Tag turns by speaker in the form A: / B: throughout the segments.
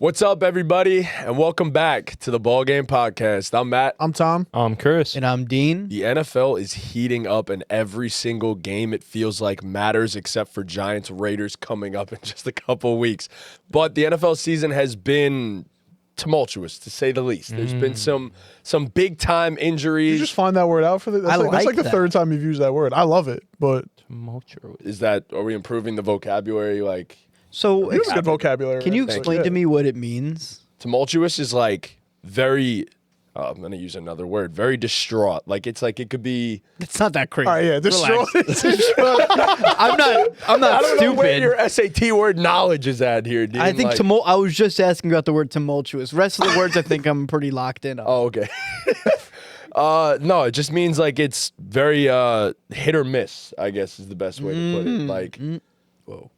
A: What's up, everybody, and welcome back to the BallGame podcast. I'm Matt.
B: I'm Tom.
C: I'm Chris.
D: And I'm Dean.
A: The NFL is heating up, and every single game it feels like matters, except for Giants Raiders coming up in just a couple weeks. But the NFL season has been tumultuous, to say the least. There's been some big time injuries.
B: You just find that word out for the. That's like the third time you've used that word. I love it, but
A: tumultuous. Are we improving the vocabulary? Like,
D: so
B: you have good vocabulary.
D: Can you explain to me what it means?
A: Tumultuous is like very. I'm going to use another word. Very distraught. Like it's like it could be.
D: It's not that crazy.
B: All right, yeah, distraught.
D: I'm not
A: I don't
D: stupid.
A: know where your SAT word knowledge is at here, dude.
D: I think I was just asking about the word tumultuous. Rest of the words, I think I'm pretty locked in on.
A: Oh, okay. No, it just means like it's very hit or miss, I guess is the best way to put it. Like, whoa.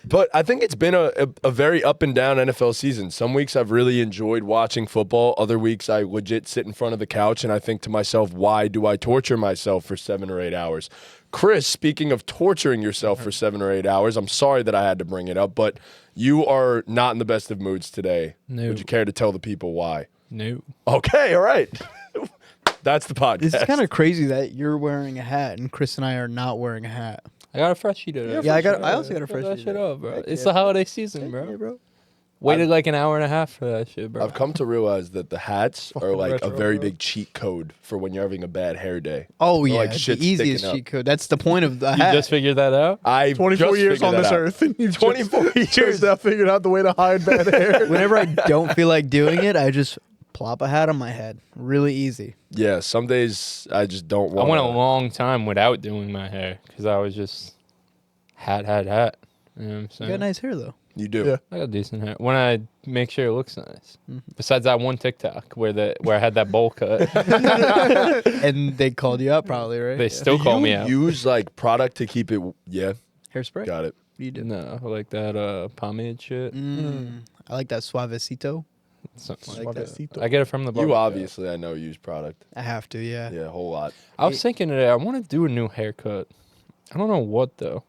A: But I think it's been a very up and down NFL season. Some weeks I've really enjoyed watching football. Other weeks I legit sit in front of the couch and I think to myself, why do I torture myself for 7 or 8 hours? Chris, speaking of torturing yourself for 7 or 8 hours, I'm sorry that I had to bring it up, but you are not in the best of moods today.
C: No.
A: Would you care to tell the people why?
C: No.
A: Okay, all right. That's the podcast.
D: It's kind of crazy that you're wearing a hat and Chris and I are not wearing a hat.
C: I got a freshie today.
D: Yeah, I also got a
C: Put
D: freshie
C: that shit
D: today.
C: up, bro. It's the holiday season, bro.
D: Yeah, bro.
C: Waited like an hour and a half for that shit, bro.
A: I've come to realize that the hats are like
B: retro,
A: a very
B: bro.
A: big cheat code for when you're having a bad hair day.
D: Oh, yeah.
A: Like
D: It's
A: shit's
D: the easiest
A: sticking up.
D: cheat code. That's the point of the
C: You
D: hat.
C: just figured that out?
A: I
B: 24 years on this earth, and you've
A: 24
B: just now figured out the way to hide bad hair.
D: Whenever I don't feel like doing it, I just plop a hat on my head. Really easy.
A: Yeah, some days I just don't
C: I
A: want.
C: went a long time without doing my hair because I was just hat. You know what I'm
D: You
C: saying?
D: got nice hair, though.
A: You do.
B: Yeah.
C: I got decent hair. When I make sure it looks nice. Besides that one TikTok where I had that bowl cut.
D: And they called you out probably, right?
C: They still call me out.
A: Use like product to keep it. Yeah,
D: Hairspray?
A: got it.
D: What do you do?
C: No, like that pomade shit.
D: I like that suavecito.
C: Something
D: like that.
B: Suavecito.
C: I get it from the
A: You
C: barber shop.
A: obviously, I know, use product.
D: I have to, yeah.
A: Yeah, a whole lot.
C: I was thinking today, I want to do a new haircut. I don't know what, though.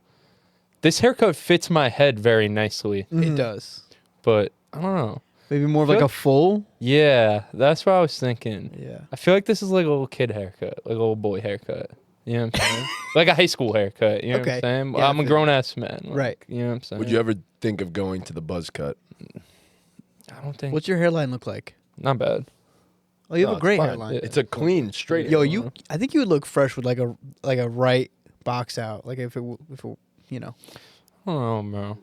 C: This haircut fits my head very nicely,
D: It does.
C: but I don't know.
D: Maybe more of
C: Feel
D: like a
C: like-
D: full.
C: Yeah, that's what I was thinking.
D: Yeah.
C: I feel like this is like a little kid haircut, like a little boy haircut. You know what I'm saying? Like a high school haircut. You know what
D: Okay.
C: I'm saying?
D: Yeah, I
C: I'm a
D: feel
C: grown ass man. Like,
D: Right.
C: You know what I'm saying?
A: Would you ever think of going to the buzz cut?
C: I don't think.
D: What's your hairline look like?
C: Not bad.
D: Oh, you
A: No,
D: have a
A: it's
D: great
A: fine.
D: hairline.
C: Yeah.
A: It's a clean, straight.
D: Yo,
A: hairline.
D: I think you would look fresh with like a right box out. Like if it you know.
C: I don't know, bro.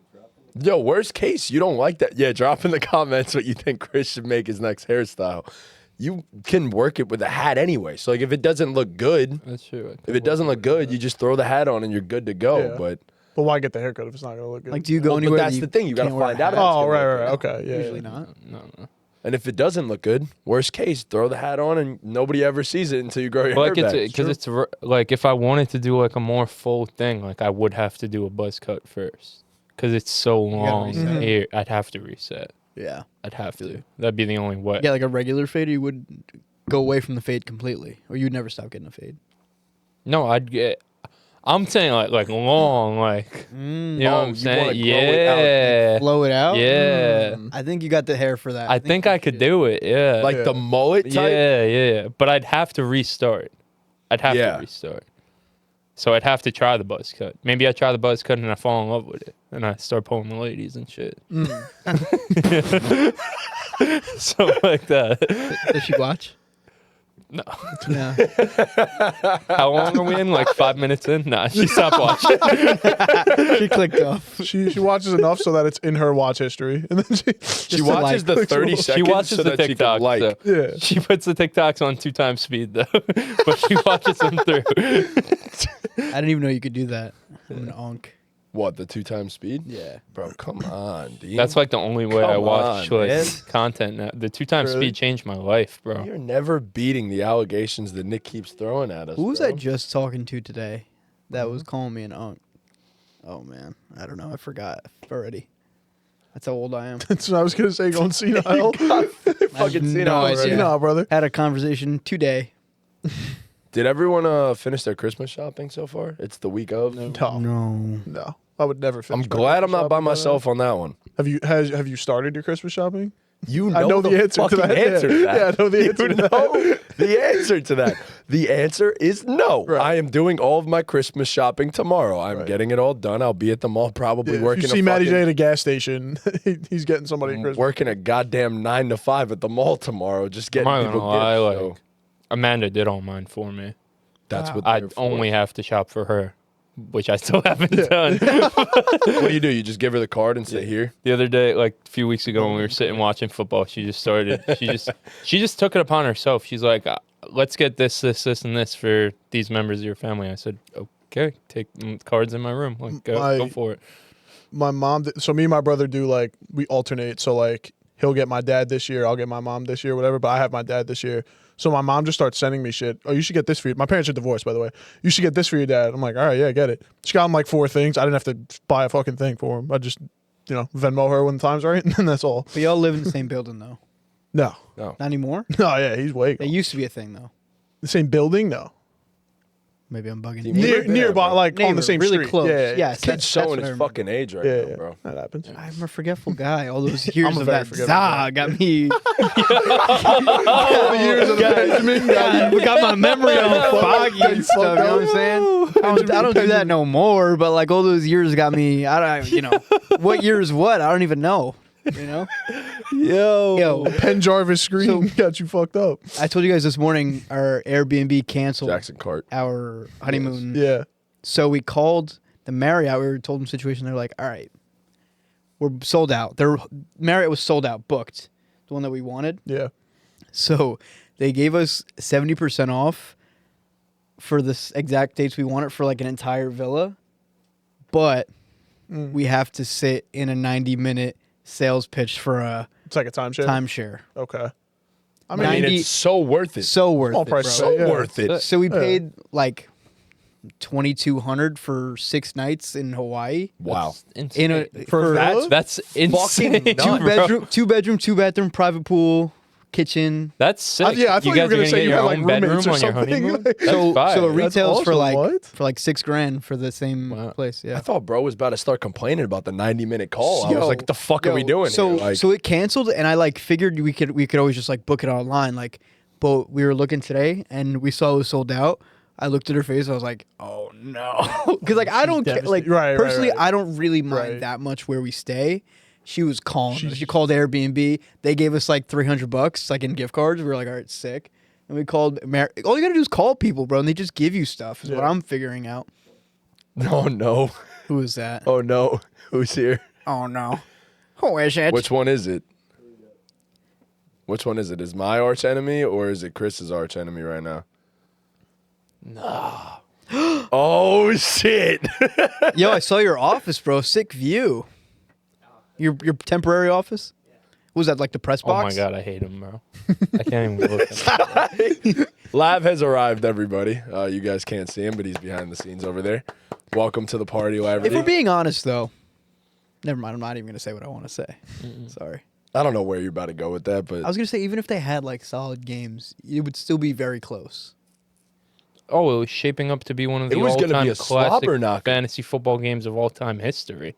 A: Yo, worst case, you don't like that. Yeah, drop in the comments what you think Chris should make his next hairstyle. You can work it with a hat anyway. So like, if it doesn't look good,
C: That's true.
A: if it doesn't look good, you just throw the hat on and you're good to go.
B: Yeah.
A: But
B: But why get the haircut if it's not gonna look good?
D: Like, do you go
A: Well,
D: anywhere?
A: but that's
D: that
A: the thing. You got to
D: can't wear a
A: find out.
D: hat?
A: if it's
B: Oh,
A: gonna
B: right.
A: look good.
B: Okay, yeah.
D: Usually
B: yeah.
D: not.
C: No.
A: And if it doesn't look good, worst case, throw the hat on and nobody ever sees it until you grow your
C: Like
A: hair
C: it's
A: back.
C: because it's like if I wanted to do like a more full thing, like I would have to do a buzz cut first because it's so
D: gotta
C: long
D: reset.
C: here. I'd have to reset.
D: Yeah.
C: I'd have to. That'd be the only way.
D: Yeah, like a regular fade, or you would go away from the fade completely, or you'd never stop getting a fade.
C: No, I'd get. I'm saying like long, like you know what I'm
A: you wanna
C: saying?
A: grow it out,
C: Yeah,
D: Blow it out.
C: yeah.
D: I think you got the hair for that.
C: I think I could do it. Yeah,
A: like the mullet type.
C: yeah. But I'd have to restart. I'd have
A: Yeah.
C: to restart. So I'd have to try the buzz cut. Maybe I try the buzz cut and I fall in love with it, and I start pulling the ladies and shit. So like that.
D: Does she watch?
C: No.
D: No.
C: How long are we in? Like 5 minutes in? Nah, she stopped watching.
D: She clicked off.
B: She watches enough so that it's in her watch history, and then
A: She
D: to
A: watches
D: like-
A: the 30
B: She
A: seconds
C: watches
A: so
C: the
A: that she can
C: TikToks.
A: like.
C: So
B: yeah.
C: she puts the TikToks on 2 times speed though, but she watches them through.
D: I didn't even know you could do that. I'm an onk.
A: What, the 2 times speed?
D: Yeah.
A: Bro, come on, Dean.
C: That's like the only way I
A: Come
C: watch
A: on,
C: like
A: man.
C: content now. The 2 times
B: Really?
C: speed changed my life, bro.
A: You're never beating the allegations that Nick keeps throwing at us.
D: Who was
A: bro.
D: I just talking to today that was calling me an onk? Oh, man. I don't know. I forgot already. That's how old I am.
B: That's what I was gonna say. Going senile.
A: Fucking
D: no
A: senile
D: idea.
A: already.
B: Senile, brother.
D: Had a conversation today.
A: Did everyone finish their Christmas shopping so far? It's the week of.
B: No.
D: No.
B: No. I would never finish.
A: I'm glad I'm not by myself on that one.
B: Have you started your Christmas shopping?
A: You know
B: I know the answer to that.
A: Answer to that.
B: Yeah, I know the answer to that.
A: The answer to that. The answer is no.
B: Right.
A: I am doing all of my Christmas shopping tomorrow. I'm getting it all done. I'll be at the mall probably working.
B: If you see Matty J at a gas station, he's getting somebody Christmas.
A: Working a goddamn 9 to 5 at the mall tomorrow. Just getting
C: I'm not
A: people
C: gonna lie,
A: gifts.
C: like, Amanda did all mine for me.
A: That's what
C: I
A: they're for.
C: only have to shop for her, which I still haven't done.
A: What do? You just give her the card and say here?
C: The other day, like a few weeks ago when we were sitting watching football, she just took it upon herself. She's like, let's get this, and this for these members of your family. I said, okay, take cards in my room. Like, go for it.
B: My mom, so me and my brother do, like, we alternate. So, like, he'll get my dad this year, I'll get my mom this year, whatever, but I have my dad this year. So my mom just starts sending me shit. Oh, you should get this for you. My parents are divorced, by the way. You should get this for your dad. I'm like, all right, yeah, get it. She got him like 4 things. I didn't have to buy a fucking thing for him. I just, Venmo her when the time's right, and that's all.
D: But y'all live in the same building, though.
B: No.
D: Not anymore?
B: No, yeah, he's way
D: It used to be a thing, though.
B: The same building? No.
D: Maybe I'm bugging.
B: Nearby, like on the
D: Neighbor,
B: same
D: really
B: street.
D: close.
B: Yeah.
D: Yes,
A: Kid's showing his fucking age right now, bro.
B: That happens.
D: I'm a forgetful guy. All those years
B: a
D: of
B: very
D: that
B: forgetful
D: za got me.
B: All the years of Benjamin
D: got my memory all foggy and stuff. You know what I'm saying? I don't do that no more. But like all those years got me. What year is what? I don't even know. Yo.
B: Penn Jarvis screen got you fucked up.
D: I told you guys this morning our Airbnb canceled
A: Jackson Cart.
D: our honeymoon.
B: Yeah.
D: So we called the Marriott. We told them the situation. They're like, all right, we're sold out. Marriott was sold out, booked. The one that we wanted.
B: Yeah.
D: So they gave us 70% off for the exact dates we wanted for like an entire villa. But we have to sit in a 90-minute sales pitch for a
B: It's like a timeshare.
D: timeshare.
B: Okay.
A: I mean, it's so worth it.
D: So worth
B: Small
D: it,
B: price
D: bro.
B: tag, yeah.
A: Worth it.
D: So we paid like $2,200 for 6 nights in Hawaii.
A: Wow.
D: In
B: For
C: That's insane.
A: Fucking nuts.
D: two bedroom, 2-bathroom, private pool, kitchen.
C: That's sick.
B: Yeah, I thought you were going to say you had like
C: own bedroom
B: roommates or
C: on your
B: something.
C: honeymoon.
B: Like,
C: That's
D: So
C: fire.
D: it retails for
B: awesome.
D: like
B: What?
D: $6,000 for the same place. Yeah.
A: I thought bro was about to start complaining about the 90-minute call. I was like, what the fuck are we doing
D: So
A: here? Like,
D: so it canceled, and I like figured we could always just like book it online. Like, but we were looking today, and we saw it was sold out. I looked at her face. I was like, "Oh no," because like I don't like
B: Right,
D: personally.
B: right.
D: I don't really mind
B: Right.
D: that much where we stay. She was calling us. She called Airbnb. They gave us like $300 like in gift cards. We were like, "All right, sick." And we called. All you gotta do is call people, bro, and they just give you stuff. Is what I'm figuring out.
A: oh no.
D: Who is that?
A: Oh no. Who's here?
D: Oh no. Who is it?
A: Which one is it? Which one is it? Is my arch enemy or is it Chris's arch enemy right now? No. Oh shit.
D: Yo, I saw your office, bro. Sick view. Your temporary office? What was that, like the press
C: Oh
D: box?
C: my god, I hate him, bro. I can't even look at him.
A: Lav has arrived, everybody. You guys can't see him, but he's behind the scenes over there. Welcome to the party, Lav.
D: If we're being honest, though, never mind. I'm not even going to say what I want to say. Sorry.
A: I don't know where you're about to go with that, but
D: I was going to say, even if they had like solid games, it would still be very close.
C: Oh, it was shaping up to be one of the
A: It was gonna be
C: all-time
A: a slobber
C: classic
A: knocker.
C: fantasy football games of all time history.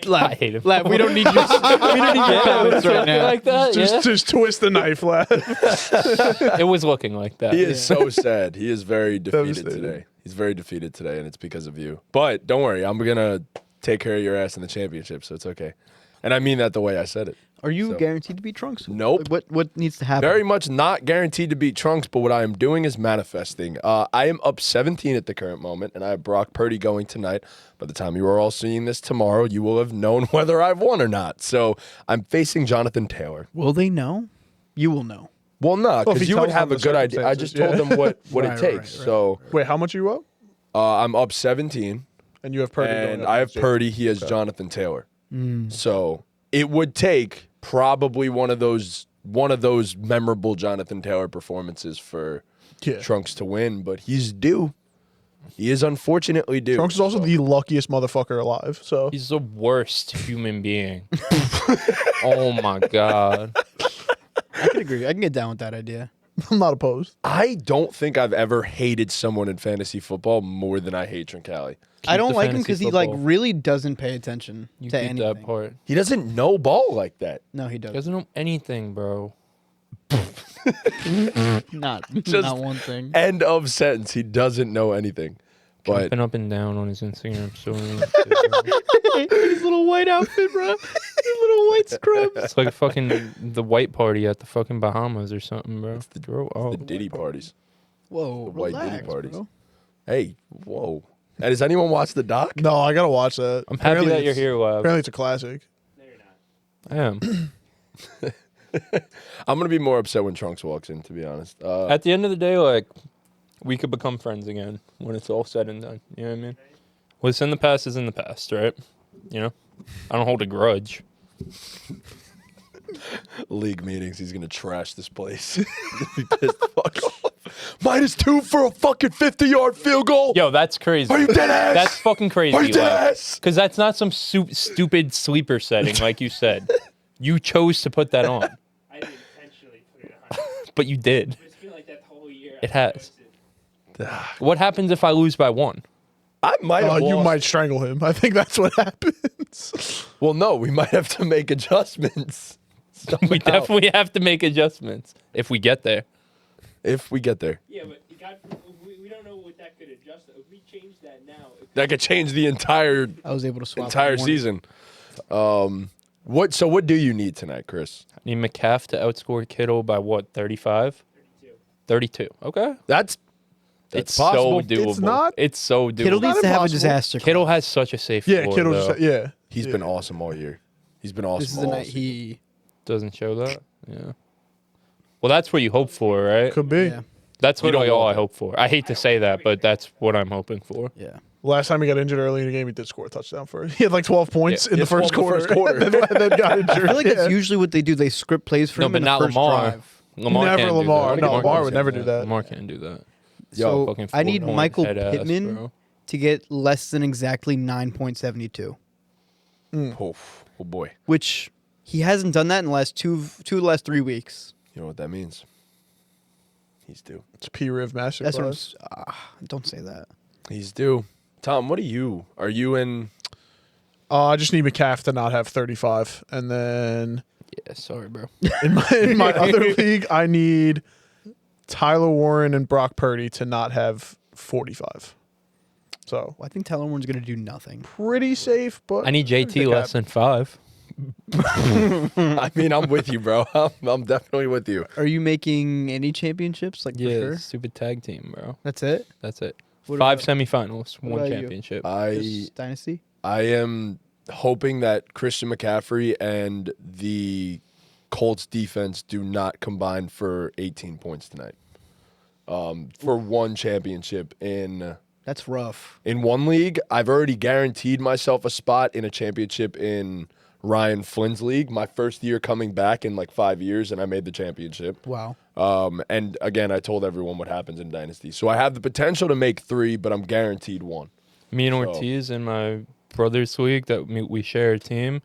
D: Laugh,
C: I hate him.
D: Laugh, we don't need your, we don't need your comments right now.
C: Like that,
B: just twist the knife, lad.
C: It was looking like that.
A: he is so sad. He is very defeated
B: Devastated.
A: today. He's very defeated today, and it's because of you. But don't worry, I'm gonna take care of your ass in the championship, so it's okay. And I mean that the way I said it.
D: Are you
A: So-
D: guaranteed to beat Trunks?
A: Nope.
D: Like, what needs to happen?
A: Very much not guaranteed to beat Trunks, but what I am doing is manifesting. I am up 17 at the current moment, and I have Brock Purdy going tonight. By the time you are all seeing this tomorrow, you will have known whether I've won or not. So I'm facing Jonathan Taylor.
D: Will they know? You will know.
A: Well, no,
B: Well, if
A: because
B: he
A: you would
B: tells
A: have
B: them
A: a
B: the
A: good idea. I just told
B: circumstances,
A: them what it
D: Right,
A: takes.
D: right.
A: So
B: Wait, how much are you up?
A: I'm up 17,
B: And you have Purdy going
A: and
B: up
A: I have
B: next year.
A: Purdy. He has Jonathan Taylor. So it would take probably one of those memorable Jonathan Taylor performances for
B: Yeah.
A: Trunks to win, but he's due. He is unfortunately due.
B: Trunks is also the luckiest motherfucker alive. So
C: He's the worst human being. Oh my god.
D: I can agree. I can get down with that idea.
B: I'm not opposed.
A: I don't think I've ever hated someone in fantasy football more than I hate Trincali.
D: I don't
C: the
D: like him
C: fantasy
D: because he like
C: football.
D: really doesn't pay attention
C: You
D: to
C: keep
D: anything.
C: that part.
A: He doesn't know ball like that.
D: No, he
C: He
D: doesn't.
C: doesn't know anything, bro.
D: Not
A: Just-
D: not one thing.
A: End of sentence. He doesn't know anything. But
C: Jumping up and down on his Instagram story.
D: His little white outfit, bro. His little white scrubs.
C: It's like fucking the white party at the fucking Bahamas or something, bro. Grow up.
A: the Diddy parties.
D: Whoa,
A: The white
D: relax,
A: Diddy parties.
D: bro.
A: Hey, whoa. And does anyone watch the doc?
B: No, I gotta watch that.
C: I'm happy
B: Apparently
C: that you're
B: it's-
C: here, Lab.
B: Apparently, it's a classic.
C: I am.
A: I'm gonna be more upset when Trunks walks in, to be honest.
C: At the end of the day, like, we could become friends again when it's all said and done. You know what I mean? What's in the past is in the past, right? You know? I don't hold a grudge.
A: League meetings, he's gonna trash this place. He's gonna be pissed the fuck off. -2 for a fucking 50-yard field goal.
C: Yo, that's crazy.
A: Are you dead ass?
C: That's fucking crazy.
A: Are you dead ass?
C: Because that's not some stupid sleeper setting, like you said. You chose to put that on,
E: I didn't intentionally put it on.
C: but you did.
E: It's been like that the whole year.
C: It has. What happens if I lose by 1?
A: I might have
B: You
A: lost.
B: might strangle him. I think that's what happens.
A: Well, no, we might have to make adjustments.
C: We definitely have to make adjustments if we get there.
A: If we get there.
E: Yeah, but we don't know what that could adjust. If we change that now, it
A: That could change the entire
D: I was able to swap
A: entire
D: one morning.
A: season. What do you need tonight, Chris?
C: I need McCaff to outscore Kittle by what, 35? 32. Okay.
A: That's
C: It's
A: possible.
C: so doable.
B: It's not-
C: It's so doable.
D: Kittle needs to have a
B: impossible.
D: disaster.
C: Kittle has such a safe
B: Yeah,
C: floor,
B: Kittle.
C: though.
B: Yeah,
A: He's been awesome all year. He's been awesome.
D: This is the
A: all
D: night
A: season.
D: he.
C: Doesn't show that. Yeah. Well, that's what you hope for, right?
B: could be.
D: Yeah.
C: That's
A: You
C: what
A: don't
C: all
A: want
C: I
A: that.
C: hope for. I hate to say that, but that's what I'm hoping for.
D: Yeah.
B: Last time he got injured early in the game, he did score a touchdown for it. He had like 12 points
C: Yeah.
B: in the
A: He had
B: first
A: 12 in the
B: quarter.
A: first quarter.
B: and then got injured.
D: I feel like
B: Yeah.
D: that's usually what they do. They script plays for
C: No,
D: him
C: but
D: in the
C: not
D: first
C: Lamar.
D: drive.
C: Lamar
B: Never
C: can't
B: Lamar.
C: Do that.
B: No, Lamar
C: can't
B: would never do that.
C: Lamar can't do that.
D: So
C: Fucking
D: I need
C: 4-point
D: Michael
C: head ass,
D: Pittman
C: bro.
D: to get less than exactly 9.72,
A: Oof. Oh boy.
D: which he hasn't done that in the last the last 3 weeks.
A: You know what that means? He's due.
B: It's P-Riv
D: That's what I'm.
B: masterclass.
D: Don't say that.
A: He's due. Tom, what are you? Are you in?
B: I just need McCaff to not have 35. And then
C: Yeah, sorry, bro.
B: in my other league, I need Tyler Warren and Brock Purdy to not have 45. So
D: Well, I think Tyler Warren's gonna do nothing.
B: pretty safe, but
C: I need JT less than 5.
A: I mean, I'm with you, bro. I'm definitely with you.
D: Are you making any championships? Like for
C: Yeah,
D: sure.
C: stupid tag team, bro.
D: That's it.
C: That's it.
D: What
C: 5
D: about-
C: semifinals,
D: what
C: 1
D: about you?
C: championship.
D: Just Dynasty.
A: I am hoping that Christian McCaffrey and the Colts defense do not combine for 18 points tonight. For 1 championship in
D: That's rough.
A: one league, I've already guaranteed myself a spot in a championship in Ryan Flynn's league. My first year coming back in like 5 years, and I made the championship.
D: Wow.
A: And again, I told everyone what happens in Dynasty. So I have the potential to make 3, but I'm guaranteed 1.
C: Me and
A: So-
C: Ortiz in my brother's league that we share a team,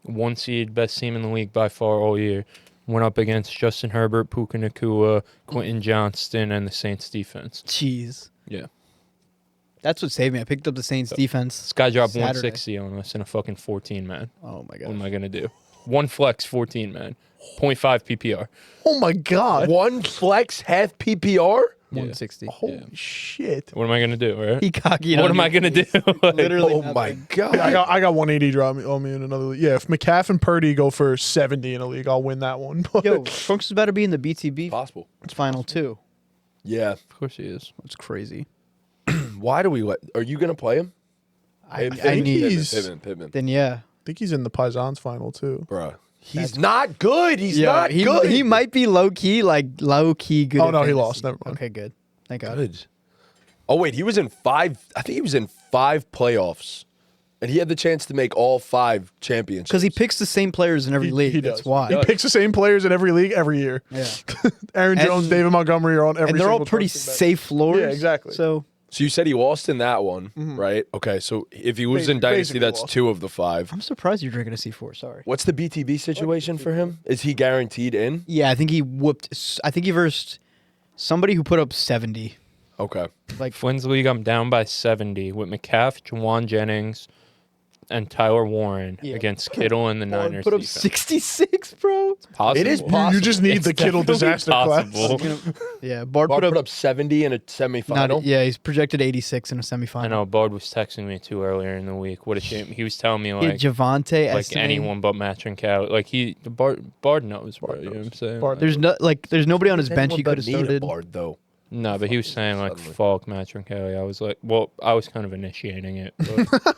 C: 1 seed, best team in the league by far all year. Went up against Justin Herbert, Puka Nacua, Quentin Johnston, and the Saints defense.
D: Jeez.
C: Yeah.
D: That's what saved me. I picked up the Saints defense.
C: This guy dropped
D: Saturday.
C: 160 on us in a fucking 14 man.
D: Oh my
C: What am
D: god.
C: I gonna do? 1 flex, 14 man, 0.5 PPR.
B: Oh my god!
A: 1 flex, half PPR?
D: 160.
B: Holy shit!
C: What am I gonna do? Right?
D: He cocky.
C: What am I gonna do? Like,
D: Literally.
A: Oh
D: nothing.
A: my god!
B: I got 180 drop on me in another league. Yeah, if McCaff and Purdy go for 70 in a league, I'll win that one. But
D: Yo, Trunks is about to be in the BTB
A: Possible.
D: final too.
A: Yeah.
C: Of course he is.
D: That's crazy.
A: Why do we let? Are you gonna play him?
D: I
B: think
D: need.
B: he's-
A: Pittman.
D: Then yeah.
B: I think he's in the Paisans final too.
A: Bruh. He's not good. He's
D: Yeah,
A: not
D: he,
A: good.
D: he might be low key good.
B: Oh,
D: at
B: no, he
D: fantasy.
B: lost. Never mind.
D: Okay, good. Thank God.
A: good. Oh wait, he was in 5. I think he was in 5 playoffs, and he had the chance to make all 5 championships.
D: Because he picks the same players in every league.
B: He
D: That's
B: does.
D: why.
B: He picks the same players in every league every year.
D: Yeah.
B: Aaron
D: And-
B: Jones, David Montgomery are on every.
D: And they're all
B: single
D: pretty
B: touchdown.
D: safe floors.
B: Yeah, exactly.
D: So
A: So you said he lost in that one, right? Okay, so if he was in Dynasty,
B: Basically
A: that's
B: lost.
A: 2 of the 5.
D: I'm surprised you're drinking a C4. Sorry.
A: What's the BTB situation for him? Is he guaranteed in?
D: Yeah, I think he whooped. I think he versed Somebody who put up 70.
A: Okay.
D: Like
C: Flynn's league, I'm down by 70 with McCaff, Jawan Jennings, and Tyler Warren against Kittle and the Niners.
D: put up
C: defense.
D: 66, bro.
C: Possible.
A: It is
B: You
A: possible.
B: just need
C: It's
B: the Kittle
C: definitely
B: disaster class.
C: possible.
D: Yeah, Bard
A: Bard
D: put up,
A: 70 in a semifinal.
D: yeah, he's projected 86 in a semifinal.
C: I know Bard was texting me too earlier in the week. What a shame. He was telling me
D: He had
C: like
D: Javante,
C: like anyone but Matrin Cow. Like Bard knows, bro. You know what I'm saying?
B: Bard
C: Like,
D: There's nobody on his
A: Anyone
D: bench he
A: but
D: could have
A: need a
D: started.
A: Bard, though.
C: no, but he was saying like
A: Suddenly.
C: Falk, Matrin Kelly. I was like, well, I was kind of initiating it. But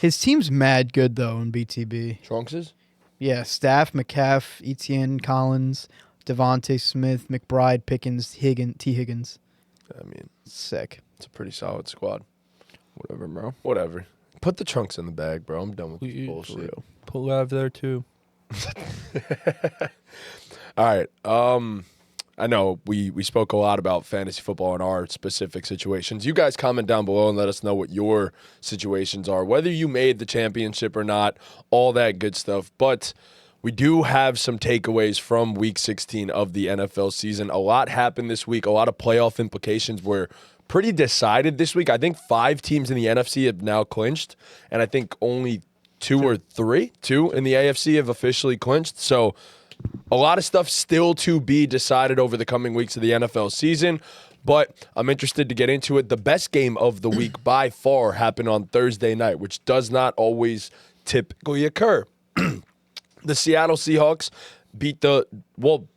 D: His team's mad good though in BTB.
A: Trunkses?
D: Yeah, Staff, McCaff, Etienne, Collins, Devontae Smith, McBride, Pickens, Higgins.
A: I mean,
D: Sick.
A: it's a pretty solid squad.
C: whatever, bro.
A: Whatever. Put the trunks in the bag, bro. I'm done with this
C: Please, for
A: bullshit.
C: real. Pull Lav there too.
A: All right. I know we spoke a lot about fantasy football in our specific situations. You guys comment down below and let us know what your situations are, whether you made the championship or not, all that good stuff. But we do have some takeaways from Week 16 of the NFL season. A lot happened this week. A lot of playoff implications were pretty decided this week. I think 5 teams in the NFC have now clinched, and I think only 2 in the AFC have officially clinched. So a lot of stuff still to be decided over the coming weeks of the NFL season, but I'm interested to get into it. The best game of the week by far happened on Thursday night, which does not always typically occur. The Seattle Seahawks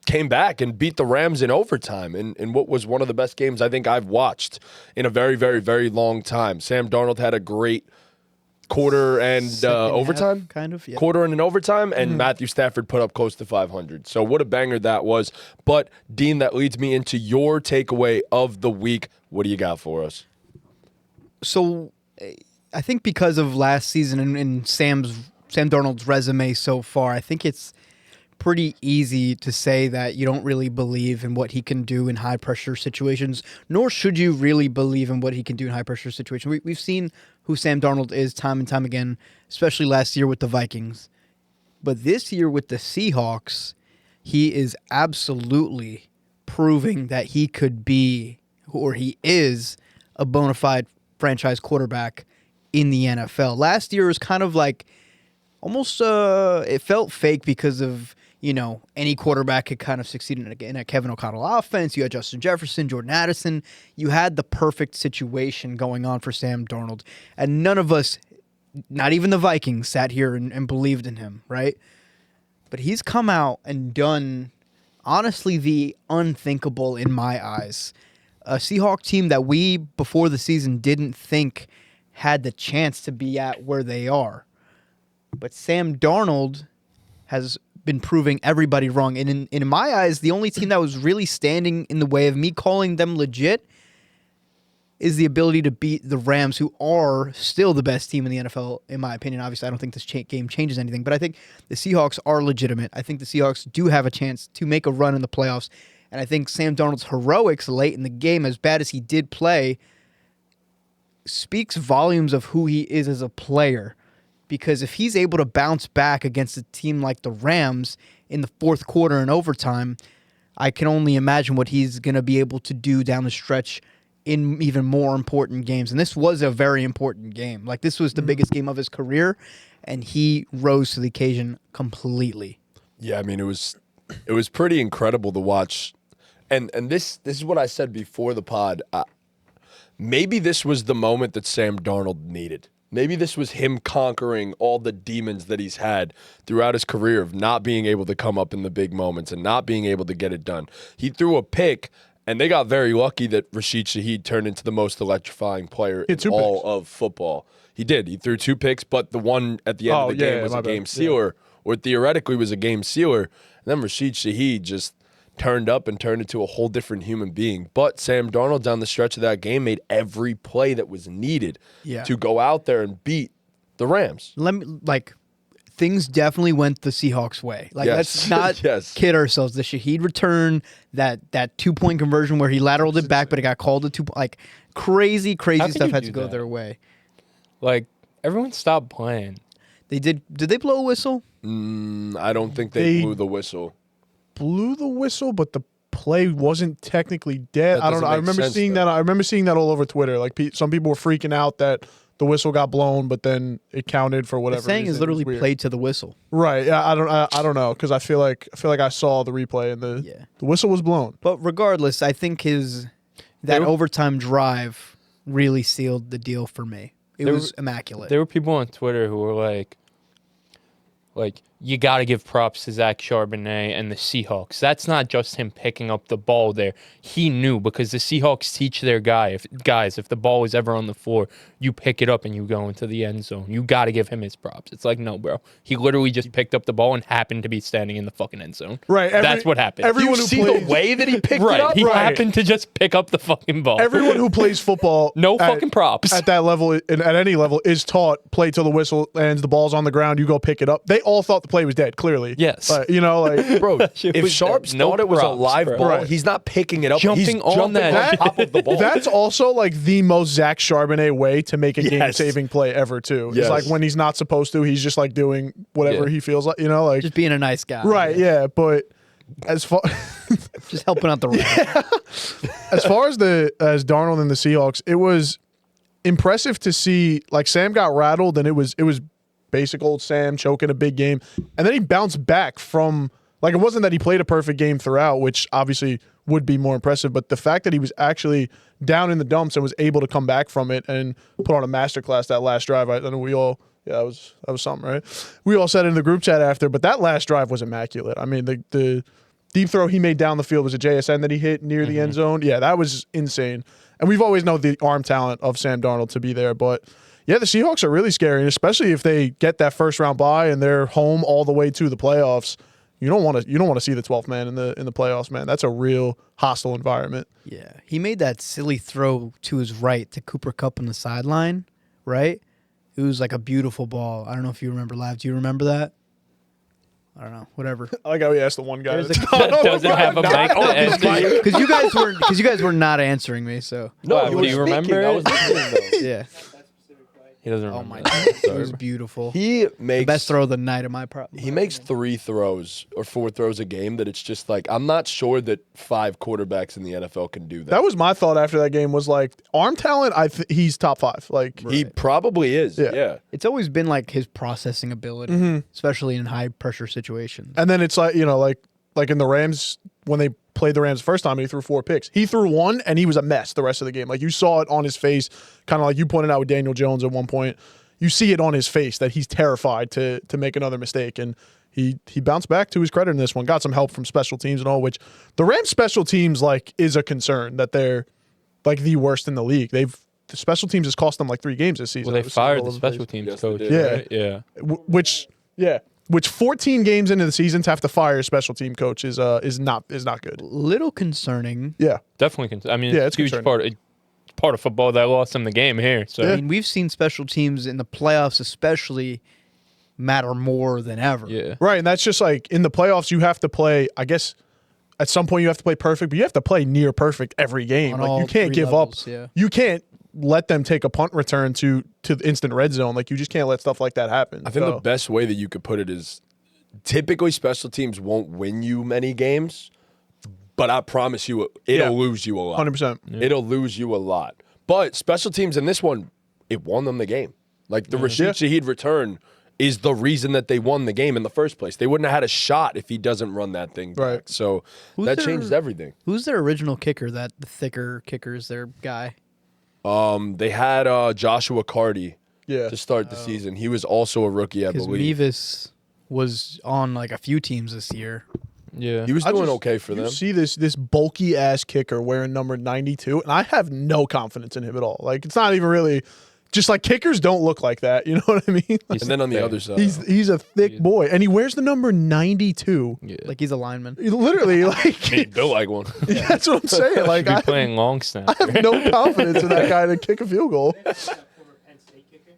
A: came back and beat the Rams in overtime in what was one of the best games I think I've watched in a very, very, very long time. Sam Darnold had a great quarter and
D: Second half,
A: overtime,
D: kind of. Yeah.
A: quarter and an overtime, and Matthew Stafford put up close to 500. So what a banger that was. But Dean, that leads me into your takeaway of the week. What do you got for us?
D: So I think because of last season and Sam Darnold's resume so far, I think it's pretty easy to say that you don't really believe in what he can do in high pressure situations, nor should you really believe in what he can do in high pressure situations. We've seen who Sam Darnold is time and time again, especially last year with the Vikings. But this year with the Seahawks, he is absolutely proving that he could be, or he is, a bona fide franchise quarterback in the NFL. Last year was kind of like almost it felt fake because of, any quarterback could kind of succeed in a Kevin O'Connell offense. You had Justin Jefferson, Jordan Addison. You had the perfect situation going on for Sam Darnold. And none of us, not even the Vikings, sat here and believed in him, right? But he's come out and done, honestly, the unthinkable in my eyes. A Seahawk team that we, before the season, didn't think had the chance to be at where they are. But Sam Darnold has been proving everybody wrong. And in my eyes, the only team that was really standing in the way of me calling them legit is the ability to beat the Rams, who are still the best team in the NFL, in my opinion. Obviously, I don't think this game changes anything, but I think the Seahawks are legitimate. I think the Seahawks do have a chance to make a run in the playoffs. And I think Sam Darnold's heroics late in the game, as bad as he did play, speaks volumes of who he is as a player. Because if he's able to bounce back against a team like the Rams in the fourth quarter and overtime, I can only imagine what he's going to be able to do down the stretch in even more important games. And this was a very important game. Like, this was the biggest game of his career, and he rose to the occasion completely.
A: Yeah, I mean, it was pretty incredible to watch. And this is what I said before the pod. Maybe this was the moment that Sam Darnold needed. Maybe this was him conquering all the demons that he's had throughout his career of not being able to come up in the big moments and not being able to get it done. He threw a pick, and they got very lucky that Rashid Shaheed turned into the most electrifying player in all of football. He did. He threw 2 picks, but the one at the end of the game was a game sealer, or theoretically was a game sealer. And then Rashid Shaheed just turned up and turned into a whole different human being. But Sam Darnold down the stretch of that game made every play that was needed to go out there and beat the Rams.
D: Things definitely went the Seahawks' way. Let's not kid ourselves. The Shaheed return, that 2-point conversion where he lateraled it back, but it got called a 2 point. Crazy stuff had to go their way.
C: Like, everyone stopped playing.
D: They did. Did they blow a whistle?
A: I don't think they blew the whistle.
B: Blew the whistle, but the play wasn't technically dead.
A: That
B: I don't know.
A: doesn't
B: I
A: make
B: remember
A: sense,
B: seeing
A: though.
B: that. I remember seeing that all over Twitter. Like some people were freaking out that the whistle got blown, but then it counted for
D: The
B: whatever.
D: saying
B: reason.
D: is
B: It was
D: literally
B: weird.
D: played to the whistle.
B: Right. Yeah. I don't know because I feel like I saw the replay and the whistle was blown.
D: But regardless, I think that
C: There were-
D: overtime drive really sealed the deal for me. It
C: There
D: was
C: were-
D: immaculate.
C: There were people on Twitter who were like, you got to give props to Zach Charbonnet and the Seahawks. That's not just him picking up the ball there. He knew because the Seahawks teach their guys, if the ball is ever on the floor, you pick it up and you go into the end zone. You got to give him his props. It's like, no, bro. He literally just picked up the ball and happened to be standing in the fucking end zone.
B: Right.
C: That's what happened.
B: Everyone
A: You
B: who
A: see
B: plays
A: the way that he picked it
C: Right.
A: up?
C: He
B: Right.
C: happened to just pick up the fucking ball.
B: everyone who plays football
C: No
B: at-
C: fucking props.
B: at that level and at any level is taught play till the whistle ends, the ball's on the ground, you go pick it up. They all thought the play was dead, clearly.
C: Yes.
B: But, you know, like
A: Bro,
C: shit
A: if
C: was
A: Sharps
C: no
A: thought it was a
C: props,
A: live
C: bro.
A: ball,
B: Right.
A: he's not picking it up.
C: Jumping
A: he's
C: on
A: jumping
C: that.
A: on top of the ball.
B: that's also like the most Zach Charbonnet way to make a
A: Yes.
B: game-saving play ever, too.
A: Yes.
B: It's like when he's not supposed to, he's just like doing whatever
C: Yeah.
B: he feels like, you know, like
D: just being a nice guy.
B: right, yeah. But as far
D: Just helping out the ref.
B: as Darnold and the Seahawks, it was impressive to see. Like Sam got rattled, and it was basic old Sam choking a big game, and then he bounced back from. Like it wasn't that he played a perfect game throughout, which obviously would be more impressive, but the fact that he was actually down in the dumps and was able to come back from it and put on a masterclass that last drive. I know we all. Yeah, that was something, right? We all said in the group chat after, but that last drive was immaculate. I mean, the deep throw he made down the field was a JSN that he hit near the end zone. Yeah, that was insane. And we've always known the arm talent of Sam Darnold to be there, but yeah, the Seahawks are really scary, and especially if they get that first round bye and they're home all the way to the playoffs. You don't want to see the 12th man in the playoffs, man. That's a real hostile environment.
D: Yeah. He made that silly throw to his right to Cooper Kupp on the sideline, right? It was like a beautiful ball. I don't know if you remember live. Do you remember that? I don't know. Whatever.
B: I like how he asked the one guy.
D: There's
B: that's-
C: that doesn't have a mic to answer.
D: Because you guys were not answering me. So
A: No,
C: Wow,
A: you
C: do
A: were
C: you
A: speaking.
C: remember
A: I
C: it?
A: was listening, though.
D: yeah.
C: He doesn't
D: Oh
C: remember.
D: my
C: that.
D: god. It was beautiful.
A: He makes
D: The best throw of the night of my
A: He makes 3 throws or 4 throws a game that it's just like I'm not sure that 5 quarterbacks in the NFL can do that.
B: That was my thought after that game was like arm talent. He's top 5. Like
A: He probably is.
B: Yeah.
A: Yeah.
D: It's always been like his processing ability, especially in high pressure situations.
B: And then it's like, you know, like in the Rams, when they played the Rams the first time, he threw 4 picks. He threw 1, and he was a mess the rest of the game. Like, you saw it on his face, kind of like you pointed out with Daniel Jones at one point. You see it on his face that he's terrified to make another mistake. And he bounced back to his credit in this one. Got some help from special teams and all, which the Rams special teams, like, is a concern that they're, like, the worst in the league. The special teams has cost them, like, 3 games this season.
C: Well, they
B: It was all
C: fired
B: over
C: the
B: the
C: special
B: place.
C: teams
A: Yes, they
C: coach.
A: did.
B: Yeah.
C: Right? Yeah.
B: Which 14 games into the season to have to fire a special team coach is not good.
D: Little concerning.
B: Yeah.
C: Definitely. I mean,
B: Yeah,
C: it's
B: it's
C: a huge
B: concerning.
C: part of football that lost them the game here. So
D: I mean, we've seen special teams in the playoffs, especially, matter more than ever.
C: yeah.
B: Right, and that's just like in the playoffs you have to play, I guess at some point you have to play perfect, but you have to play near perfect every game.
D: On
B: Like
D: all
B: you can't
D: 3
B: give
D: levels,
B: up.
D: yeah.
B: You can't let them take a punt return to the instant red zone. Like you just can't let stuff like that happen.
A: I think
B: So-
A: the best way that you could put it is typically special teams won't win you many games, but I promise you it'll
B: Yeah.
A: lose you a lot.
B: 100%.
A: It'll lose you a lot. But special teams in this one, it won them the game. Like the Rashid Shaheed return is the reason that they won the game in the first place. They wouldn't have had a shot if he doesn't run that thing back.
B: Right.
A: So
D: Who's
A: that
D: their-
A: changes everything.
D: Who's their original kicker? The thicker kicker is their guy.
A: They had Joshua Carty
B: Yeah.
A: to start the season. He was also a rookie, I
D: Because
A: believe.
D: Mevis was on like a few teams this year.
C: Yeah.
A: He was
B: I
A: doing
B: just-
A: okay for
B: you
A: them.
B: see this bulky ass kicker wearing number 92, and I have no confidence in him at all. Like it's not even really just like kickers don't look like that. You know what I mean? Like,
A: And then on the other side,
B: he's a thick boy, and he wears the number 92.
C: Yeah.
D: Like he's a lineman.
B: Literally, like
A: he built like one.
B: that's what I'm saying. Like
C: Be
B: I
C: playing long snap.
B: have no confidence in that guy to kick a field goal.
E: Former Penn State kicker.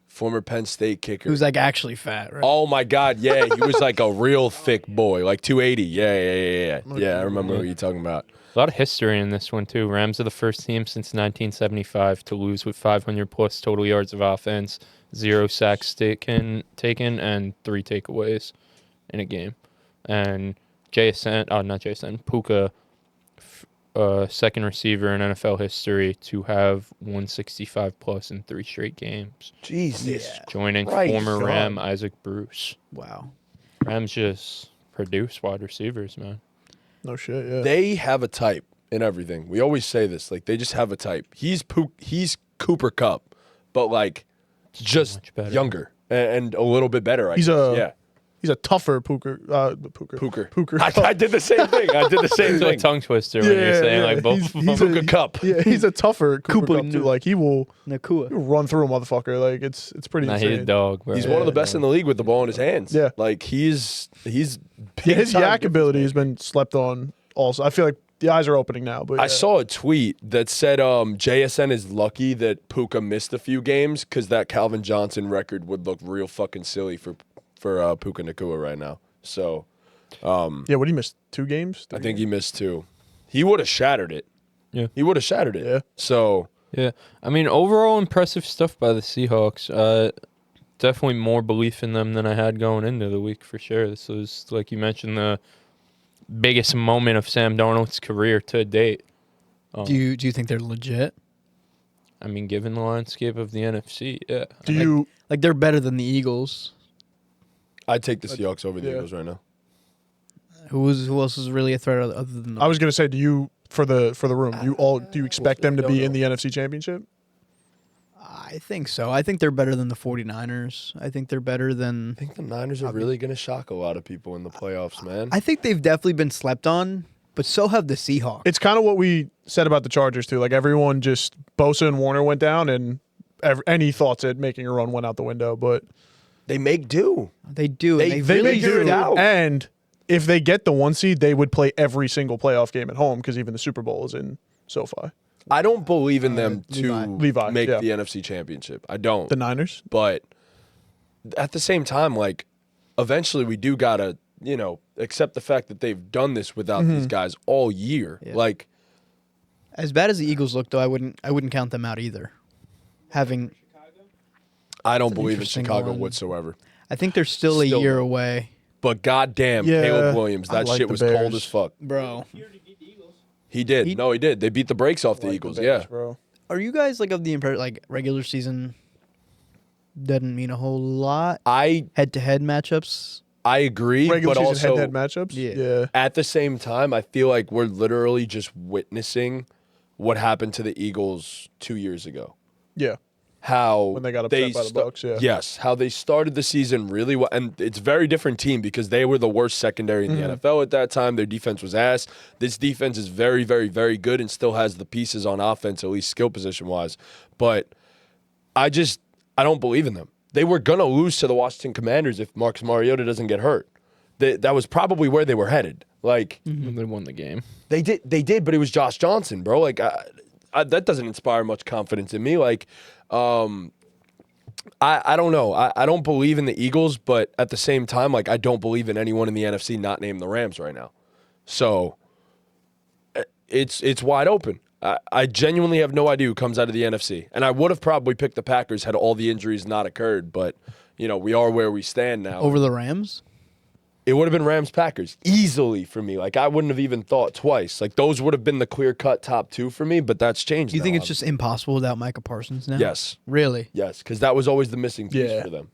A: Former Penn State kicker.
D: Who's like actually fat, right?
A: Oh my God, yeah, he was like a real thick boy, like 280. Yeah. Yeah, I remember what you're talking about.
C: A lot of history in this one too. Rams are the first team since 1975 to lose with 500 plus total yards of offense, 0 sacks taken, and 3 takeaways in a game. And not JSN, Puka second receiver in NFL history to have 165 plus in 3 straight games.
A: Jesus.
C: Joining
A: Christ,
C: former
A: God.
C: Ram Isaac Bruce.
D: Wow.
C: Rams just produce wide receivers, man.
B: No shit. Yeah.
A: They have a type in everything. We always say this. Like, they just have a type. He's Cooper Kupp, but, like, just
C: much better.
A: younger and a little bit better, I
B: He's
A: guess.
B: a-
A: Yeah.
B: He's a tougher Pooker.
A: Pooker. I did the same thing. I did the same
C: It's a
A: thing.
C: tongue twister when you're saying like both of them.
A: Pooker Kupp.
B: Yeah, he's a tougher Cooper Kupp too. Like he'll
D: Nakua.
B: run through a motherfucker. Like it's pretty
C: Nah,
B: insane.
C: he's a dog, bro.
A: He's one of the best in the league with the ball in his hands.
B: Yeah.
A: Like, he's
B: Yeah, his
A: big-time
B: yak
A: difference
B: ability has
A: maker.
B: been slept on. Also, I feel like the eyes are opening now. But
A: I
B: yeah.
A: saw a tweet that said JSN is lucky that Puka missed a few games because that Calvin Johnson record would look real fucking silly for Puka Nakua right now. So
B: Yeah, what he missed 2 games.
A: I think he missed 2. He would have shattered it.
C: Yeah.
A: He would have shattered it.
B: Yeah.
A: So
C: Yeah, I mean, overall impressive stuff by the Seahawks. Definitely more belief in them than I had going into the week for sure. This was, like you mentioned, the biggest moment of Sam Darnold's career to date.
D: Do you think they're legit?
C: I mean, given the landscape of the NFC, yeah.
B: Do you?
D: Like they're better than the Eagles.
A: I'd take the Seahawks over the
B: yeah.
A: Eagles right now.
D: Who else is really a threat other than them?
B: I was gonna say, do you for the room? Do you expect them to be in the NFC Championship?
D: I think so. I think they're better than the 49ers. I think they're better than.
A: I think the Niners are really going to shock a lot of people in the playoffs, man.
D: I think they've definitely been slept on, but so have the Seahawks.
B: It's kind of what we said about the Chargers too. Like everyone, just Bosa and Warner went down, and any thoughts at making a run went out the window. But
A: They make do.
D: They do. and
A: They
D: really
A: figured it out.
B: And if they get the 1 seed, they would play every single playoff game at home because even the Super Bowl is in SoFi.
A: I don't believe in them to
B: Levi,
A: make
B: yeah.
A: the NFC Championship. I don't.
B: The Niners.
A: But at the same time, like, eventually we do gotta, accept the fact that they've done this without these guys all year.
D: Yeah.
A: Like,
D: As bad as the Eagles look, though, I wouldn't count them out either. Having,
A: I don't
D: an
A: believe in
D: interesting
A: Chicago
D: one.
A: whatsoever.
D: I think they're still a
A: Still
D: year
A: don't.
D: away,
A: But goddamn,
B: Yeah,
A: Caleb Williams,
B: I
A: that
B: like
A: shit
B: the
A: was cold
B: Bears.
A: as fuck.
D: bro.
E: Here to beat the Eagles.
A: He did. No, he did. They beat the brakes off the Eagles. Yeah.
B: bro.
D: Are you guys like of the impression like regular season doesn't mean a whole lot?
A: I
D: Head-to-head matchups.
A: agree,
B: Regular
A: but
B: season
A: also
B: head-to-head matchups.
D: Yeah.
A: at the same time, I feel like we're literally just witnessing what happened to the Eagles 2 years ago.
B: Yeah.
A: How
B: When they got upset by the Bucs, yeah.
A: Yes, how they started the season really well. And it's a very different team because they were the worst secondary in the NFL at that time. Their defense was ass. This defense is very, very, very good and still has the pieces on offense, at least skill position-wise. But I don't believe in them. They were going to lose to the Washington Commanders if Marcus Mariota doesn't get hurt. That was probably where they were headed. Like,
C: They won the game.
A: they did, but it was Josh Johnson, bro. Like, that doesn't inspire much confidence in me. Like, I don't know. I don't believe in the Eagles, but at the same time, like, I don't believe in anyone in the NFC not named the Rams right now. So it's wide open. I genuinely have no idea who comes out of the NFC, and I would have probably picked the Packers had all the injuries not occurred. But we are where we stand now.
D: Over the Rams?
A: It would have been Rams-Packers easily for me. Like, I wouldn't have even thought twice. Like, those would have been the clear-cut top 2 for me, but that's changed.
D: Do you think
A: now,
D: it's just impossible without Micah Parsons now?
A: Yes.
D: Really?
A: Yes, because that was always the missing piece
B: Yeah.
A: for them.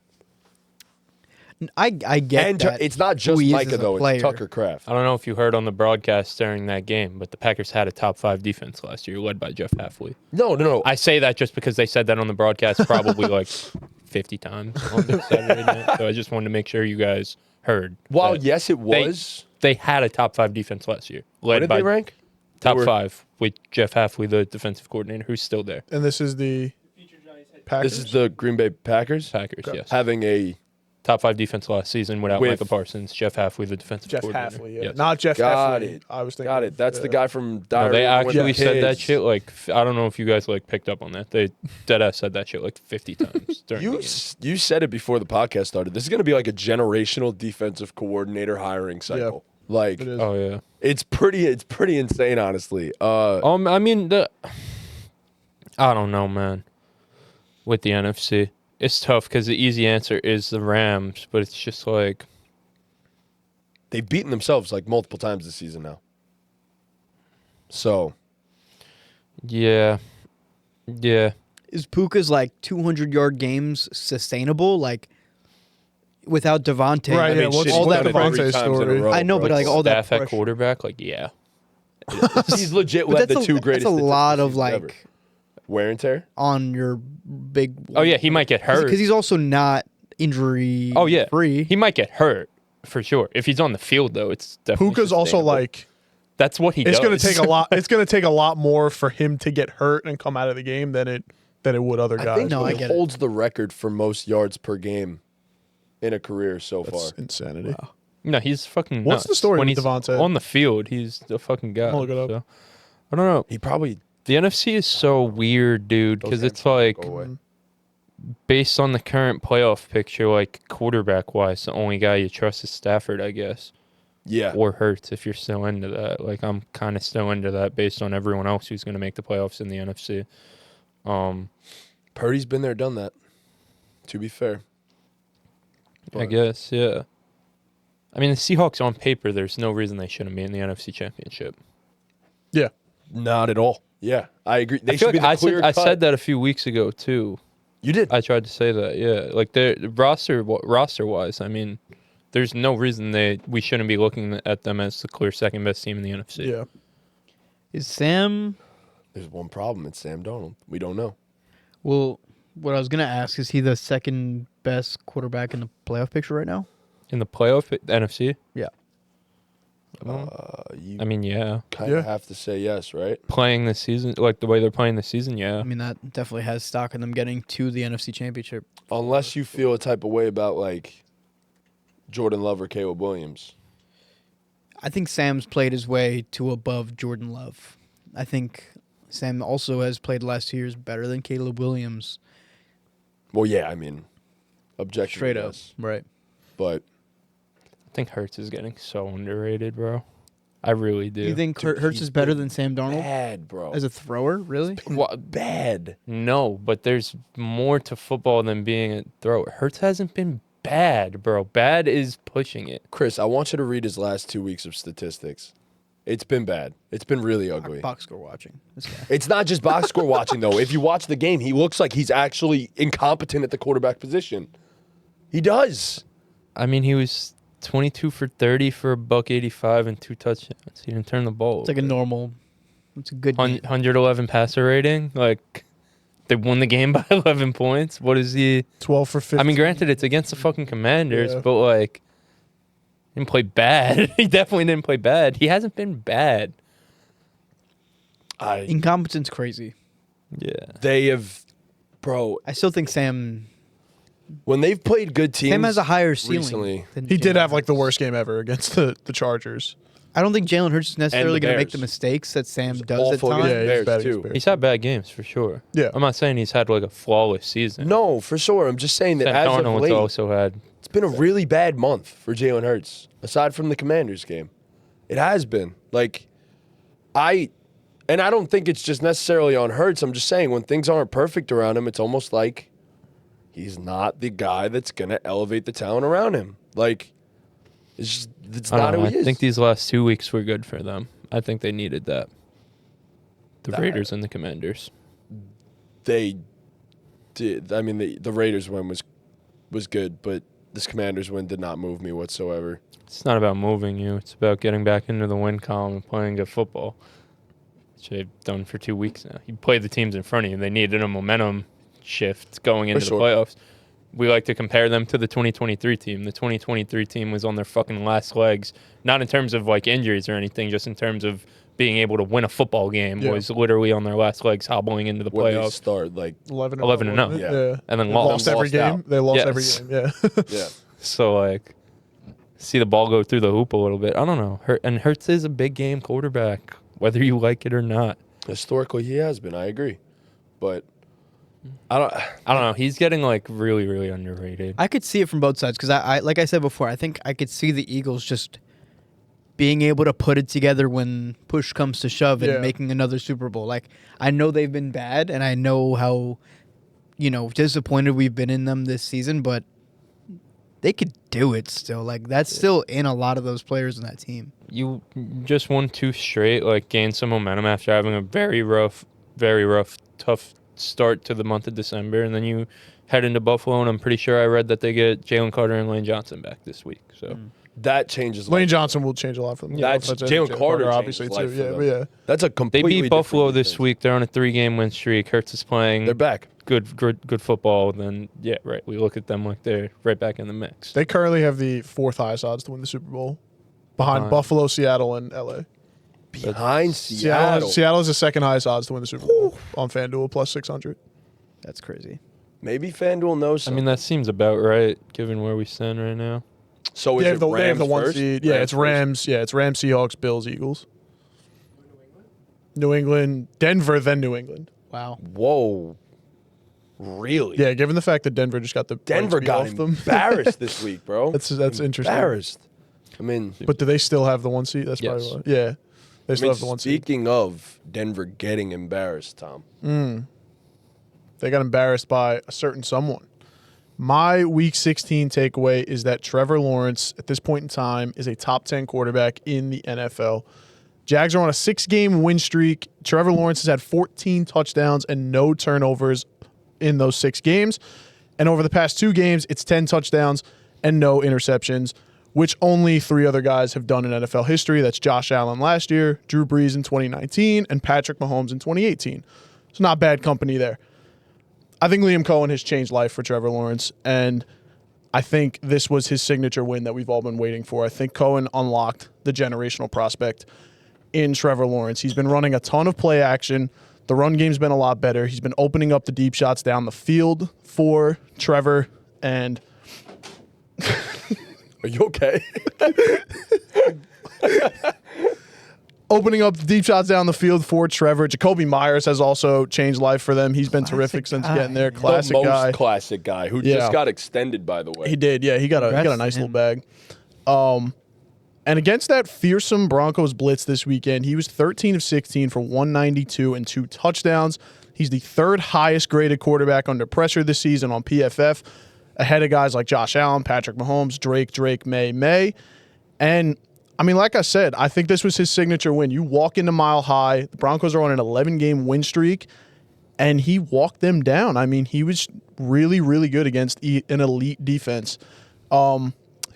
D: I get
A: And
D: that.
A: it's not just
D: who he is
A: Micah,
D: as a
A: though.
D: player.
A: It's Tucker Kraft.
C: I don't know if you heard on the broadcast during that game, but the Packers had a top 5 defense last year, led by Jeff Halfley.
A: No.
C: I say that just because they said that on the broadcast probably like 50 times on the Saturday night. So I just wanted to make sure you guys heard.
A: While,
C: that
A: yes, it was.
C: they had a top 5 defense last year,
A: What
C: led
A: did
C: by
A: they rank?
C: top
A: They were-
C: 5 with Jeff Halfley, the defensive coordinator, who's still there.
B: And this is the
E: Future Giants head
B: Packers.
A: This is the Green Bay Packers
C: Packers, yes.
A: having a
C: Top 5 defense last season without
A: With-
C: Micah Parsons, Jeff Halfley, the defensive
B: Jeff
C: coordinator.
B: Halfley. Yeah.
C: Yes.
B: Not Jeff
A: Got
B: Heffley.
A: it.
B: I was thinking.
A: got it. That's the guy from
C: No,
A: Diary
C: they
A: of Wimpy
C: actually said that
A: Kids.
C: shit like I don't know if you guys like picked up on that. They deadass said that shit like 50 times during the game.
A: You said it before the podcast started. This is going to be like a generational defensive coordinator hiring cycle. Like,
B: It is.
C: Oh yeah.
A: it's pretty insane, honestly.
C: I mean I don't know, man. With the NFC, it's tough because the easy answer is the Rams, but it's just like
A: They've beaten themselves like multiple times this season now. So
C: Yeah.
D: Is Puka's like 200-yard games sustainable? Like without Devontae?
B: Right,
A: I mean,
B: what's
A: shit,
B: all
A: he's
B: that
A: done it 3
B: Devontae
A: times in a
B: story?
A: row,
D: I know,
A: bro.
D: but like all that
C: Staff at
D: pressure.
C: quarterback, like, yeah.
A: He's legit
D: But
A: led
D: that's
A: the 2 greatest.
D: That's a lot
A: statistical
D: of
A: seasons
D: like
A: ever. Wear and tear.
D: on your big.
C: Oh, yeah, he might get hurt.
D: because he's also not injury.
C: Oh, yeah.
D: free.
C: He might get hurt, for sure. If he's on the field, though, it's definitely
B: Puka's also
C: sustainable.
B: like
C: That's what he
B: it's
C: does.
B: going to take a lot. It's going to take a lot more for him to get hurt and come out of the game than it would other guys.
A: I think
D: No, I
A: he
D: get it.
A: holds the record for most yards per game in a career so far.
B: That's insanity.
C: No, he's fucking
B: What's
C: nuts.
B: the story
C: when
B: with
C: he's
B: Devontae?
C: on the field, he's the fucking guy.
B: I'm gonna look it up.
C: So, I don't know.
A: He probably
C: The NFC is so weird, dude, because
A: those
C: it's
A: hamstrings
C: like
A: go away.
C: based on the current playoff picture, like quarterback wise, the only guy you trust is Stafford, I guess,
A: Yeah.
C: or Hurts if you're still into that. Like I'm kind of still into that based on everyone else who's going to make the playoffs in the NFC.
A: Purdy's been there, done that. To be fair.
C: I
A: But-
C: guess, yeah. I mean, the Seahawks on paper, there's no reason they shouldn't be in the NFC Championship.
B: Yeah.
A: Not at all. Yeah, I agree. They
C: I feel
A: should be
C: like
A: the clear
C: I
A: cut.
C: said that a few weeks ago too.
A: You did.
C: I tried to say that, yeah. Like the roster wise, I mean, there's no reason we shouldn't be looking at them as the clear second best team in the NFC.
B: Yeah.
D: Is Sam?
A: There's one problem. It's Sam Darnold. We don't know.
D: Well, what I was gonna ask is he the second best quarterback in the playoff picture right now?
C: In the playoff, NFC.
D: Yeah.
A: You
C: I mean, yeah.
A: kind of
B: Yeah.
A: have to say yes, right?
C: Playing the season, like the way they're playing the season, yeah.
D: I mean, that definitely has stock in them getting to the NFC Championship.
A: Unless you feel a type of way about like Jordan Love or Caleb Williams.
D: I think Sam's played his way to above Jordan Love. I think Sam also has played the last 2 years better than Caleb Williams.
A: Well, yeah, I mean, objectively,
D: Straight up.
A: yes.
D: Right.
A: But
C: I think Hurts is getting so underrated, bro. I really do.
D: You think
A: Dude,
D: Hurts
A: he's
D: is better
A: been
D: than Sam Darnold
A: bad, bro.
D: as a thrower? Really?
A: Bad.
C: No, but there's more to football than being a thrower. Hurts hasn't been bad, bro. Bad is pushing it.
A: Chris, I want you to read his last 2 weeks of statistics. It's been bad. It's been really ugly.
D: Box score watching. This guy.
A: It's not just box score watching, though. If you watch the game, he looks like he's actually incompetent at the quarterback position. He does.
C: I mean, he was 22 for 30 for $185 and 2 touchdowns. He didn't turn the ball.
D: It's like a normal. It's a good. game.
C: 111 passer rating. Like, they won the game by 11 points. What is he?
B: 12 for 15.
C: I mean, granted, it's against the fucking Commanders,
B: Yeah.
C: but like, he didn't play bad. He definitely didn't play bad. He hasn't been bad.
D: Incompetence crazy.
C: Yeah.
A: They have, bro,
D: I still think Sam.
A: when they've played good teams.
D: Sam has a higher ceiling.
A: recently.
D: than
B: He did
D: Jalen
B: have like the
D: Hurts.
B: worst game ever against the Chargers.
D: I don't think Jalen Hurts is necessarily going to make the
A: Bears.
D: mistakes that Sam does at
A: awful
D: times.
A: against
B: Yeah,
A: Bears,
B: he's bad
A: too.
B: against Bears.
C: He's had bad games for sure.
B: Yeah.
C: I'm not saying he's had like a flawless season.
A: No, for sure. I'm just saying that
C: Sam
A: as of
C: Darnold's
A: late,
C: also had.
A: it's been a really bad month for Jalen Hurts, aside from the Commanders game. It has been. Like, I don't think it's just necessarily on Hurts. I'm just saying when things aren't perfect around him, it's almost like he's not the guy that's going to elevate the talent around him. Like, it's
C: I
A: not
C: don't
A: who
C: know.
A: he
C: I
A: is.
C: think these last 2 weeks were good for them. I think they needed that. The
A: That-
C: Raiders and the Commanders.
A: They did. I mean, the Raiders win was good, but this Commanders win did not move me whatsoever.
C: It's not about moving you. It's about getting back into the win column and playing good football, which they've done for 2 weeks now. You play the teams in front of you. They needed a momentum shift going into
A: sure.
C: the playoffs. We like to compare them to the 2023 team. The 2023 team was on their fucking last legs, not in terms of like injuries or anything, just in terms of being able to win a football game.
B: Yeah.
C: Was literally on their last legs, hobbling into the
A: When they
C: playoffs,
A: start, like,
B: 11
C: 11 and 0.
B: wasn't it?
A: Yeah.
C: and then
B: They
C: lost.
B: lost every
A: lost
B: game.
A: out.
B: They lost
C: Yes.
B: every game. Yeah.
A: yeah.
C: So like, see the ball go through the hoop a little bit. I don't know. And Hurts is a big game quarterback, whether you like it or not.
A: Historically, he has been. I agree, but I don't.
C: I don't know. He's getting like really, really underrated.
D: I could see it from both sides because I, like I said before, I think I could see the Eagles just being able to put it together when push comes to shove and
B: Yeah.
D: making another Super Bowl. Like, I know they've been bad, and I know how, disappointed we've been in them this season, but they could do it still. Like that's still in a lot of those players in that team.
C: You just won 2 straight, like gained some momentum after having a very rough, tough start to the month of December, and then you head into Buffalo, and I'm pretty sure I read that they get Jalen Carter and Lane Johnson back this week. So
A: that changes.
B: Lane Johnson will change a lot for them.
A: That's Jalen Carter,
B: obviously too. Yeah.
A: That's a
C: they
A: completely
C: beat Buffalo
A: different
C: this
A: defense.
C: week. They're on a 3-game win streak. Hurts is playing.
A: They're back.
C: Good football. Then we look at them like they're right back in the mix.
B: They currently have the 4th highest odds to win the Super Bowl, behind Buffalo, Seattle, and LA.
A: Behind Seattle.
B: Seattle is the 2nd highest odds to win the Super Bowl on FanDuel, plus 600.
D: That's crazy.
A: Maybe FanDuel knows
C: I
A: something.
C: mean, that seems about right given where we stand right now.
A: So is
B: They
A: it
B: have the, they have the
A: Rams
B: 1
A: first?
B: seed. Yeah, it's
A: first?
B: Rams. Yeah, it's Rams, Seahawks, Bills, Eagles. New England, Denver, then New England.
D: Wow.
A: Whoa. Really?
B: Yeah, given the fact that Denver just got the
A: Denver
B: brakes beat
A: got
B: off them.
A: embarrassed this week, bro.
B: That's interesting.
A: Embarrassed. I mean,
B: But do they still have the 1 seed? That's
C: Yes.
B: probably why. Yeah, they still have the 1 seed.
A: speaking of Denver getting embarrassed, Tom.
B: They got embarrassed by a certain someone. My Week 16 takeaway is that Trevor Lawrence, at this point in time, is a top 10 quarterback in the NFL. Jags are on a 6-game win streak. Trevor Lawrence has had 14 touchdowns and no turnovers in those 6 games. And over the past 2 games, it's 10 touchdowns and no interceptions, which only 3 other guys have done in NFL history. That's Josh Allen last year, Drew Brees in 2019, and Patrick Mahomes in 2018. It's not bad company there. I think Liam Cohen has changed life for Trevor Lawrence, and I think this was his signature win that we've all been waiting for. I think Cohen unlocked the generational prospect in Trevor Lawrence. He's been running a ton of play action. The run game's been a lot better. He's been opening up the deep shots down the field for Trevor, and
A: Are you okay?
B: opening up the deep shots down the field for Trevor. Jacoby Myers has also changed life for them. He's been terrific since
D: guy.
B: getting there.
A: The
B: Classic
A: most
B: guy.
A: classic guy who
B: Yeah.
A: just got extended, by the way.
B: He did, yeah. He got a
D: Congrats
B: nice
D: to
B: little
D: him.
B: bag. And against that fearsome Broncos blitz this weekend, he was 13 of 16 for 192 and 2 touchdowns. He's the 3rd highest graded quarterback under pressure this season on PFF, ahead of guys like Josh Allen, Patrick Mahomes, Drake, May. And I mean, like I said, I think this was his signature win. You walk into Mile High, the Broncos are on an 11-game win streak, and he walked them down. I mean, he was really, really good against an elite defense.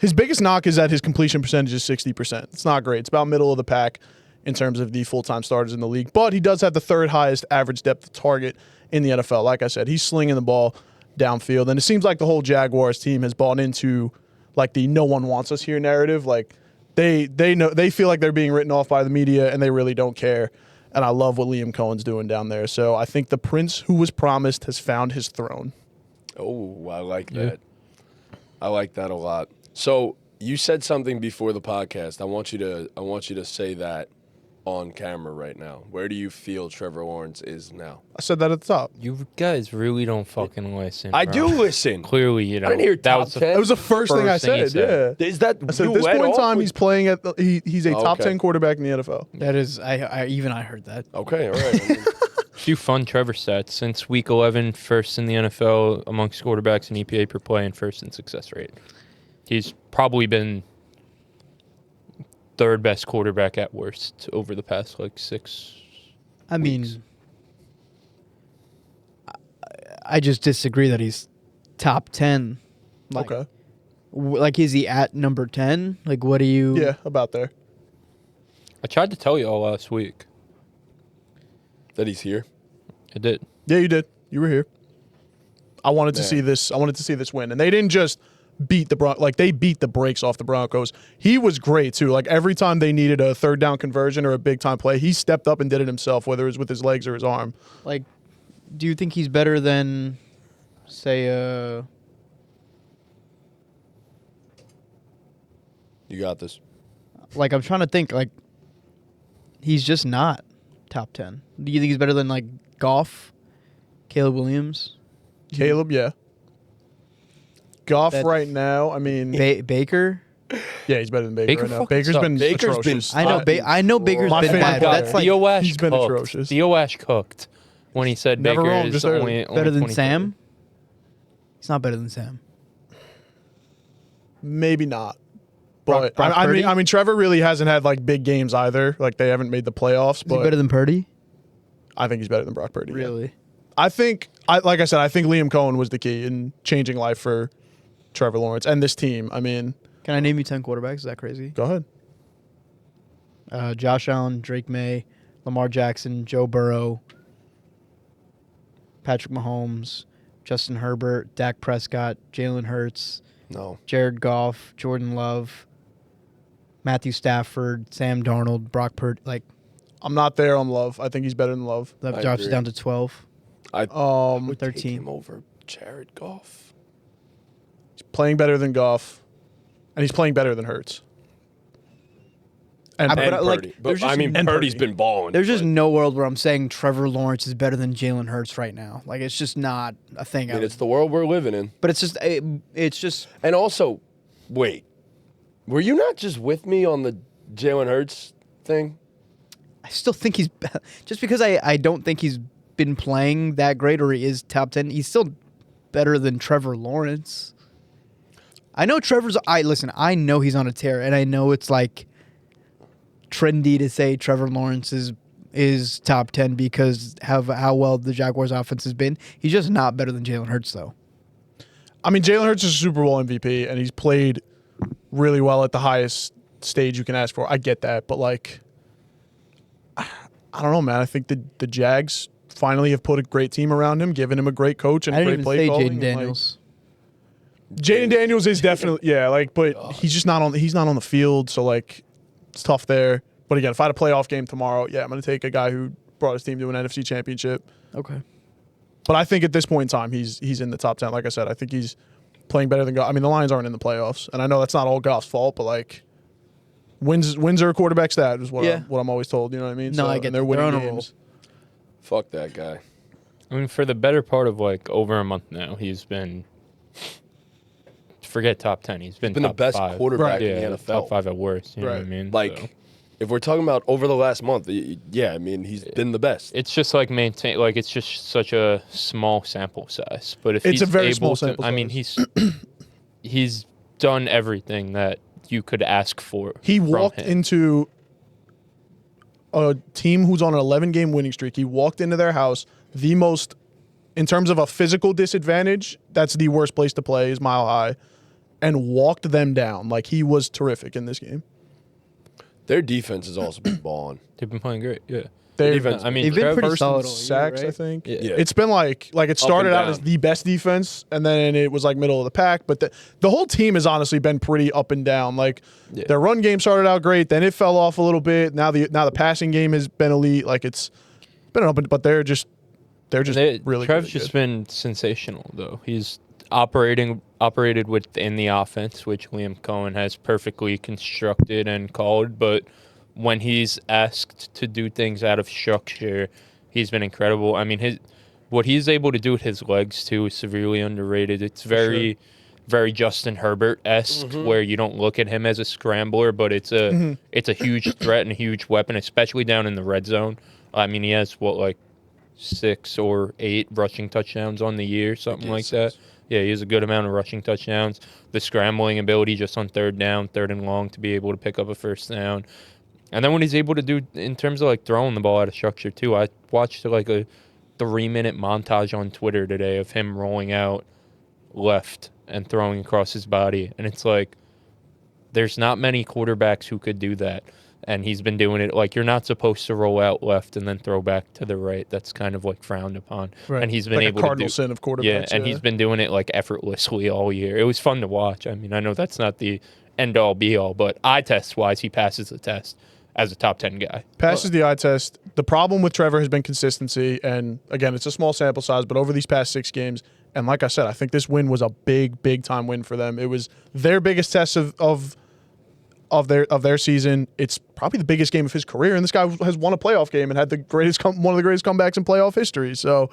B: His biggest knock is that his completion percentage is 60%. It's not great. It's about middle of the pack in terms of the full-time starters in the league. But he does have the 3rd highest average depth of target in the NFL. Like I said, he's slinging the ball downfield. And it seems like the whole Jaguars team has bought into like the no one wants us here narrative. Like they know, they feel like they're being written off by the media and they really don't care. And I love what Liam Cohen's doing down there. So I think the prince who was promised has found his throne.
A: Oh, I like that. I like that a lot. So you said something before the podcast. I want you to say that on camera right now. Where do you feel Trevor Lawrence is now?
B: I said that at the top.
C: You guys really don't fucking listen.
A: I
C: bro.
A: do listen.
C: Clearly, you know.
A: I didn't hear top 10.
B: That was the first thing I
C: First thing he
B: said. Yeah.
A: Is that
B: I said
A: you
B: at this
A: led
B: point in
A: off
B: time,
A: with-
B: he's playing at he's a top
A: Okay.
B: 10 quarterback in the NFL.
D: That is, I heard that.
A: Okay, all right. I mean,
C: A few fun Trevor stats. Since week 11, first in the NFL amongst quarterbacks in EPA per play and first in success rate. He's probably been 3rd best quarterback at worst over the past like 6.
D: I mean, I just disagree that he's top 10. Like,
B: Okay.
D: Like, is he at number 10? Like, what do you...
B: Yeah, about there.
C: I tried to tell you all last week.
A: that he's here.
C: I did.
B: Yeah, you did. You were here. I wanted to
A: Man.
B: see this. I wanted to see this win, and they didn't just beat the they beat the brakes off the Broncos. He was great too. Like every time they needed a 3rd down conversion or a big time play, he stepped up and did it himself, whether it was with his legs or his arm.
D: Like, do you think he's better than, say,
A: You got this.
D: like, I'm trying to think, like, he's just not top 10. Do you think he's better than, like, Goff, Caleb Williams,
B: Caleb, yeah. Goff
D: That-
B: right now. I mean,
D: Baker?
B: yeah, he's better than Baker,
C: Baker
B: right now.
C: fucking
B: Baker's
C: sucks.
B: been
A: Baker's been
B: atrocious.
D: I know Baker's
B: My
D: been
B: favorite
D: bad.
B: guy.
D: But that's like
C: Theo Ash
B: he's been
C: cooked.
B: atrocious.
C: Theo Ash cooked when he said
B: Never
C: Baker
B: wrong,
C: is
B: just early.
C: only
D: better than
C: 23.
D: Sam. He's not better than Sam.
B: maybe not. But
D: Brock
B: I
D: Purdy?
B: mean, Trevor really hasn't had like big games either. Like they haven't made the playoffs.
D: Is he
B: But
D: better than Purdy?
B: I think he's better than Brock Purdy. yeah.
D: Really?
B: I think, like I said, I think Liam Cohen was the key in changing life for Trevor Lawrence and this team. I mean,
D: Can I name you 10 quarterbacks? Is that crazy?
B: go ahead.
D: Josh Allen, Drake May, Lamar Jackson, Joe Burrow, Patrick Mahomes, Justin Herbert, Dak Prescott, Jalen Hurts,
A: No.
D: Jared Goff, Jordan Love, Matthew Stafford, Sam Darnold, Brock Purdy. Like,
B: I'm not there on Love. I think he's better than Love.
D: that
A: I
D: drops it
A: agree.
D: down to 12.
A: I would take
D: 13.
A: him over Jared Goff.
B: He's playing better than Goff, and he's playing better than Hurts. And
D: But,
A: And
D: like,
A: Purdy.
D: there's
A: But, I
D: just-
A: mean,
B: and
A: Purdy's
B: Purdy.
A: been balling.
D: There's just
A: but,
D: no world where I'm saying Trevor Lawrence is better than Jalen Hurts right now. Like, it's just not a thing.
A: I mean, it's the world we're living in.
D: But it's just
A: And also, wait, were you not just with me on the Jalen Hurts thing?
D: I still think he's just because I don't think he's been playing that great or he is top 10. He's still better than Trevor Lawrence. I know I know he's on a tear, and I know it's like trendy to say Trevor Lawrence is top 10 because how well the Jaguars offense has been. He's just not better than Jalen Hurts though.
B: I mean, Jalen Hurts is a Super Bowl MVP, and he's played really well at the highest stage you can ask for. I get that, but like, I don't know, man. I think the Jags finally have put a great team around him, given him a great coach and
D: I didn't
B: great
D: even
B: play
D: say
B: calling.
D: Jaden
B: and,
D: Daniels.
B: Like, Jaden Daniels is definitely he's just not on. He's not on the field, so like, it's tough there. But again, if I had a playoff game tomorrow, yeah, I'm going to take a guy who brought his team to an NFC championship.
D: Okay.
B: But I think at this point in time, he's in the top 10. Like I said, I think he's playing better than Goff. I mean, the Lions aren't in the playoffs, and I know that's not all Goff's fault, but like, wins are a quarterback stat is what
D: Yeah.
B: I'm always told. You know what I mean?
D: No, I get
B: and they're
D: that. They're
B: winning
D: on a roll.
B: games.
A: Fuck that guy.
C: I mean, for the better part of like over a month now, he's been. Forget top 10. He's been
A: Been the
C: top
A: best
C: 5.
A: quarterback
C: Yeah,
A: in the NFL.
C: top 5 at worst. You know what I
B: Right.
C: mean?
A: Like,
C: So,
A: if we're talking about over the last month, yeah, I mean, he's been the best.
C: it's just like it's just such a small sample size. But if
B: It's
C: he's
B: a very
C: able
B: small
C: to,
B: sample
C: I mean,
B: size.
C: he's done everything that you could ask for.
B: He
C: from
B: walked
C: him.
B: into a team who's on an 11-game winning streak. He walked into their house, the most, in terms of a physical disadvantage, that's the worst place to play is Mile High, and walked them down. Like, he was terrific in this game.
A: Their defense has also been balling.
C: They've been playing great. Yeah.
B: They've
A: defense-
C: I mean,
D: They've been
C: Trev-
D: pretty
B: first
D: solid
B: in
D: all year,
B: sacks, I
D: right?
B: think.
C: Yeah.
B: It's been like it started out
A: down.
B: as the best defense, and then it was like middle of the pack. But the whole team has honestly been pretty up and down. Like,
A: Yeah.
B: their run game started out great, then it fell off a little bit. Now the passing game has been elite. Like, it's been up, but they're just really
C: Trev's
B: really
C: just
B: good.
C: been sensational though. He's operated within the offense, which Liam Cohen has perfectly constructed and called. But when he's asked to do things out of structure, he's been incredible. I mean, what he's able to do with his legs too is severely underrated. It's very Justin Herbert-esque, where you don't look at him as a scrambler, but it's a huge threat and a huge weapon, especially down in the red zone. I mean, he has 6 or 8 rushing touchdowns on the year, something like that. Yeah, he has a good amount of rushing touchdowns. The scrambling ability just on third down, third and long, to be able to pick up a first down. And then what he's able to do in terms of like throwing the ball out of structure too. I watched like a 3-minute montage on Twitter today of him rolling out left and throwing across his body. And it's like, there's not many quarterbacks who could do that. And he's been doing it. Like, you're not supposed to roll out left and then throw back to the right. That's kind of like frowned upon.
B: Right.
C: And he's been
B: Like a
C: able to
B: cardinal
C: do
B: sin of quarterbacks.
C: yeah, and he's been doing it like effortlessly all year. It was fun to watch. I mean, I know that's not the end all be all, but eye test wise, he passes the test as a top 10 guy.
B: passes the eye test. The problem with Trevor has been consistency, and again, it's a small sample size, but over these past 6 games, and like I said, I think this win was a big time win for them. It was their biggest test of their season. It's probably the biggest game of his career, and this guy has won a playoff game and had one of the greatest comebacks in playoff history. So,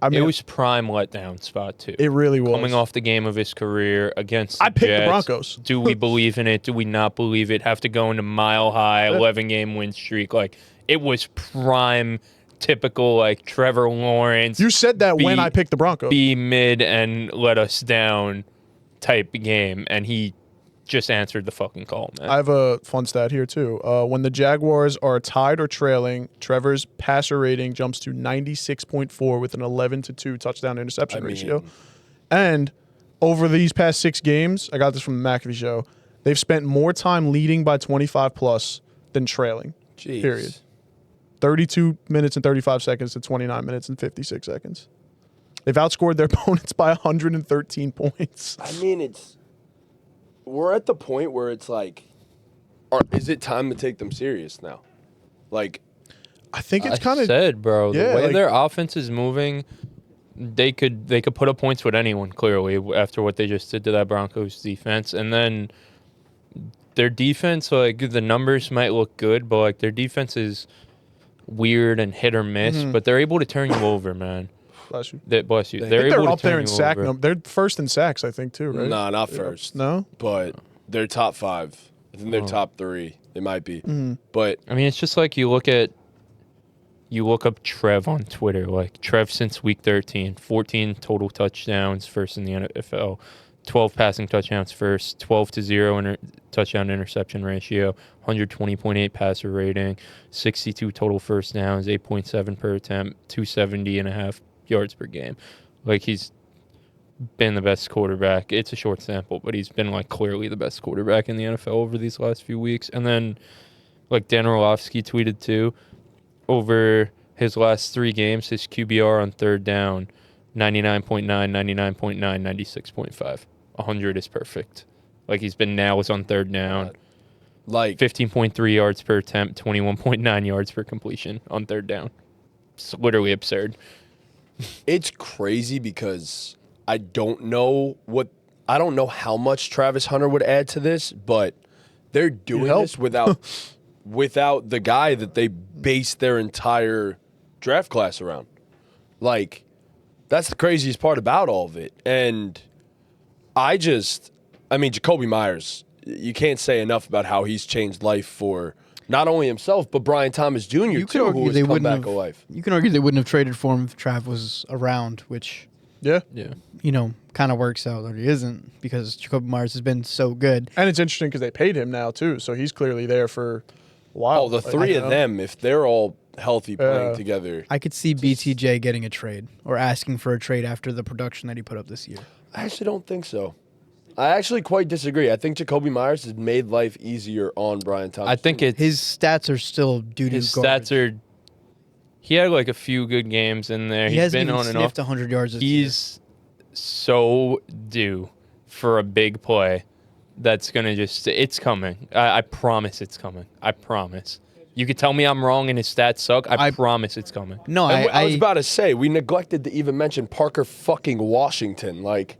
B: I mean,
C: It was prime letdown spot too.
B: it really was.
C: Coming off the game of his career against
B: I picked the
C: Jets.
B: Broncos.
C: Do we believe in it? Do we not believe it? Have to go into Mile High 11-game win streak. Like, it was prime, typical like Trevor Lawrence.
B: You said that when I picked the Broncos.
C: Be mid and let us down type game, and he just answered the fucking call, man.
B: I have a fun stat here too. When the Jaguars are tied or trailing, Trevor's passer rating jumps to 96.4 with an 11-2 touchdown interception ratio. And over these past 6 games, I got this from the McAfee show, they've spent more time leading by 25 plus than trailing.
A: Jeez.
B: Period. 32 minutes and 35 seconds to 29 minutes and 56 seconds. They've outscored their opponents by 113 points.
A: I mean, we're at the point where it's like, is it time to take them serious now? Like,
B: I think it's
C: I
B: kind of
C: said, bro,
B: yeah,
C: the way
B: like-
C: their offense is moving, they could put up points with anyone, clearly, after what they just did to that Broncos defense. And then their defense, like, the numbers might look good, but, like, their defense is weird and hit or miss, but they're able to turn you over, man.
B: bless you.
C: Bless you.
B: I think
C: able
B: they're up
C: to turn
B: there in
C: you
B: sack.
C: over.
B: They're first in sacks, I think, too, right?
A: nah, not first.
B: No?
A: But they're top 5. I think they're top 3. They might be. But
C: I mean, it's just like you look up Trev on Twitter, like Trev since week 13, 14 total touchdowns, first in the NFL, 12 passing touchdowns first, 12-0 touchdown interception ratio, 120.8 passer rating, 62 total first downs, 8.7 per attempt, 270.5 yards per game. Like, he's been the best quarterback. It's a short sample, but he's been, like, clearly the best quarterback in the NFL over these last few weeks. And then, like, Dan Orlovsky tweeted too, over his last 3 games, his QBR on third down, 99.9, 99.9, 96.5. 100 is perfect. Like, he's been nails on third down.
A: like,
C: 15.3 yards per attempt, 21.9 yards per completion on third down. It's literally absurd.
A: it's crazy because I don't know how much Travis Hunter would add to this, but they're doing
B: help.
A: this without the guy that they based their entire draft class around. Like, that's the craziest part about all of it. And Jacoby Myers, you can't say enough about how he's changed life for not only himself, but Brian Thomas Jr.
D: You could
A: too,
D: argue
A: who
D: they
A: has come
D: wouldn't
A: back
D: have.
A: alive.
D: You can argue they wouldn't have traded for him if Trav was around, which
B: Yeah.
C: Yeah.
D: kind of works out, or he isn't, because Jacoby Myers has been so good.
B: And it's interesting because they paid him now, too. So he's clearly there for a while.
A: Oh, the
B: Like,
A: three
B: you
A: of
B: know?
A: them, if they're all healthy playing
B: Yeah.
A: together,
D: I could see BTJ getting a trade or asking for a trade after the production that he put up this year.
A: I actually don't think so. I actually quite disagree. I think Jacoby Myers has made life easier on Brian Thomas.
C: I think it's
D: His stats are still doo-doo
C: his
D: garbage.
C: stats are. He had like a few good games in there.
D: He
C: He's
D: hasn't
C: been
D: even
C: on and off.
D: sniffed 100 yards this year.
C: He's so due for a big play that's going to just, it's coming. I promise it's coming. I promise. You could tell me I'm wrong and his stats suck. I promise it's coming.
D: No,
A: And I was
D: I
A: about to say, we neglected to even mention Parker fucking Washington, like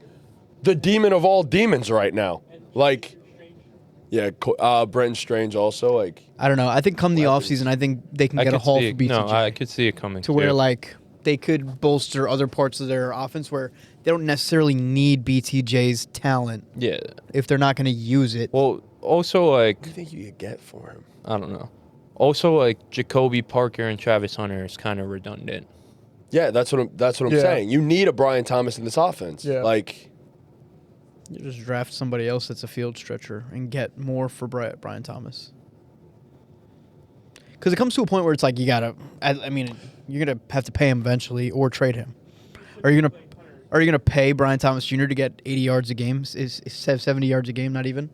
A: the demon of all demons right now. Like, yeah, Brenton Strange also, like,
D: I don't know. I think come the offseason, I think they can
C: I
D: get a
C: could
D: haul
C: see
D: for
C: it-
D: BTJ
C: No, I could see it coming
D: to where
C: too.
D: like they could bolster other parts of their offense where they don't necessarily need BTJ's talent
C: Yeah.
D: if they're not going to use it.
C: Well, also like,
A: what do you think you could get for him?
C: I don't know. Also like Jacoby Parker and Travis Hunter is kind of redundant.
A: Yeah, that's what I'm
B: Yeah.
A: saying. You need a Brian Thomas in this offense.
B: Yeah.
A: Like,
D: You just draft somebody else that's a field stretcher and get more for Brian Thomas. Because it comes to a point where it's like you gotta. I mean, you're gonna have to pay him eventually or trade him. Are you gonna pay Brian Thomas Jr. to get 80 yards a game? Is 70 yards a game? Not even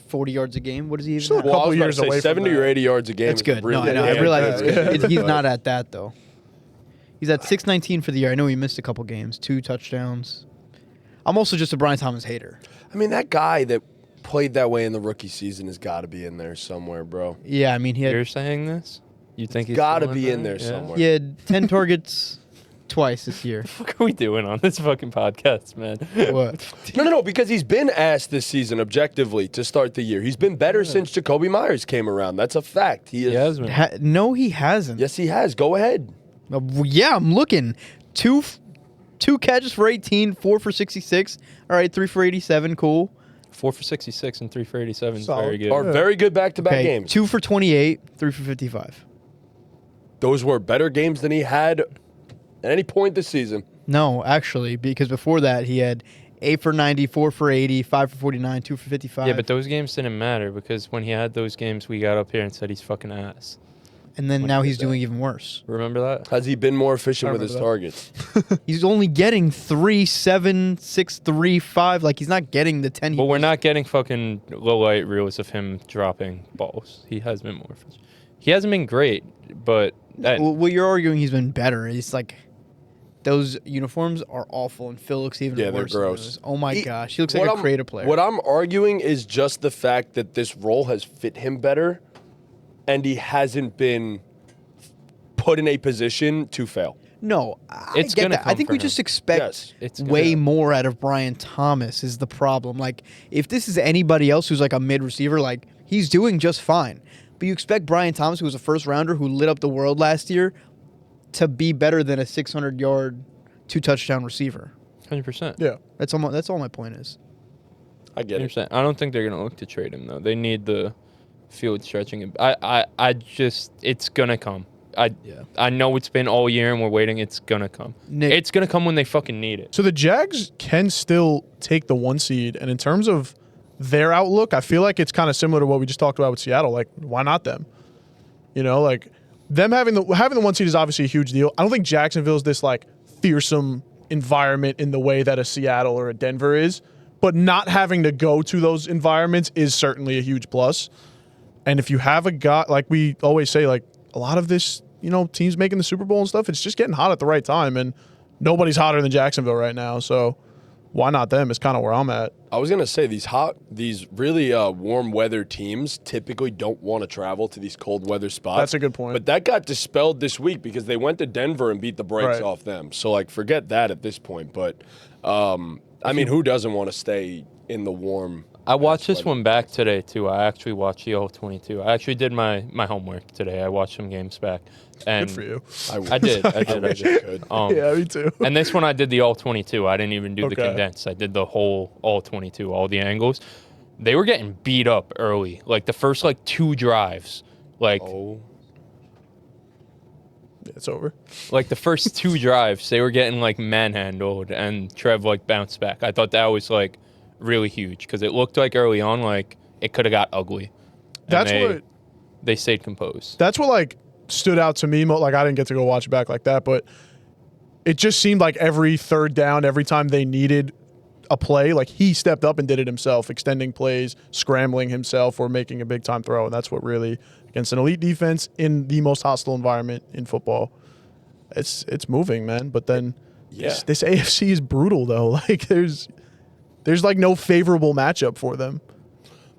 D: 40 yards a game. What is he even?
B: Still
D: have?
B: a couple
A: I was about
B: years
A: to say
B: away from
A: 70 or
B: that.
A: 80 yards a game.
D: That's
A: is
D: good.
A: really
D: No, I know. I
A: good.
D: realize
B: yeah,
D: it's good. He's
A: But-
D: not at that though. He's at 619 for the year. I know he missed a couple games, 2 touchdowns. I'm also just a Brian Thomas hater.
A: I mean, that guy that played that way in the rookie season has got to be in there somewhere, bro.
D: Yeah, I mean he
C: You're
D: had
C: saying this? You think he's
A: Got to
C: still
A: be in there somewhere.
D: he had 10 targets twice this year.
C: What are we doing on this fucking podcast, man?
D: What?
A: No, because he's been asked this season objectively to start the year. He's been better since Jacoby Myers came around. That's a fact. He is.
C: Yasmin.
D: No, he hasn't.
A: Yes, he has. Go ahead.
D: Yeah, I'm looking. Two catches for 18, 4 for 66. All right, 3 for 87. Cool.
C: 4 for 66 and 3 for 87 is
B: Solid.
C: very good.
A: Are very good back-to-back
D: Okay,
A: games.
D: 2 for 28, 3 for 55.
A: Those were better games than he had at any point this season.
D: No, actually, because before that he had 8 for 90, 4 for 80, 5 for 49, 2 for 55.
C: Yeah, but those games didn't matter because when he had those games, we got up here and said he's fucking ass.
D: And then
C: When
D: now
C: he
D: he's
C: did that.
D: doing even worse.
C: Remember that?
A: Has he been more efficient
B: I
A: with his
B: remember that.
A: targets?
D: He's only getting 3, 7, 6, 3, 5. Like, he's not getting the 10.
C: Well, we're not getting fucking low light reels of him dropping balls. He has been more efficient. He hasn't been great, but
D: Well, you're arguing he's been better. It's like those uniforms are awful, and Phil looks even
A: Yeah, they're
D: worse. than
A: gross.
D: those. Oh my gosh, he looks
A: What
D: like a
A: I'm-
D: creative player.
A: What I'm arguing is just the fact that this role has fit him better, and he hasn't been put in a position to fail.
D: No, I
C: It's
D: get
C: gonna
D: that. I
C: come
D: think
C: for
D: we
C: him.
D: just expect
A: Yes,
C: it's
D: way
C: gonna-
D: more out of Brian Thomas is the problem. Like, if this is anybody else who's like a mid receiver, like he's doing just fine. But you expect Brian Thomas, who was a first rounder who lit up the world last year, to be better than a 600-yard, 2-touchdown receiver.
C: 100%.
B: Yeah.
D: That's all my point is.
A: I get it.
C: 100%. I don't think they're gonna look to trade him though. They need the field stretching. I just it's gonna come. I know it's been all year and we're waiting. It's gonna come.
D: Nick-
C: It's gonna come when they fucking need it.
B: So the Jags can still take the 1 seed, and in terms of their outlook, I feel like it's kind of similar to what we just talked about with Seattle. Like, why not them? You know, like them having the 1 seed is obviously a huge deal. I don't think Jacksonville's this like fearsome environment in the way that a Seattle or a Denver is, but not having to go to those environments is certainly a huge plus. And if you have a guy, like we always say, like a lot of this, you know, teams making the Super Bowl and stuff, it's just getting hot at the right time, and nobody's hotter than Jacksonville right now. So why not them is kind of where I'm at.
A: I was gonna say these really warm weather teams typically don't want to travel to these cold weather spots.
B: That's a good point.
A: But that got dispelled this week because they went to Denver and beat the brakes
B: Right.
A: off them. So like, forget that at this point. But I mean, who doesn't want to stay in the warm?
C: I watched this
A: weather?
C: one back today too. I actually watched the all-22. I actually did my homework today. I watched some games back. And
B: Good for you.
C: I did. I
A: wish I could.
B: Yeah, me too.
C: And this one I did the all-22. I didn't even do the
B: Okay.
C: condensed. I did the whole all-22, all the angles. They were getting beat up early. Like the first like 2 drives. Like
A: Oh,
B: It's over.
C: like the first 2 drives, they were getting like manhandled and Trev like bounced back. I thought that was like really huge because it looked like early on like it could have got ugly. And
B: That's what
C: they stayed composed.
B: That's what like stood out to me. Like I didn't get to go watch it back like that, but it just seemed like every third down, every time they needed a play, like he stepped up and did it himself, extending plays, scrambling himself, or making a big time throw. And that's what really, against an elite defense in the most hostile environment in football, it's moving, man. But then
A: Yeah.
B: this AFC is brutal though. Like there's like no favorable matchup for them.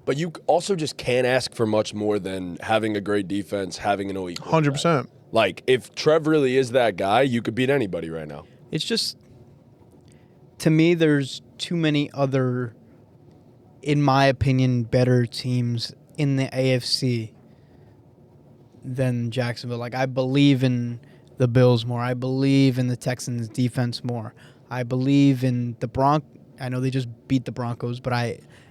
A: but you also just can't ask for much more than having a great defense, having an elite. quarterback.
B: 100%.
A: Like if Trev really is that guy, you could beat anybody right now.
D: It's just, to me, there's too many other, in my opinion, better teams in the AFC than Jacksonville. Like, I believe in the Bills more. I believe in the Texans' defense more. I believe in the I know they just beat the Broncos, but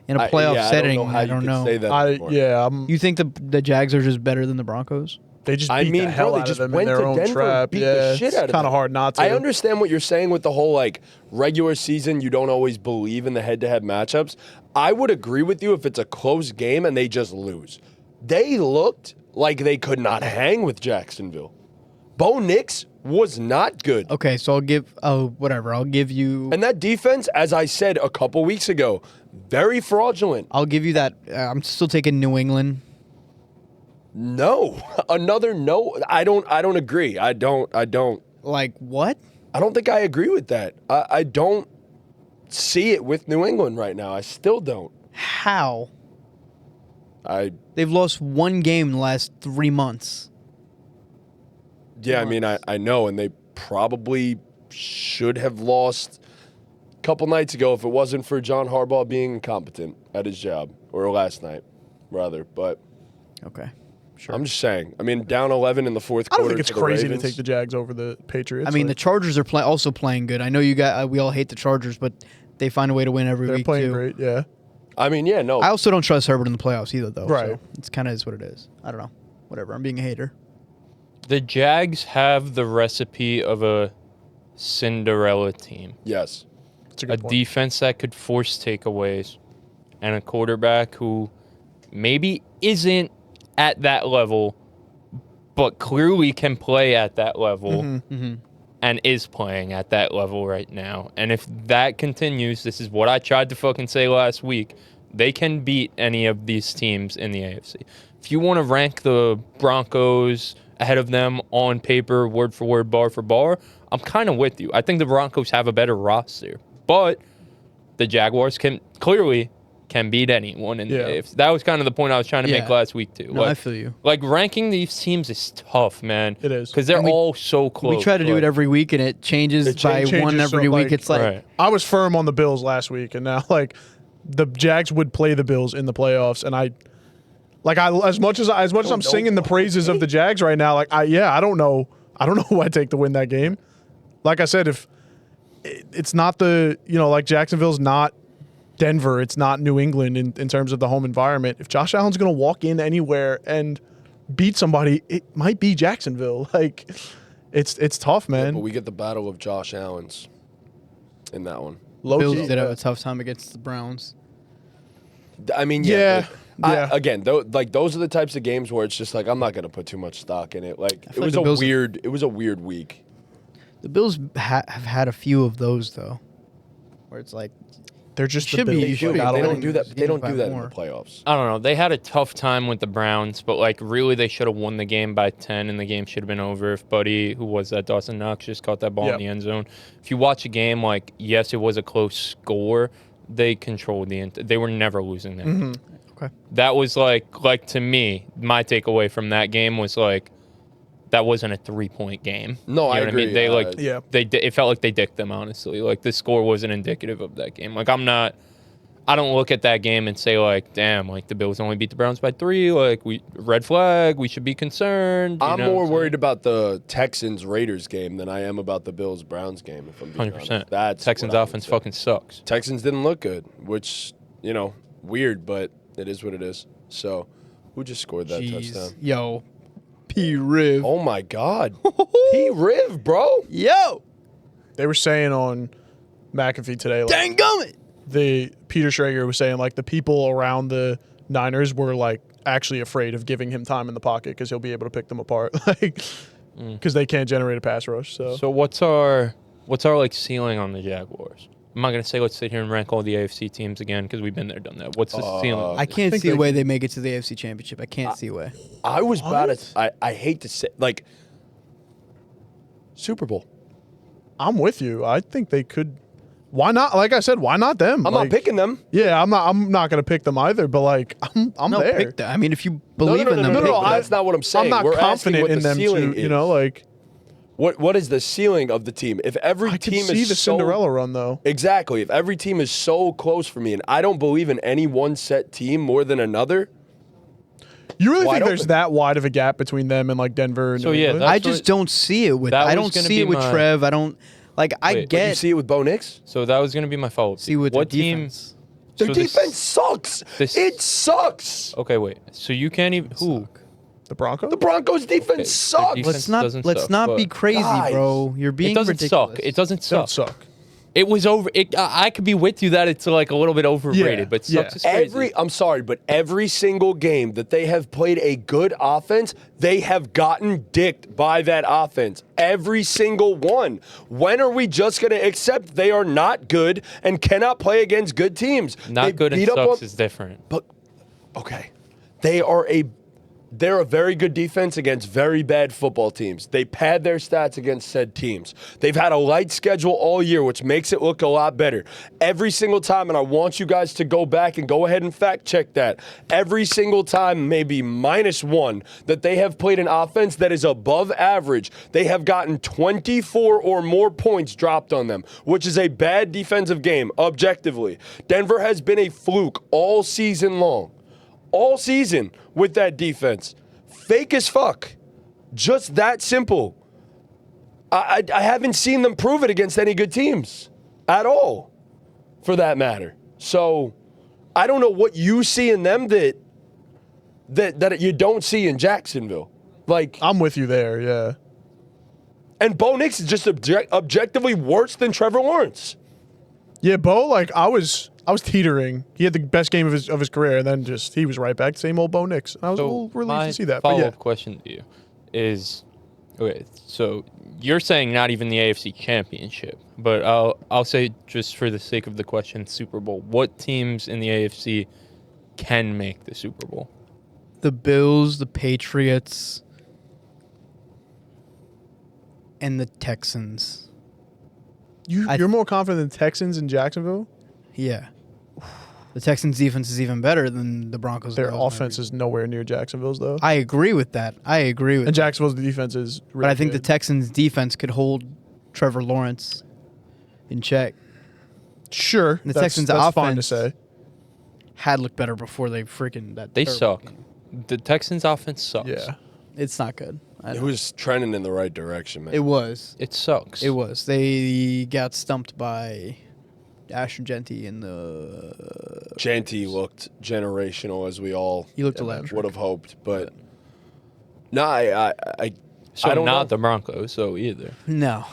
D: in a playoff setting, I don't know.
A: Say that anymore.
D: You think the Jags are just better than the Broncos?
B: They just
A: I
B: beat
A: mean,
B: the hell
A: bro, they
B: out
A: just
B: of them in
A: went
B: their
A: to
B: own
A: Denver,
B: trap.
A: beat the
B: Yeah,
A: shit out of
B: it's kind
A: them.
B: of hard not to.
A: I understand what you're saying with the whole like regular season. You don't always believe in the head-to-head matchups. I would agree with you if it's a close game and they just lose. They looked like they could not hang with Jacksonville. Bo Nix was not good.
D: Okay, so I'll give you.
A: And that defense, as I said a couple weeks ago, very fraudulent.
D: I'll give you that. I'm still taking New England.
A: No. Another no. I don't agree. I don't
D: Like what?
A: I don't think I agree with that. I don't see it with New England right now. I still don't.
D: How?
A: They've
D: lost 1 game in the last 3 months.
A: I mean, I know, and they probably should have lost a couple nights ago if it wasn't for John Harbaugh being incompetent at his job, or last night, rather. But
D: Okay. Sure.
A: I'm just saying. I mean, down 11 in the fourth
B: I
A: quarter.
B: don't think it's
A: to the
B: crazy
A: Ravens.
B: to take the Jags over the Patriots.
D: I mean, the
B: Like,
D: Chargers are also playing good. I know we all hate the Chargers, but they find a way to win every
B: they're
D: week
B: playing
D: too.
B: great. Yeah.
A: I mean, yeah, no.
D: I also don't trust Herbert in the playoffs either, though.
B: Right.
D: So it's kind of is what it is. I don't know. Whatever. I'm being a hater.
C: The Jags have the recipe of a Cinderella team.
A: Yes.
B: That's a
C: a
B: good point.
C: defense that could force takeaways, and a quarterback who maybe isn't at that level, but clearly can play at that level and is playing at that level right now. And if that continues, this is what I tried to fucking say last week, they can beat any of these teams in the AFC. If you want to rank the Broncos ahead of them on paper, word for word, bar for bar, I'm kind of with you. I think the Broncos have a better roster, but the Jaguars can beat anyone in the AFC. That was kind of the point I was trying to make last week too.
D: No, I feel you.
C: Like ranking these teams is tough, man.
B: It is.
C: Because they're all so close.
D: We try to do it every week, and it changes by
B: changes
D: one every
B: so,
D: week.
B: like-
D: It's like
C: Right.
B: I was firm on the Bills last week, and now like the Jags would play the Bills in the playoffs, and as much as I'm singing the praises of the Jags right now, I don't know who I take to win that game. Like I said, if it's not like Jacksonville's not Denver, it's not New England in terms of the home environment. If Josh Allen's going to walk in anywhere and beat somebody, it might be Jacksonville. Like it's tough, man.
A: But we get the battle of Josh Allen's in that one.
D: Bills did have a tough time against the Browns.
A: I mean,
B: Yeah.
A: Again, those are the types of games where it's just like I'm not going to put too much stock in it. Like it
D: feel
A: was
D: like the
A: a
D: Bills-
A: it was a weird week.
D: The Bills have had a few of those though, where it's like
B: They're just
D: Should
B: the
D: be-
B: Bills.
D: you should be.
A: They
D: Battle
A: don't do that. They don't do that in
D: more.
A: the playoffs.
C: I don't know. They had a tough time with the Browns, but like really they should have won the game by 10 and the game should have been over if Buddy, who was that, Dawson Knox, just caught that ball
B: Yep.
C: in the end zone. If you watch a game, like, yes, it was a close score, they controlled they were never losing that.
D: Okay.
C: That was like to me, my takeaway from that game was like, that wasn't a 3-point game.
A: No,
C: You
A: I
C: know what
A: agree.
C: mean? They
B: Yeah.
C: it felt like they dicked them, honestly. Like the score wasn't indicative of that game. Like I don't look at that game and say like, damn, like the Bills only beat the Browns by 3. Like red flag, we should be concerned.
A: I'm more worried about the Texans Raiders game than I am about the Bills Browns game. If I'm being
C: 100%.
A: honest. That's
C: Texans
A: what I would
C: offense
A: say.
C: fucking sucks.
A: Texans didn't look good, which weird, but it is what it is. So, who just scored that touchdown?
D: Yo, P. Riv.
A: Oh my God, P. Riv, bro.
D: Yo,
B: They were saying on McAfee today, like,
D: dang gummit.
B: the Peter Schrager was saying like the people around the Niners were like actually afraid of giving him time in the pocket because he'll be able to pick them apart, like because they can't generate a pass rush. So
C: what's our like ceiling on the Jaguars? I'm not gonna say let's sit here and rank all the AFC teams again because we've been there, done that. What's the ceiling?
D: I can't
B: think
D: see a
B: they-
D: way they make it to the AFC Championship. I can't see a way.
A: I was about to. I hate to say like Super Bowl.
B: I'm with you. I think they could. Why not? Like I said, why not them?
A: I'm
B: Like,
A: not picking them.
B: Yeah, I'm not gonna pick them either. But like, I'm
D: No,
B: there.
D: pick that. I mean, if you believe in them,
A: No,
D: pick them.
A: that's not what I'm saying.
B: I'm not
A: We're asking
B: confident
A: what
B: in
A: the
B: them
A: ceiling
B: to,
A: is.
B: like
A: What is the ceiling of the team? If every
B: I can
A: team
B: see
A: is
B: the
A: so,
B: Cinderella run though.
A: Exactly. If every team is so close for me, and I don't believe in any one set team more than another.
B: You really
A: wide
B: think there's
A: open.
B: that wide of a gap between them and like Denver? And
C: So,
B: New
C: yeah,
B: England?
C: that's
D: I just don't see it with.
C: that
D: I
C: was
D: don't
C: gonna
D: see
C: be
D: it with
C: my-
D: Trev. I don't like. I
C: Wait, but
A: You
D: get
A: see it with Bo Nix?
C: So that was gonna be my follow-up.
D: see with
C: what
D: the
C: team?
D: defense.
A: Their
C: So this-
A: defense sucks. It sucks.
C: Okay, wait. So you can't even who?
B: the Broncos.
A: The Broncos defense
C: their
A: sucks.
C: defense-
D: Let's not
C: suck,
D: be
C: but-
D: crazy,
A: Guys,
D: bro. You're being
C: It doesn't
D: ridiculous.
C: suck. It doesn't
B: Don't
C: suck.
B: suck.
C: It was over. I could be with you that it's like a little bit overrated,
B: Yeah,
C: but
B: yeah.
C: sucks is crazy.
A: I'm sorry, but every single game that they have played a good offense, they have gotten dicked by that offense. Every single one. When are we just going to accept they are not good and cannot play against good teams?
C: Not
A: They
C: good and
A: beat up
C: sucks
A: on-
C: is different.
A: But okay, they're a very good defense against very bad football teams. They pad their stats against said teams. They've had a light schedule all year, which makes it look a lot better. Every single time, and I want you guys to go back and go ahead and fact check that. Every single time, maybe -1, that they have played an offense that is above average, they have gotten 24 or more points dropped on them, which is a bad defensive game, objectively. Denver has been a fluke all season long. All season with that defense. Fake as fuck. Just that simple. I haven't seen them prove it against any good teams at all, for that matter. So I don't know what you see in them that you don't see in Jacksonville. Like,
B: I'm with you there. Yeah.
A: and Bo Nix is just objectively worse than Trevor Lawrence.
B: Yeah, Bo, like I was teetering. He had the best game of his career, and then just he was right back to same old Bo Nix. And I was a little relieved to see that. But
C: Follow-up
B: yeah,
C: question to you is, okay, so you're saying not even the AFC Championship, but I'll say just for the sake of the question, Super Bowl. What teams in the AFC can make the Super Bowl?
D: The Bills, the Patriots, and the Texans.
B: you're more confident than Texans in Jacksonville.
D: Yeah. The Texans' defense is even better than the Broncos.
B: Their offense is nowhere near Jacksonville's though.
D: I agree with that.
B: And Jacksonville's defense is really
D: But I think the
B: good.
D: Texans' defense could hold Trevor Lawrence in check.
B: Sure,
D: The
B: that's,
D: Texans'
B: that's fine to
D: offense
B: say.
D: had looked better before they freaking that.
C: They
D: terrible
C: suck.
D: game.
C: The Texans' offense sucks.
B: Yeah,
D: It's not good.
A: It was trending in the right direction, man.
D: It was.
C: It sucks.
D: It was. They got stumped by Ashton Genty in the.
A: Janty looked generational, as we all
D: He looked electric.
A: would have hoped, but no, I
C: So
A: don't
C: not
A: know.
C: the Broncos, so either.
D: No,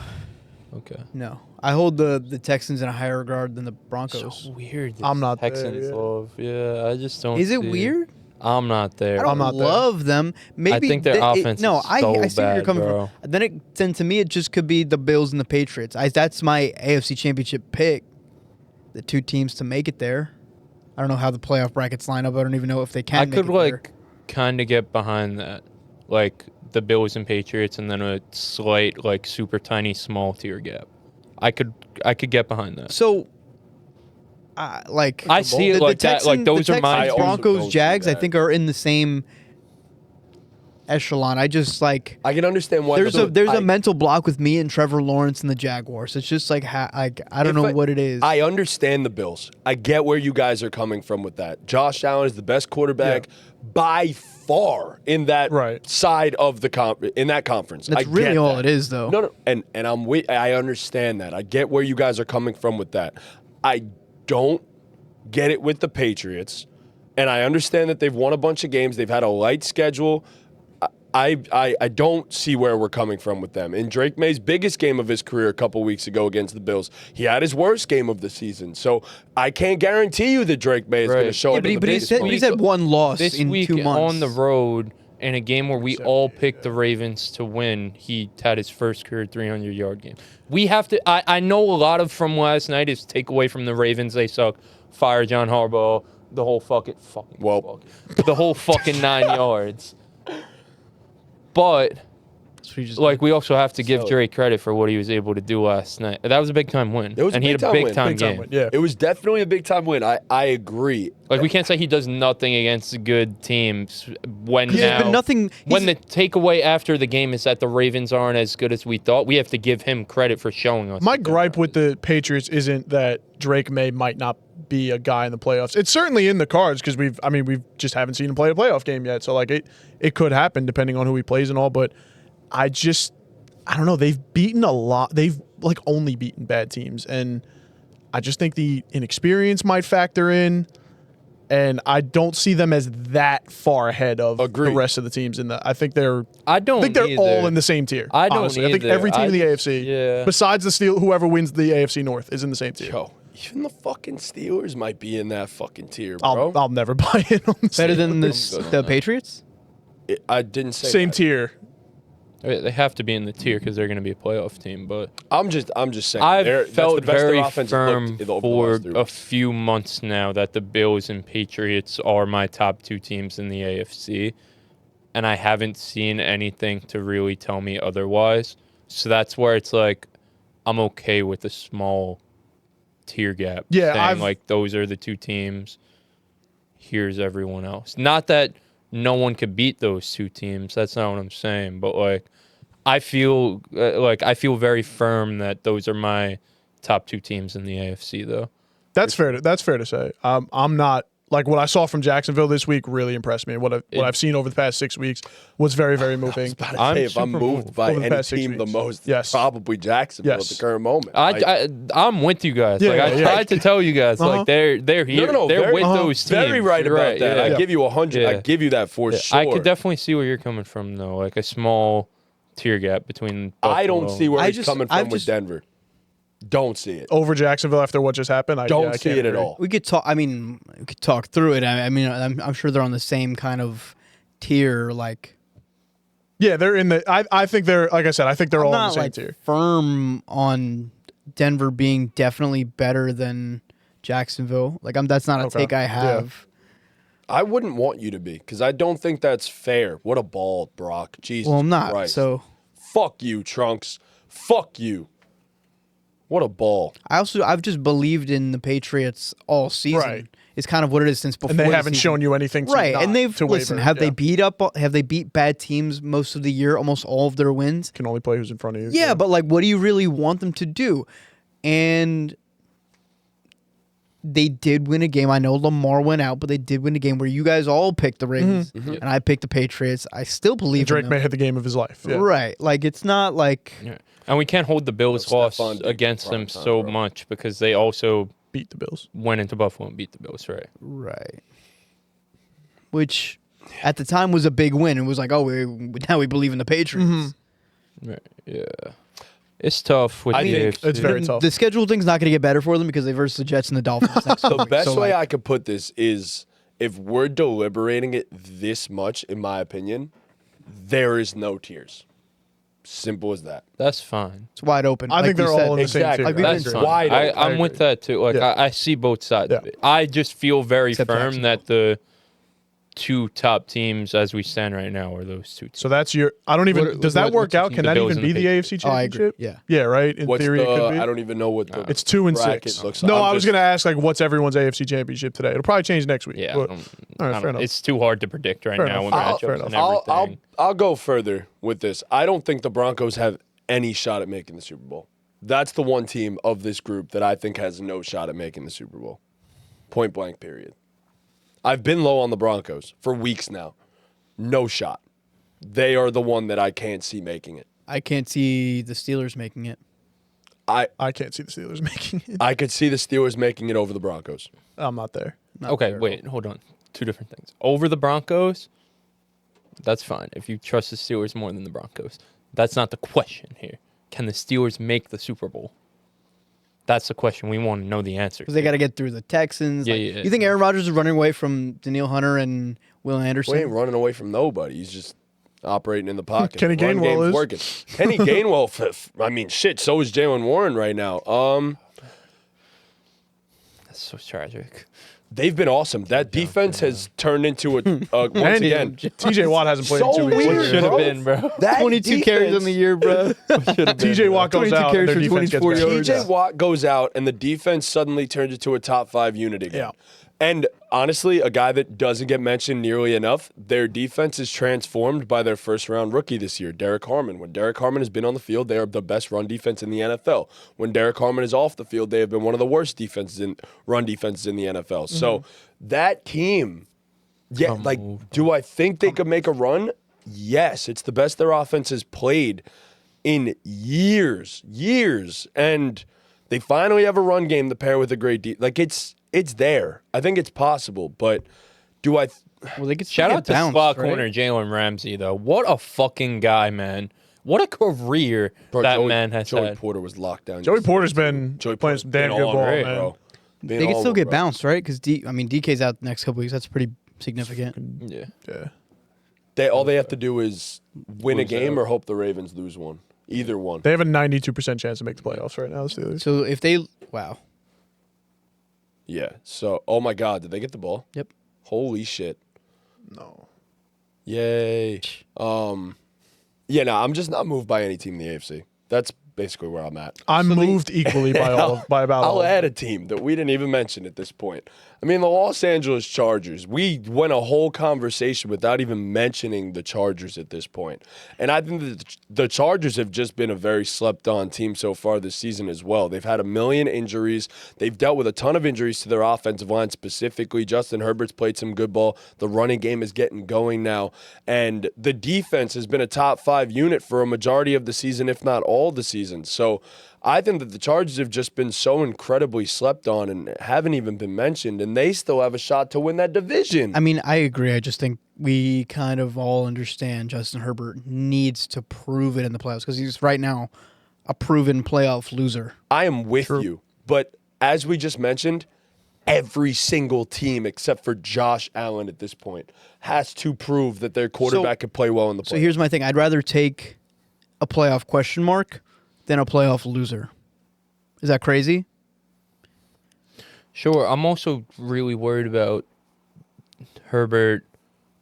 C: Okay.
D: no. I hold the Texans in a higher regard than the Broncos.
C: So weird.
B: I'm not there,
C: Texans
B: yeah.
C: love. Yeah, I just don't.
D: Is it
C: see
D: weird?
C: I'm not there.
D: I don't
B: I'm not there.
D: love them. Maybe
C: think their offense
D: no,
C: is
D: I
C: so
D: see where you're
C: bad,
D: coming
C: bro.
D: from. Then to me it just could be the Bills and the Patriots. That's my AFC Championship pick. The two teams to make it there. I don't know how the playoff brackets line up. I don't even know if they can.
C: I
D: make
C: could
D: it there.
C: kind of get behind that, like the Bills and Patriots, and then a slight, super tiny, small tier gap. I could get behind that.
D: So,
C: I see it like that. Like those are my.
D: Texans,
A: I also
D: Broncos,
A: don't see
D: Jags. I
A: that.
D: think are in the same echelon. I just like.
A: I can understand why.
D: There's a mental block with me and Trevor Lawrence and the Jaguars. It's just like I don't know what it is.
A: I understand the Bills. I get where you guys are coming from with that. Josh Allen is the best quarterback by far in that side of the in that conference.
D: That's
A: I
D: really
A: get
D: all
A: that.
D: it is, though.
A: No, and I understand that. I get where you guys are coming from with that. I don't get it with the Patriots, and I understand that they've won a bunch of games. They've had a light schedule. I don't see where we're coming from with them. In Drake May's biggest game of his career a couple weeks ago against the Bills, he had his worst game of the season. So I can't guarantee you that Drake May is going to show up in the biggest one.
D: he's had one loss
C: This
D: in
C: week
D: 2 months.
C: on the road in a game where we all picked the Ravens to win, he had his first career 300-yard game. We have to. I know a lot of from last night is take away from the Ravens. They suck. Fire John Harbaugh. The whole the whole fucking 9 yards. But we also have to give Drake credit for what he was able to do last night. That was a big time win.
A: It was
C: and
A: a
C: he
A: big
C: had a
A: time
C: big
A: win.
C: time
B: Big time
C: game.
B: win, yeah.
A: It was definitely a big time win. I agree.
C: We can't say he does nothing against good teams when
D: Yeah, but nothing.
C: When the takeaway after the game is that the Ravens aren't as good as we thought, we have to give him credit for showing us.
B: My
C: that they're
B: gripe
C: not.
B: with the Patriots isn't that Drake May might not be a guy in the playoffs. It's certainly in the cards because we've just haven't seen him play a playoff game yet. So like it could happen depending on who he plays and all. But I don't know. They've beaten a lot. They've only beaten bad teams, and I just think the inexperience might factor in. And I don't see them as that far ahead of
A: Agreed.
B: the rest of the teams in the. I think they're
C: either.
B: all in the same tier.
C: I don't
B: honestly. I think
C: either.
B: every team in the AFC,
C: yeah.
B: besides the Steel, whoever wins the AFC North, is in the same tier.
A: Yo, even the fucking Steelers might be in that fucking tier, bro.
B: I'll never buy in on the
D: better than
B: Steelers.
D: the Patriots.
A: I didn't say
B: Same
A: that.
B: tier.
C: They have to be in the tier because they're going to be a playoff team. But
A: I'm just saying.
C: I've
A: that's
C: felt
A: the best their
C: very
A: offense has
C: firm
A: looked in the
C: for
A: last 3
C: a
A: weeks.
C: few months now that the Bills and Patriots are my top 2 teams in the AFC, and I haven't seen anything to really tell me otherwise. So that's where it's like I'm okay with a small tier gap.
B: Yeah,
C: saying those are the 2 teams. Here's everyone else. Not that no one could beat those 2 teams. That's not what I'm saying. But I feel very firm that those are my top 2 teams in the AFC, though.
B: That's fair to say. I'm not what I saw from Jacksonville this week really impressed me. What I've seen over the past 6 weeks was very, very moving.
C: I'm
A: If I'm
C: super
A: moved by
B: over the
A: any
B: past 6
A: team the
B: weeks.
A: most,
B: Yes.
A: it's probably Jacksonville
B: Yes.
A: at the current moment.
C: I'm with you guys.
B: Yeah,
C: I
B: yeah.
C: tried to tell you guys, they're here.
A: No,
C: they're
A: very,
C: with those teams.
A: Very right
C: You're
A: about that.
C: yeah.
A: I give you 100.
C: Yeah.
A: I give you that for sure.
C: I could definitely see where you're coming from, though. A small tier gap between Buffalo.
A: I don't see where
D: I
A: he's
D: just-
A: coming
D: I've
A: from with
D: just-
A: Denver. Don't see it.
B: over Jacksonville after what just happened. I
A: Don't
B: I
A: see
B: can't
A: it at
B: agree.
A: all.
D: We could talk. I mean, we could talk through it. I mean, I'm sure they're on the same kind of tier. Like,
B: Yeah, they're in the. I think they're like I said. I think they're
D: I'm
B: all in the
D: not
B: same
D: like
B: tier.
D: firm on Denver being definitely better than Jacksonville. Like, that's not a
B: Okay.
D: take I have.
A: I wouldn't want you to be because I don't think that's fair. What a ball, Brock. Jesus
D: Well, I'm not.
A: Christ.
D: So
A: Fuck you, Trunks. Fuck you. What a ball.
D: I've just believed in the Patriots all season.
B: Right.
D: It's kind of what it is since before.
B: And they
D: the
B: haven't
D: season.
B: shown you anything. To
D: Right,
B: not,
D: and they've
B: to
D: listen.
B: waver.
D: Have they
B: Yeah.
D: beat bad teams most of the year? Almost all of their wins.
B: Can only play who's in front of you.
D: Yeah, but like, what do you really want them to do? And they did win a game. I know Lamar went out, but they did win a game where you guys all picked the Ravens and I picked the Patriots. I still believe
B: Drake
D: in
B: may
D: them.
B: hit the game of his life. Yeah.
D: Right, like it's not like
C: Yeah. And we can't hold the Bills'
A: No,
C: loss
A: Stephon Diggs
C: against
A: prime
C: them
A: time,
C: so
A: bro.
C: much because they also
B: Beat the Bills.
C: went into Buffalo and beat the Bills, right?
D: right, which at the time was a big win. It was like, oh, now we believe in the Patriots.
C: Right. Yeah. It's tough with
A: I
C: the
A: think
C: AFC.
B: it's very tough.
D: The schedule thing's not going to get better for them because they versus the Jets and the Dolphins next
A: The
D: week.
A: best
D: So,
A: way
D: like,
A: I could put this is if we're deliberating it this much, in my opinion, there is no tiers. Simple as that.
C: That's fine.
D: it's wide open.
B: I
D: Like
B: think
D: we
B: they're
D: said.
B: all in the same
A: Exactly.
B: tier.
D: Like, we've
B: I
D: been
A: That's
B: agree.
A: wide
C: I,
A: open.
C: I'm with that too. Like
B: Yeah.
C: I see both sides of
B: Yeah.
C: it. I just feel very
D: Except
C: firm
D: Jacksonville.
C: that the two top teams as we stand right now are those two teams.
B: So that's your. I don't even. Does that
C: what's
B: work
C: the
B: out?
C: team?
B: Can
C: The
B: that
C: Bills
B: even
C: and
B: be
C: the
B: the
C: Patriots.
B: AFC
D: Oh, I agree.
B: Championship?
D: Yeah.
B: Yeah, right. In
A: What's
B: theory, it could be.
A: I don't even know what the
B: It's 2 and
A: bracket
B: 6.
A: looks
B: No,
A: like.
B: I was
A: just-
B: gonna ask like, what's everyone's AFC Championship today? It'll probably change next week.
C: Yeah,
B: But-
C: I don't-
B: all
C: I
B: right,
C: don't-
B: fair enough.
C: it's too hard to predict right
B: Fair
C: now with
B: enough.
C: matchups
B: Fair
C: and
B: enough.
C: everything.
A: I'll go further with this. I don't think the Broncos have any shot at making the Super Bowl. That's the one team of this group that I think has no shot at making the Super Bowl. Point blank, period. I've been low on the Broncos for weeks now. No shot. They are the one that I can't see making it.
D: I can't see the Steelers making it.
B: I can't see the Steelers making it.
A: I could see the Steelers making it over the Broncos.
B: I'm not there.
C: Okay, wait, hold on. Two different things. Over the Broncos, that's fine. If you trust the Steelers more than the Broncos. That's not the question here. Can the Steelers make the Super Bowl? That's the question. We want to know the answer.
D: Because they got to get through the Texans.
C: Yeah,
D: Like,
C: yeah.
D: You think Aaron Rodgers is running away from Daniil Hunter and Will Anderson?
A: We ain't running away from nobody. He's just operating in the pocket.
B: Kenny
A: Run
B: Gainwell
A: game's
B: is.
A: working. Kenny Gainwell, I mean, shit, so is Jalen Warren right now.
C: That's so tragic.
A: They've been awesome. That defense has turned into a once
B: And
A: again.
B: TJ Watt hasn't played
A: So
B: in 2 weeks.
A: weird,
C: Should have
A: bro.
C: been, bro.
A: That
D: 22 carries on the year, bro.
B: TJ Watt goes
D: 22
B: out and
D: carries
B: their
D: for
B: defense gets
D: 24
B: better.
D: yards.
A: TJ Watt goes out, and the defense suddenly turns into a top 5 unit again.
B: Yeah.
A: And honestly, a guy that doesn't get mentioned nearly enough, their defense is transformed by their first-round rookie this year, Derek Harmon. When Derek Harmon has been on the field, they are the best run defense in the NFL. When Derek Harmon is off the field, they have been one of the worst run defenses in the NFL. So that team, do I think they could make a run? Yes, it's the best their offense has played in years. And they finally have a run game to pair with a great defense. It's there. I think it's possible, but do I?
D: Well, they could
C: Shout
D: still
C: out
D: get
C: to
D: bounced,
C: slot
D: right?
C: corner Jalen Ramsey, though. What a fucking guy, man. What a career
A: Bro,
C: that
A: Joey,
C: man has
A: Joey
C: had.
A: Porter was locked down.
B: Joey Porter's been
A: Joey
B: playing
A: Porter's
B: some damn
A: been
B: good
A: all
B: ball,
A: over,
B: man.
A: bro. Been
D: They
A: all
D: can still
A: over,
D: get
A: bro.
D: bounced, right? Because DK's out the next couple weeks. That's pretty significant.
C: Yeah.
A: All they have to do is win a
C: Lose
A: game
C: out.
A: or hope the Ravens lose one. Either one.
B: They have a 92% chance to make the playoffs right now, the Steelers.
D: So if they, wow,
A: Yeah. So, oh my God, did they get the ball?
D: yep.
A: Holy shit.
B: No.
A: Yay. Yeah, no, I'm just not moved by any team in the AFC. That's basically where I'm at.
B: I'm moved equally by about all.
A: I'll add a team that we didn't even mention at this point. I mean, the Los Angeles Chargers. We went a whole conversation without even mentioning the Chargers at this point. And I think that the Chargers have just been a very slept-on team so far this season as well. They've had a million injuries. They've dealt with a ton of injuries to their offensive line specifically. Justin Herbert's played some good ball. The running game is getting going now. And the defense has been a top 5 unit for a majority of the season, if not all the season. So I think that the Chargers have just been so incredibly slept on and haven't even been mentioned, and they still have a shot to win that division.
D: I mean, I agree. I just think we kind of all understand Justin Herbert needs to prove it in the playoffs because he's right now a proven playoff loser.
A: I am with you. But as we just mentioned, every single team except for Josh Allen at this point has to prove that their quarterback can play well in the playoffs.
D: So here's my thing. I'd rather take a playoff question mark than a playoff loser. Is that crazy?
C: Sure. I'm also really worried about Herbert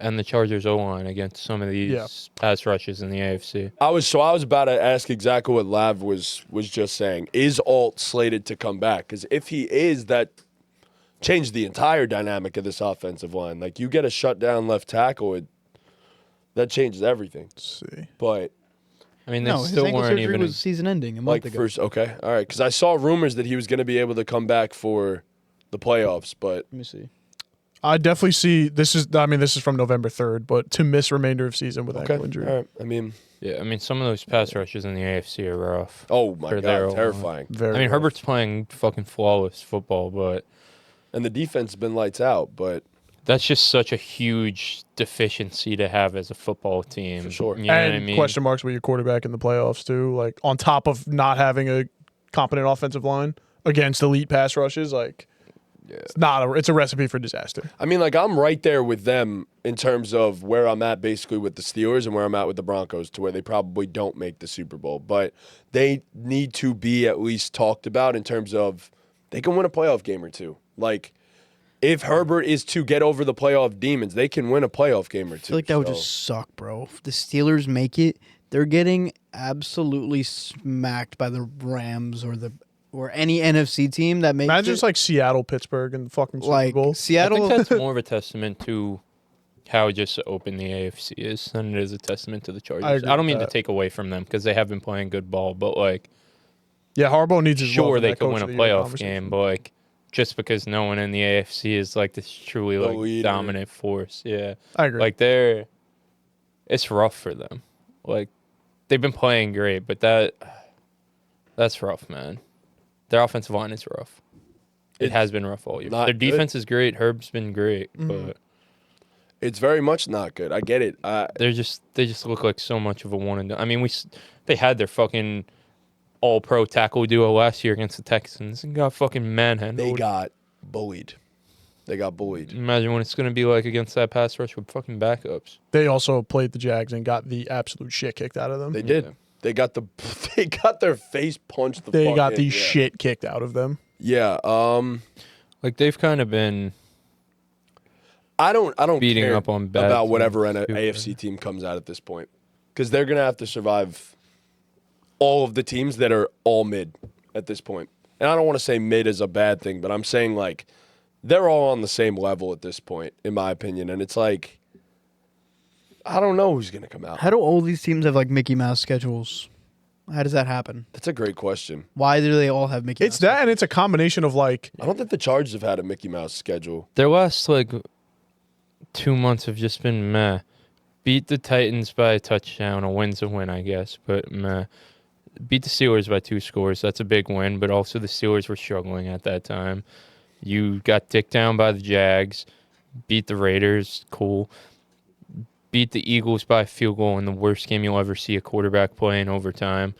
C: and the Chargers O-line against some of these pass rushes in the AFC.
A: I was about to ask exactly what Lav was just saying. Is Alt slated to come back? Because if he is, that changed the entire dynamic of this offensive line. Like, you get a shutdown left tackle, that changes everything.
B: Let's see.
A: But
C: I mean, they
D: No, his
C: still
D: ankle
C: weren't
D: surgery
C: even.
D: was season ending a month
A: like
D: ago.
A: first, okay, all right. Because I saw rumors that he was going to be able to come back for the playoffs, but
D: Let me see.
B: I definitely see this is from November 3rd, but to miss remainder of season with ankle injury.
A: All right. I mean,
C: Yeah, I mean, some of those pass rushes in the AFC are rough.
A: oh my
C: For their
A: God, terrifying.
B: Very
C: I mean,
B: rough.
C: Herbert's playing fucking flawless football, but
A: And the defense has been lights out, but
C: that's just such a huge deficiency to have as a football team.
A: For sure.
C: You know
B: and
C: what I mean?
B: question marks with your quarterback in the playoffs too. Like on top of not having a competent offensive line against elite pass rushes, like it's a recipe for disaster.
A: I mean, like, I'm right there with them in terms of where I'm at basically with the Steelers and where I'm at with the Broncos, to where they probably don't make the Super Bowl. But they need to be at least talked about in terms of they can win a playoff game or two. Like, if Herbert is to get over the playoff demons, they can win a playoff game or two.
D: I feel like that would just suck, bro. If the Steelers make it, they're getting absolutely smacked by the Rams or any NFC team that makes
B: Imagine
D: it.
B: just like Seattle, Pittsburgh, and the fucking Super
D: like
B: Bowl.
C: I
D: Seattle.
C: think that's more of a testament to how just open the AFC is than it is a testament to the Chargers.
B: agree
C: I don't
B: with
C: mean to
B: that.
C: take away from them because they have been playing good ball, but like,
B: Yeah, Harbaugh needs his love
C: sure
B: in
C: they
B: that
C: could
B: Coach
C: win a
B: of the Year
C: playoff
B: conversation.
C: game, but like, just because no one in the AFC is like this truly
A: The
C: like
A: leader.
C: dominant force, yeah,
B: I agree.
C: like it's rough for them. Like, they've been playing great, but that's rough, man. Their offensive line is rough. It has been rough all year.
A: not
C: Their
A: good.
C: defense is great. Herb's been great, but
A: It's very much not good. I get it.
C: they just look like so much of a one and done. I mean, they had their fucking all-pro tackle duo last year against the Texans and got fucking manhandled.
A: They got bullied.
C: Imagine what it's going to be like against that pass rush with fucking backups.
B: They also played the Jags and got the absolute shit kicked out of them.
A: They did. They got their face punched.
B: They
A: fuck
B: got
A: in.
B: the
A: Yeah.
B: shit kicked out of them.
A: Yeah.
C: Like, they've kind of been
A: I don't
C: beating
A: care
C: up on bad
A: about whatever
C: teams, too,
A: AFC team comes out at this point, because they're gonna have to survive all of the teams that are all mid at this point. And I don't want to say mid is a bad thing, but I'm saying like they're all on the same level at this point, in my opinion. And it's like, I don't know who's gonna come out.
D: How do all these teams have like Mickey Mouse schedules? How does that happen?
A: That's a great question.
D: Why do they all have Mickey
B: It's
D: Mouse?
B: that, and it's a combination of like
A: I don't think the Chargers have had a Mickey Mouse schedule.
C: Their last, like, 2 months have just been meh. Beat the Titans by a touchdown. A win's a win, I guess, but meh. Beat the Steelers by 2 scores. That's a big win, but also the Steelers were struggling at that time. You got dicked down by the Jags. Beat the Raiders. Cool. Beat the Eagles by a field goal in the worst game you'll ever see a quarterback play in overtime.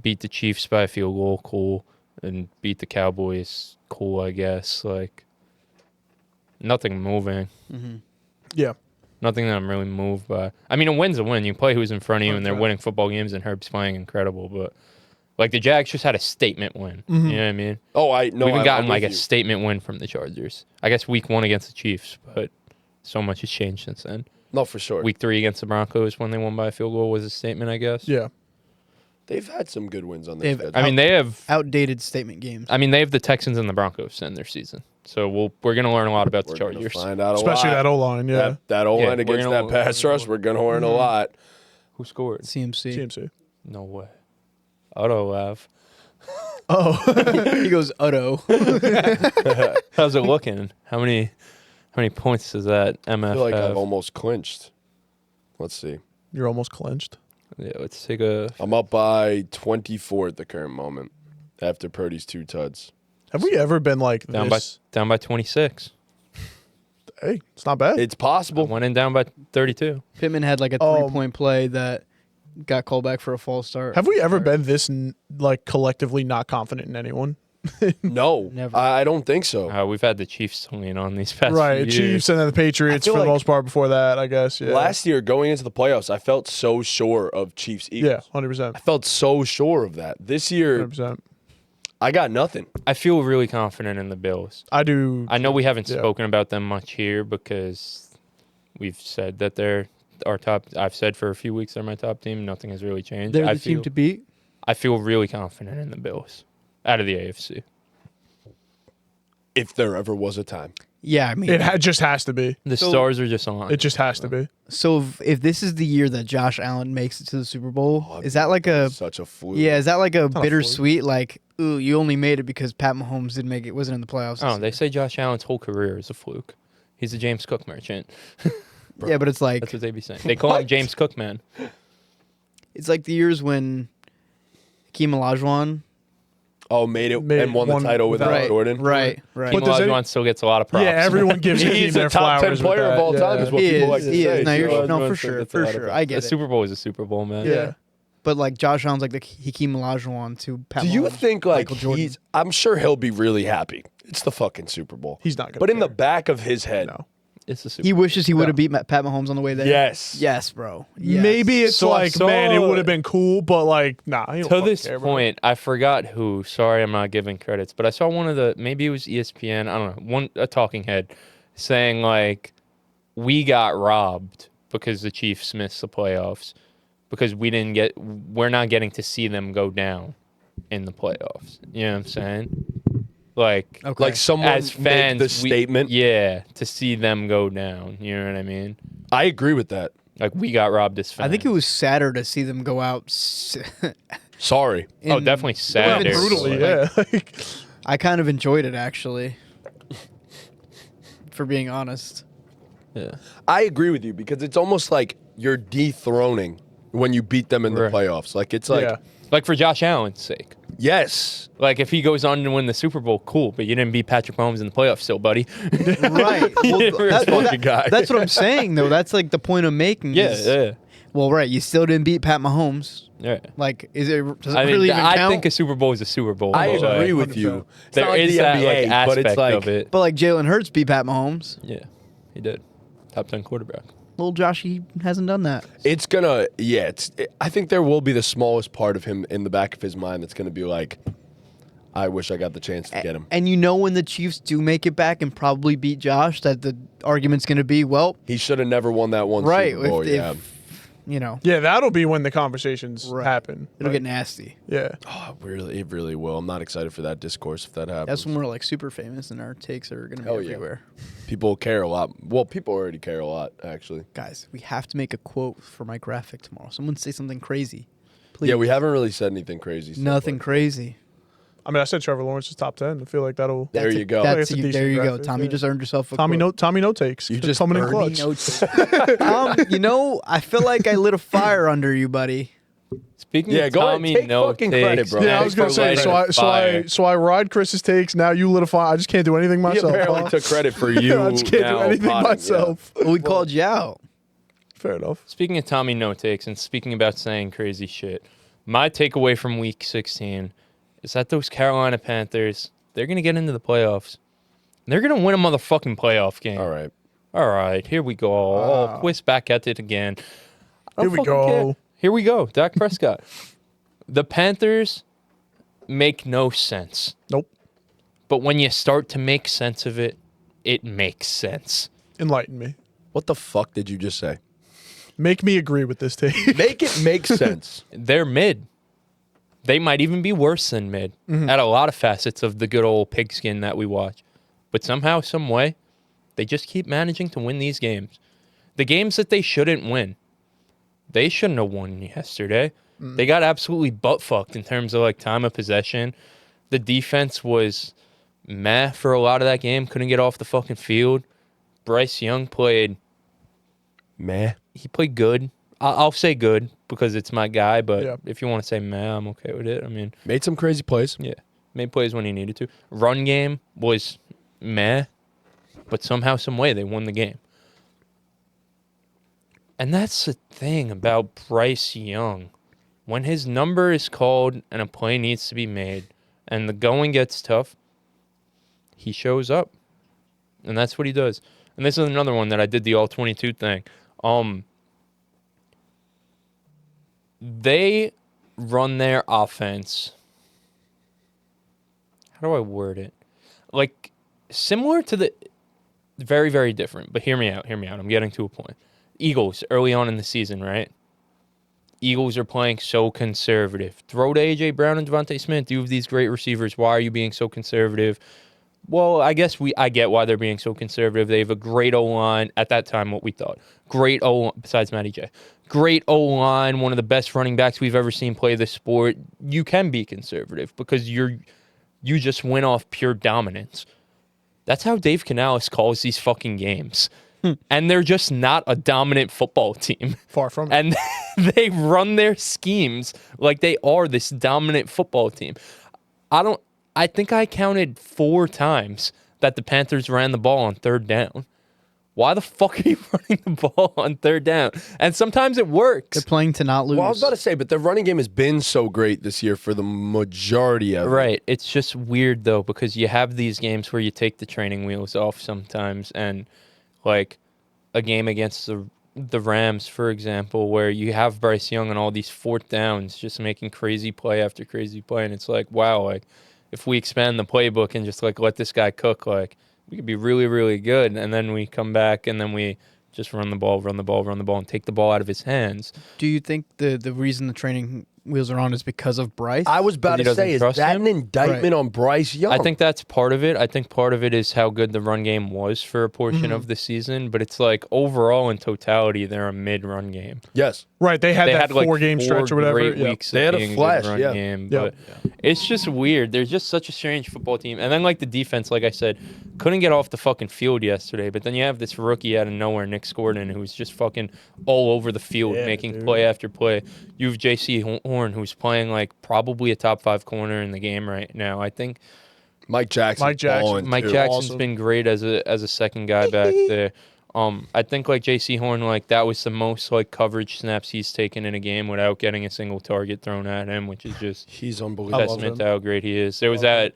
C: Beat the Chiefs by a field goal. Cool. And beat the Cowboys. Cool, I guess. Like, nothing moving.
B: yeah.
C: Nothing that I'm really moved by. I mean, a win's a win. You play who's in front of you, and they're
B: 100%.
C: winning football games, and Herb's playing incredible. But, like, the Jags just had a statement win. You know what I mean?
A: Oh, I know.
C: We haven't gotten,
A: I'm
C: like,
A: with
C: a
A: you.
C: statement win from the Chargers. I guess week 1 against the Chiefs, but so much has changed since then.
A: No, for sure.
C: Week 3 against the Broncos when they won by a field goal was a statement, I guess.
B: Yeah.
A: They've had some good wins on
D: They've-
A: their schedule.
C: I mean, they have
D: Outdated statement games.
C: they have the Texans and the Broncos to end their season. So we're going to learn a lot about the
A: We're gonna
C: Chargers.
A: find out a
B: Especially
A: lot.
B: that O line, yeah.
A: That O line
C: Yeah, we're
A: against
C: gonna
A: that pass rush, we're gonna learn a lot.
C: Who scored?
D: CMC.
B: CMC.
C: No way. Auto laugh.
B: Oh,
D: He goes Utto.
C: How's it looking? How many points does that MF
A: I feel like
C: have?
A: I've almost clinched. Let's see.
B: you're almost clenched.
C: Yeah, let's take a.
A: I'm up by 24 at the current moment after Purdy's 2 tuds.
B: Have we ever been like
C: Down
B: this?
C: by 26.
B: Hey, it's not bad.
A: It's possible.
C: Went in down by 32.
D: Pittman had like a 3-point play that got called back for a false start.
B: Have we ever been this like collectively not confident in anyone?
A: No,
D: Never.
A: I don't think so.
C: We've had the Chiefs to lean on these past
B: Right,
C: few years.
B: Chiefs and then the Patriots
A: I
B: for
A: feel
B: the
A: like
B: most part before that, I guess. Yeah.
A: Last year, going into the playoffs, I felt so sure of Chiefs Eagles.
B: Yeah, 100%.
A: I felt so sure of that. This year,
B: 100%.
A: I got nothing.
C: I feel really confident in the Bills.
B: I do.
C: I know we haven't
B: Yeah.
C: spoken about them much here because we've said that they're our top. I've said for a few weeks they're my top team. Nothing has really changed.
D: They're
C: I
D: the
C: feel,
D: team to beat.
C: I feel really confident in the Bills out of the AFC.
A: If there ever was a time.
D: Yeah, I mean,
B: It just has to be.
C: The
D: So-
C: stars are just on.
B: It just has to be.
D: so if this is the year that Josh Allen makes it to the Super Bowl, is that like a
A: Such a fluke.
D: yeah? Is that like a
B: a fluke.
D: bittersweet like? Ooh, you only made it because Pat Mahomes didn't make it. Wasn't in the playoffs.
C: Oh,
D: this
C: they
D: year.
C: say Josh Allen's whole career is a fluke. He's a James Cook merchant.
D: Yeah, but it's like
C: That's what they be saying. They call him James Cook, man.
D: it's like the years when Hakeem Olajuwon.
A: Oh, made it and won the title without
D: Right,
A: Jordan.
D: right.
C: Team
B: But does
C: Olajuwon still gets a lot of props.
B: Yeah, everyone gives Hakeem
A: He's
B: their
A: a top 10
B: flowers. with
A: player of
B: that.
A: all time
B: Yeah.
A: is what
D: He
A: people
D: is.
A: like to
D: He
A: say.
D: is. No,
A: So
D: no,
A: everyone
D: for
A: says
D: sure,
A: it's a
D: for
A: lot of
D: sure.
A: props.
D: I
C: The
D: get it.
C: Super Bowl is a Super Bowl, man.
B: Yeah.
D: But like Josh Allen's like the Hakeem Olajuwon to Pat.
A: Do you
D: Mahomes,
A: think like
D: Michael Jordan.
A: he's? I'm sure he'll be really happy. It's the fucking Super Bowl.
B: He's not going to
A: But in the back of his head,
B: No.
C: It's a Super
D: He wishes he would have
B: No.
D: beat Pat Mahomes on the way there.
A: yes,
D: Yes, bro. Yes.
B: Maybe it's
C: So I
B: like,
C: saw-
B: man, it would have been cool, but like, nah. he don't
C: To
B: fucking
C: this
B: care, bro.
C: point, I forgot who. Sorry, I'm not giving credits, but I saw one of the maybe it was ESPN. I don't know. A talking head saying like we got robbed because the Chiefs missed the playoffs because we're not getting to see them go down in the playoffs. You know what I'm saying? Like
D: Okay.
A: like someone
C: as fans,
A: made the statement.
C: yeah, to see them go down. You know what I mean?
A: I agree with that.
C: Like we got robbed as fans.
D: I think it was sadder to see them go out.
A: Sorry.
C: Oh, definitely sad.
D: Even
B: Brutally,
D: Like-
B: yeah. Like,
D: I kind of enjoyed it actually. For being honest.
C: Yeah.
A: I agree with you because it's almost like you're dethroning when you beat them in the
C: Right.
A: playoffs. Like it's like
B: yeah.
C: Like for Josh Allen's sake.
A: yes,
C: Like if he goes on to win the Super Bowl, cool. But you didn't beat Patrick Mahomes in the playoffs, still, buddy.
D: Right.
A: fucking guy.
D: That's what I'm saying though. That's like the point I'm making. is-
C: yeah.
D: Well, right. You still didn't beat Pat Mahomes.
C: Yeah.
D: Like, does it
C: I mean,
D: really even
C: I
D: count?
C: think a Super Bowl is a Super Bowl.
A: I
C: but,
A: agree
C: like,
A: with you.
B: 100%.
A: It's
C: There
A: not like
C: is
A: the
C: that
A: NBA,
C: like,
A: but
C: aspect
A: it's like
C: of it.
D: But like Jalen Hurts beat Pat Mahomes.
C: Yeah, he did. Top 10 quarterback.
D: Little Joshy hasn't done that.
A: it's gonna. Yeah, I think there will be the smallest part of him in the back of his mind that's gonna be like, I wish I got the chance to get him.
D: And you know when the Chiefs do make it back and probably beat Josh, that the argument's going to be, well,
A: He should have never won that one
D: right.
A: Super Bowl. Yeah.
D: You know,
B: Yeah, that'll be when the conversations
D: Right.
B: happen.
D: it'll
B: Like,
D: get nasty.
B: Yeah.
A: Oh, it really will. I'm not excited for that discourse if that happens.
D: That's when we're like super famous and our takes are going to be
A: Hell yeah.
D: everywhere.
A: People care a lot. Well, people already care a lot, actually.
D: Guys, we have to make a quote for my graphic tomorrow. Someone say something crazy. Please.
A: Yeah, we haven't really said anything crazy. so
D: Nothing
A: far.
D: crazy.
B: I mean, I said Trevor Lawrence is top 10. I feel like that'll.
A: There you go.
D: That's
B: It's a
D: you,
B: decent
D: there you go,
B: graphic,
D: Tom. You
B: yeah.
D: just earned yourself a
B: Tommy
D: quote.
B: no takes.
A: You just
B: coming in
A: Bernie
B: clutch.
D: You know, I feel like I lit a fire under you, buddy.
C: Speaking
A: Yeah,
C: of
A: go ahead,
C: Tommy,
A: take
C: no
A: fucking
C: takes,
A: credit, bro.
B: Yeah, I was gonna say. So I ride Chris's takes. Now you lit a fire. I just can't do anything
A: He
B: myself.
A: apparently
B: huh?
A: took credit for you.
B: I just can't do
A: now
B: anything
A: potting,
B: myself.
D: Well, we called you out.
B: Fair enough.
C: Speaking of Tommy no takes and speaking about saying crazy shit, my takeaway from Week 16 is that those Carolina Panthers, they're gonna get into the playoffs. They're gonna win a motherfucking playoff game.
A: Yeah. All right.
C: All right, here we go.
B: Wow.
C: Oh, twist back at it again. I
B: Here
C: don't
B: we
C: fucking
B: go.
C: care. Here we go. Dak Prescott. The Panthers make no sense.
B: Nope.
C: But when you start to make sense of it, it makes sense.
B: Enlighten me.
A: What the fuck did you just say?
B: Make me agree with this take.
A: Make it make sense.
C: They're mid. They might even be worse than mid at a lot of facets of the good old pigskin that we watch. But somehow, some way, they just keep managing to win these games. The games that they shouldn't win, they shouldn't have won yesterday. They got absolutely butt-fucked in terms of like time of possession. The defense was meh for a lot of that game. Couldn't get off the fucking field. Bryce Young played
A: Meh.
C: he played good. I'll say good because it's my guy, but
B: Yeah.
C: if you want to say meh, I'm okay with it. I mean,
A: Made some crazy plays.
C: yeah, made plays when he needed to. Run game was meh, but somehow, some way, they won the game. And that's the thing about Bryce Young. When his number is called and a play needs to be made and the going gets tough, he shows up. And that's what he does. And this is another one that I did the all-22 thing. They run their offense. How do I word it? Like, similar to the... Very, very different. But hear me out. I'm getting to a point. Eagles, early on in the season, right? Eagles are playing so conservative. Throw to A.J. Brown and Devontae Smith. You have these great receivers. Why are you being so conservative? Well, I guess I get why they're being so conservative. They have a great O-line. At that time, what we thought. Great O-line, besides Matty J. Great O-line, one of the best running backs we've ever seen play this sport. You can be conservative because you just went off pure dominance. That's how Dave Canales calls these fucking games. And they're just not a dominant football team.
B: Far from it.
C: And they run their schemes like they are this dominant football team. I think I counted 4 times that the Panthers ran the ball on 3rd down. Why the fuck are you running the ball on 3rd down? And sometimes it works.
D: They're playing to not lose.
A: Well, I was about to say, but the running game has been so great this year for the majority of it.
C: Right. It's just weird, though, because you have these games where you take the training wheels off sometimes. And, like, a game against the Rams, for example, where you have Bryce Young on all these 4th downs just making crazy play after crazy play. And it's like, wow, like, if we expand the playbook and just, like, let this guy cook, like, we could be really, really good. And then we come back and then we just run the ball, and take the ball out of his hands.
D: Do you think the reason the training wheels are on is because of Bryce?
A: I was about to say, is that
C: him?
A: an indictment on Bryce Young?
C: I think that's part of it. I think part of it is how good the run game was for a portion of the season. But it's like overall in totality, they're a mid-run game.
A: Yes.
B: Right, they had that
C: like
B: 4-game stretch or whatever.
C: Great
B: Yep.
C: weeks
A: They
C: of
A: had a
C: being
A: flash,
C: good run
A: yeah.
C: game,
B: Yep.
C: but it's just weird. They're just such a strange football team. And then like the defense, like I said, couldn't get off the fucking field yesterday. But then you have this rookie out of nowhere, Nick Gordon, who's just fucking all over the field, making play after play. You have J.C. Horn, who's playing like probably a top 5 corner in the game right now. I think
A: Mike Jackson.
C: Mike Jackson's
B: Awesome.
C: been great as a second guy back there. I think like J.C. Horn, like that was the most like coverage snaps he's taken in a game without getting a single target thrown at him, which is just
A: He's unbelievable.
C: testament to how great he is. There was a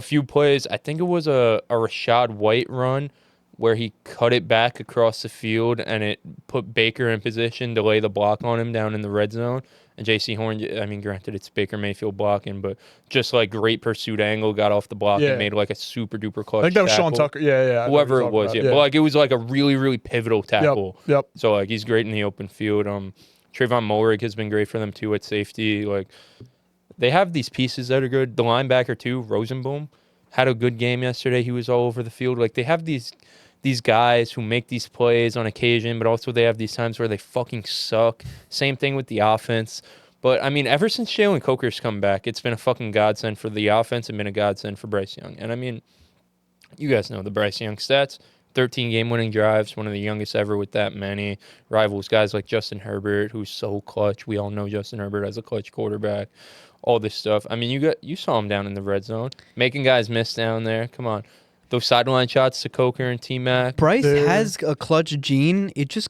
C: few plays. I think it was a Rashad White run where he cut it back across the field and it put Baker in position to lay the block on him down in the red zone. And J.C. Horn, I mean, granted, it's Baker Mayfield blocking, but just like great pursuit angle, got off the block and made like a super duper clutch.
B: I think that was
C: tackle.
B: Sean Tucker. Yeah.
C: Whoever it was, but like it was like a really, really pivotal tackle.
B: Yep.
C: So like he's great in the open field. Trayvon Mulrig has been great for them too at safety. Like they have these pieces that are good. The linebacker too, Rosenboom, had a good game yesterday. He was all over the field. Like they have these guys who make these plays on occasion, but also they have these times where they fucking suck. Same thing with the offense. But, I mean, ever since Jalen Coker's come back, it's been a fucking godsend for the offense and been a godsend for Bryce Young. And, I mean, you guys know the Bryce Young stats. 13 game-winning drives, one of the youngest ever with that many. Rivals guys like Justin Herbert, who's so clutch. We all know Justin Herbert as a clutch quarterback. All this stuff. I mean, you saw him down in the red zone, making guys miss down there. Come on. Those sideline shots to Coker and T-Mac.
D: Bryce has a clutch gene. It just,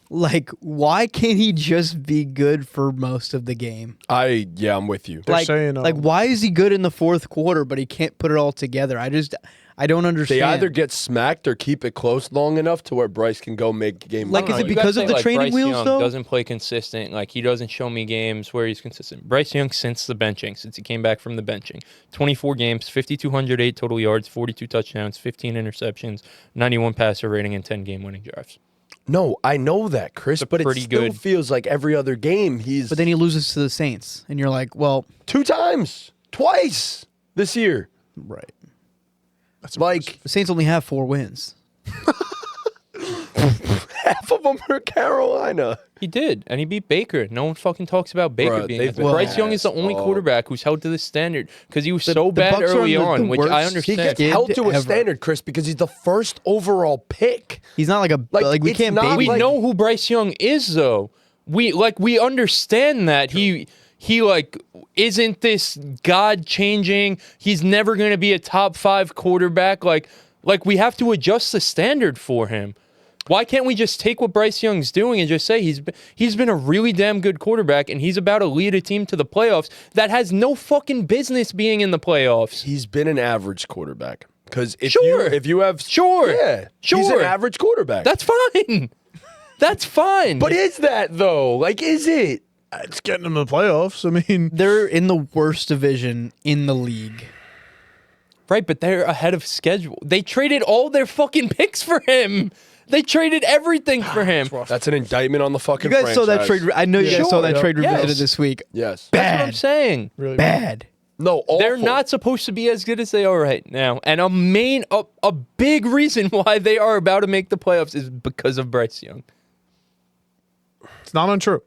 D: like, why can't he just be good for most of the game?
A: I'm with you.
B: They're
D: Like,
B: saying,
D: why is he good in the 4th quarter, but he can't put it all together? I don't understand.
A: They either get smacked or keep it close long enough to where Bryce can go make game.
D: Like, is it because of the training
C: Bryce
D: wheels,
C: Young
D: though?
C: Doesn't play consistent. Like, he doesn't show me games where he's consistent. Bryce Young, since he came back from the benching, 24 games, 5,208 total yards, 42 touchdowns, 15 interceptions, 91 passer rating, and 10 game-winning drives.
A: No, I know that, Chris, but it
C: pretty
A: still
C: good.
A: feels like every other game he's
D: But then he loses to the Saints, and you're like, well,
A: 2 times, twice this year.
D: right.
B: That's
A: Like
D: The Saints only have 4 wins.
A: half of them are Carolina.
C: He did, and he beat Baker. No one fucking talks about Baker
A: Bruh,
C: being
A: they've
C: that.
A: been
C: Bryce Young is the
A: ass,
C: only
A: dog.
C: quarterback who's held to this standard because he was
D: The
C: so bad
D: Bucs are
C: early
D: the
C: on, which
D: worst.
C: I
A: He
C: understand.
A: gets
D: Kid
A: held to a
D: ever.
A: standard, Chris, because he's the first overall pick.
D: He's not like we
A: it's
D: can't
A: not
D: baby
C: We
A: like-
C: know who Bryce Young is, though. We understand that he like isn't this God changing. He's never going to be a top 5 quarterback. Like we have to adjust the standard for him. Why can't we just take what Bryce Young's doing and just say he's been a really damn good quarterback and he's about to lead a team to the playoffs that has no fucking business being in the playoffs?
A: He's been an average quarterback. Because if you have he's an average quarterback.
C: That's fine. That's fine.
A: But is that though? Like, is it?
B: It's getting them to the playoffs. I mean,
D: They're in the worst division in the league.
C: Right, but they're ahead of schedule. They traded all their fucking picks for him. They traded everything for him.
A: That's an indictment on the fucking
D: You guys saw that
A: franchise.
D: trade. I know you guys saw that trade revisited
C: Yes.
D: this week.
A: Yes.
C: That's what I'm
D: Bad.
C: saying.
B: really
D: Bad.
A: No, awful.
C: They're not supposed to be as good as they are right now. And a big reason why they are about to make the playoffs is because of Bryce Young.
B: It's not untrue.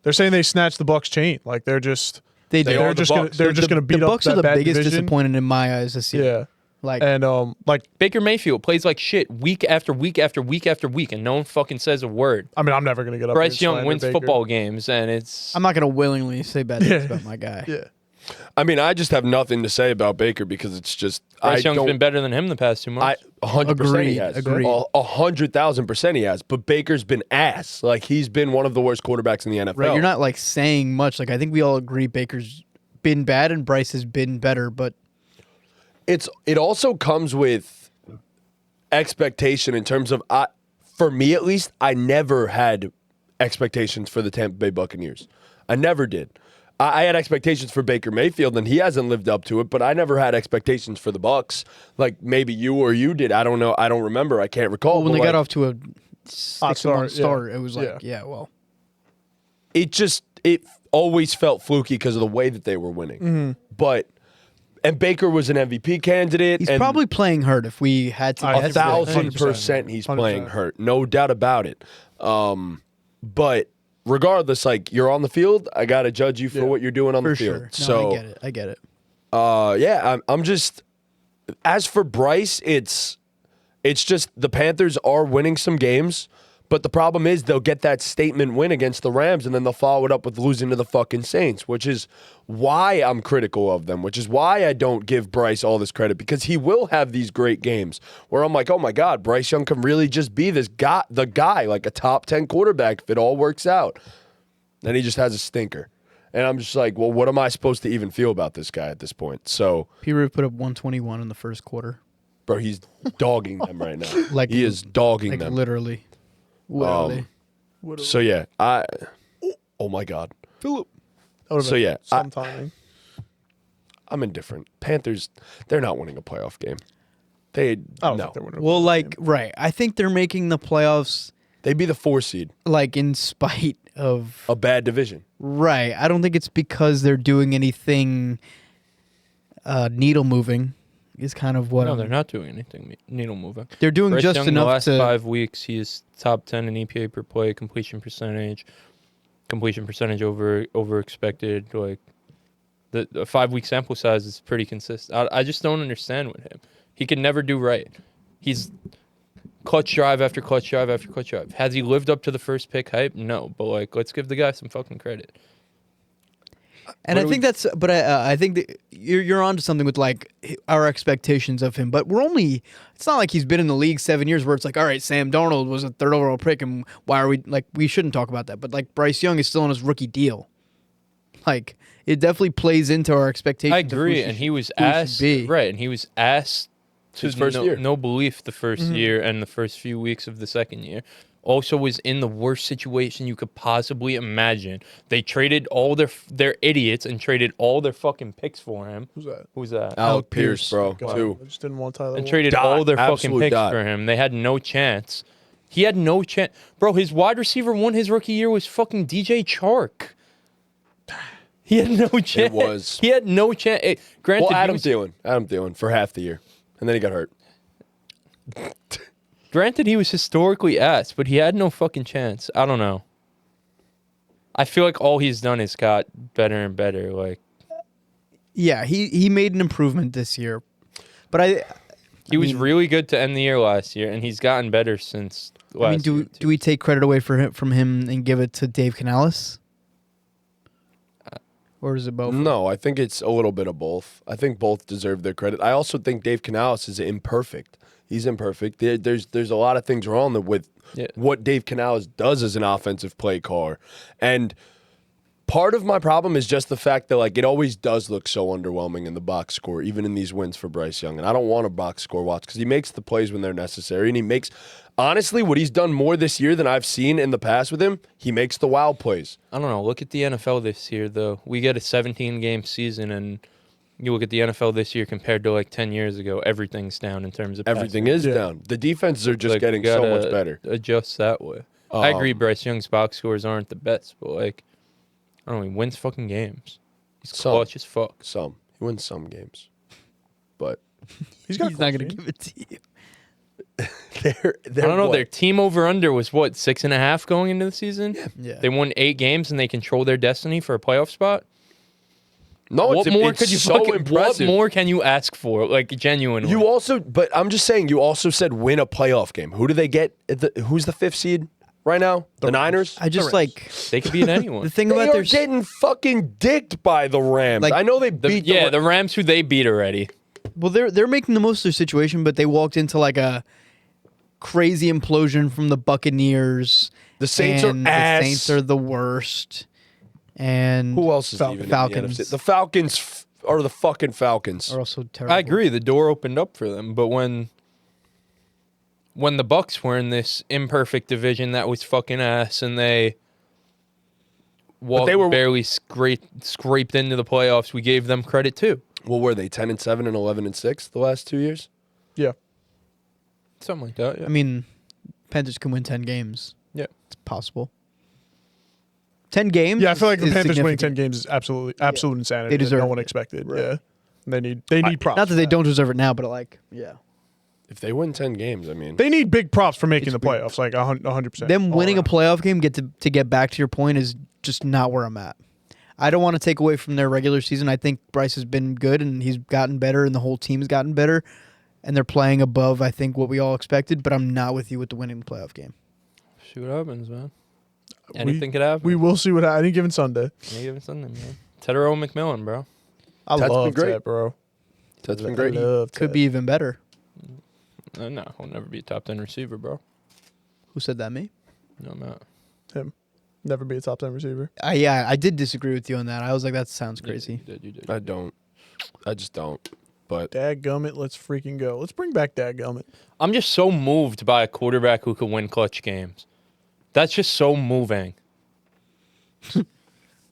B: They're saying they snatched the Bucks chain. Like they're just
D: They
A: They
D: did.
A: are
B: they're
A: the
B: just gonna
A: Bucks.
B: they're just gonna beat
D: the
B: up
D: Bucks
B: that
D: are the
B: bad
D: biggest
B: division.
D: disappointment in my eyes this year.
B: Yeah,
D: Like
B: and like
C: Baker Mayfield plays like shit week after week after week after week, and no one fucking says a word.
B: I mean, I'm never gonna get up.
C: Bryce
B: here and
C: Young
B: slander
C: wins
B: Baker.
C: football games, and it's
D: I'm not gonna willingly say bad things about my guy.
B: Yeah,
A: I mean, I just have nothing to say about Baker because it's just
C: Bryce
A: I
C: Young's
A: don't.
C: been better than him the past 2 months.
A: 100% he has.
D: Agreed.
A: 100,000% he has. But Baker's been ass. Like he's been one of the worst quarterbacks in the NFL.
D: Right, you're not like saying much. Like I think we all agree Baker's been bad and Bryce has been better, but
A: It also comes with expectation in terms of for me at least, I never had expectations for the Tampa Bay Buccaneers. I never did. I had expectations for Baker Mayfield, and he hasn't lived up to it. But I never had expectations for the Bucs, like maybe you or you did. I don't know. I don't remember. I can't recall.
D: when
A: but
D: they got
A: like,
D: off to a 6-1
B: start,
D: start,
B: yeah.
D: it was like, yeah, well,
A: it always felt fluky because of the way that they were winning.
B: Mm-hmm.
A: And Baker was an MVP candidate.
D: he's
A: and
D: probably playing hurt. If we had to, guess.
A: 1,000% he's
B: 100%.
A: playing hurt, no doubt about it. But regardless, like you're on the field, I gotta judge you for what you're doing on
D: for
A: the field.
D: sure. No,
A: So
D: I get it.
A: yeah, I'm just. As for Bryce, it's just the Panthers are winning some games, but the problem is they'll get that statement win against the Rams, and then they'll follow it up with losing to the fucking Saints, which is why I'm critical of them, which is why I don't give Bryce all this credit, because he will have these great games where I'm like, oh my God, Bryce Young can really just be the guy, like a top 10 quarterback if it all works out. Then he just has a stinker. And I'm just like, well, what am I supposed to even feel about this guy at this point? So,
D: P-Roof put up 121 in the first quarter.
A: bro, he's dogging them right now.
D: Like
A: he is dogging
D: Like
A: them.
D: literally.
A: So yeah, oh my God.
B: Philip. That would've
A: So
B: been
A: yeah,
B: some timing.
A: I'm indifferent. Panthers, they're not winning a playoff game.
B: I don't
A: no.
B: think they're winning.
D: Well, like, right. I think they're making the playoffs,
A: They'd be the 4 seed,
D: like, in spite of.
A: a bad division.
D: Right. I don't think it's because they're doing anything needle moving, is kind of what.
C: no, they're not doing anything needle moving.
D: They're doing
C: Bryce
D: just
C: Young, the
D: enough
C: last
D: to.
C: 5 weeks, he is top 10 in EPA per play, completion percentage over expected. Like the 5-week sample size is pretty consistent. I just don't understand with him. He can never do right. He's clutch drive after clutch drive after clutch drive. Has he lived up to the first pick hype? No, but like let's give the guy some fucking credit.
D: And I think that's, but I think that you're onto something with like our expectations of him. But we're only, it's not like he's been in the league 7 years where it's like, all right, Sam Darnold was a 3rd overall pick, and why are we like, we shouldn't talk about that. But like Bryce Young is still on his rookie deal. Like it definitely plays into our expectations.
C: I agree, and he was asked right, and he was asked to
A: His first year.
C: no belief the first year and the first few weeks of the second year. Also was in the worst situation you could possibly imagine. They traded all their idiots and traded all their fucking picks for him.
B: Who's that?
C: Who's that?
A: Alec Pierce, bro,
B: God,
A: too.
B: I just didn't want Tyler.
C: And
B: Warren.
C: traded
A: Dot.
C: all their fucking
A: Absolute
C: picks
A: dot.
C: for him. They had no chance. He had no chance. Bro, his wide receiver one his rookie year was fucking DJ Chark. He had no chance.
A: It was.
C: He had no chance. Granted,
A: Well,
C: he
A: Adam
C: was-
A: Thielen for half the year, and then he got hurt.
C: Granted, he was historically ass, but he had no fucking chance. I don't know. I feel like all he's done is got better and better. Like
D: Yeah, he made an improvement this year, but
C: he was really good to end the year last year, and he's gotten better since last
D: I mean,
C: year.
D: do we take credit away from him and give it to Dave Canales? Or is it both?
A: No, I think it's a little bit of both. I think both deserve their credit. I also think Dave Canales is imperfect. He's imperfect. There's a lot of things wrong with what Dave Canales does as an offensive play caller. And part of my problem is just the fact that like it always does look so underwhelming in the box score, even in these wins for Bryce Young. And I don't want a box score watch because he makes the plays when they're necessary. And he makes, honestly, what he's done more this year than I've seen in the past with him, he makes the wow plays.
C: I don't know. Look at the NFL this year, though. We get a 17-game season, and you look at the NFL this year compared to like 10 years ago, everything's down in terms of
A: Everything is down. The defenses are just
C: like,
A: getting so much better.
C: Adjust that way. I agree Bryce Young's box scores aren't the best, but like, I don't know, he wins fucking games. He's clutch as fuck.
A: He wins some games. But
B: He's
D: not going to give it to you.
A: they're
C: I don't know.
A: what?
C: Their team over under was what, 6.5 going into the season?
D: Yeah.
C: They won 8 games and they control their destiny for a playoff spot.
A: No,
C: What more
A: it's
C: could you
A: so
C: fucking?
A: impressive.
C: What more can you ask for? Like genuinely.
A: You also, but I'm just saying, you also said win a playoff game. Who do they get? Who's the 5th seed right now? The Niners?
D: I just like
C: They could beat anyone.
D: the thing
A: They
D: about
A: are
D: their
A: getting fucking dicked by the Rams.
D: Like,
A: I know they beat
C: the Rams who they beat already.
D: well, they're making the most of their situation, but they walked into like a crazy implosion from the Buccaneers.
A: The Saints
D: and
A: are ass.
D: The Saints are the worst. And
A: Who else is
B: Falcons.
A: even
D: Falcons.
A: in the NFC? The Falcons are the fucking Falcons.
D: are also terrible.
C: I agree. The door opened up for them, but when the Bucks were in this imperfect division that was fucking ass, and they were barely scraped into the playoffs, we gave them credit too.
A: Well, were they 10-7 and 11-6 the last 2 years?
B: Yeah.
C: Something like that. Yeah.
D: I mean, Panthers can win 10 games.
C: Yeah.
D: It's possible. 10 games?
B: Yeah, I feel like the
D: is
B: Panthers winning 10
D: significant.
B: games is absolute insanity.
D: They
B: that
D: deserve
B: no one
D: it.
B: expected.
D: Right.
B: Yeah. They need props.
D: Not that
B: for
D: they don't deserve it now, but like, yeah.
A: If they win 10 games, I mean,
B: They need big props for making
D: It's
B: the
D: weird.
B: playoffs, like 100%.
D: Them
B: all
D: winning a
B: around.
D: playoff game to get back to your point is just not where I'm at. I don't want to take away from their regular season. I think Bryce has been good and he's gotten better and the whole team's gotten better and they're playing above I think what we all expected, but I'm not with you with the winning the playoff game.
C: See what happens, man. Anything could happen.
B: We will see what happens any given Sunday.
C: Any given Sunday, man. Tedero McMillan, bro.
B: I
A: That's
B: love
A: been great.
B: that, bro.
A: that's been
B: I
A: great.
B: love
D: Could
B: Ted.
D: be even better.
C: No, he'll never be a top 10 receiver, bro.
D: Who said that? Me?
C: No, I'm not.
B: him. Never be a top 10 receiver.
D: Yeah, I did disagree with you on that. I was like, that sounds crazy.
C: You did.
A: I don't. I just don't. But
B: Dadgummit, let's freaking go. Let's bring back Dadgummit.
C: I'm just so moved by a quarterback who could win clutch games. That's just so moving.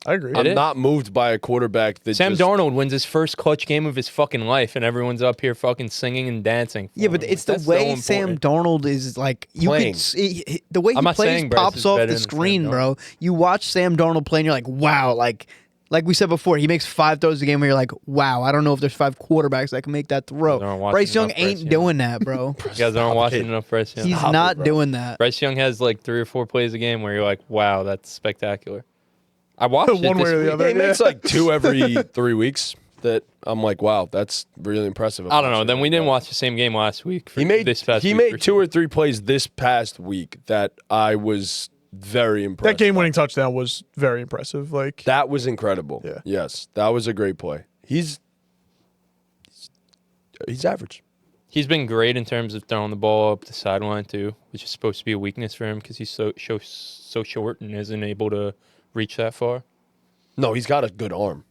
B: I agree.
C: It is.
A: I'm not moved by a quarterback that
C: Sam
A: just,
C: Darnold wins his first clutch game of his fucking life, and everyone's up here fucking singing and dancing. for
D: Yeah, but
C: him.
D: it's the
C: That's so
D: way Sam
C: important.
D: Darnold is like you
A: Playing.
D: could see the way he
C: I'm not
D: plays
C: saying Bryce
D: pops
C: is
D: off
C: better
D: the
C: than Sam
D: screen,
C: Darnold.
D: bro. You watch Sam Darnold play and you're like, wow, like we said before, he makes 5 throws a game where you're like, wow, I don't know if there's 5 quarterbacks that can make that throw.
C: Aren't watching
D: Bryce Young
C: enough Bryce
D: ain't
C: Young.
D: doing that, bro.
C: You guys aren't watching enough Bryce Young.
D: He's
A: Stop it,
D: not
A: bro.
D: doing that.
C: Bryce Young has like 3 or 4 plays a game where you're like, wow, that's spectacular. I watched it
B: One way
C: this
B: or the
C: week.
B: other.
A: he makes like 2 every 3 weeks that I'm like, wow, that's really impressive.
C: I don't know. Then we didn't watch the same game last week.
A: He made
C: this past
A: he
C: week
A: made
C: for
A: 2
C: sure.
A: or 3 plays this past week that I was very impressed.
B: That game-winning touchdown was very impressive. Like
A: That was incredible.
B: Yeah.
A: Yes, that was a great play. He's average.
C: He's been great in terms of throwing the ball up the sideline too, which is supposed to be a weakness for him because he's so short and isn't able to reach that far.
A: No, he's got a good arm.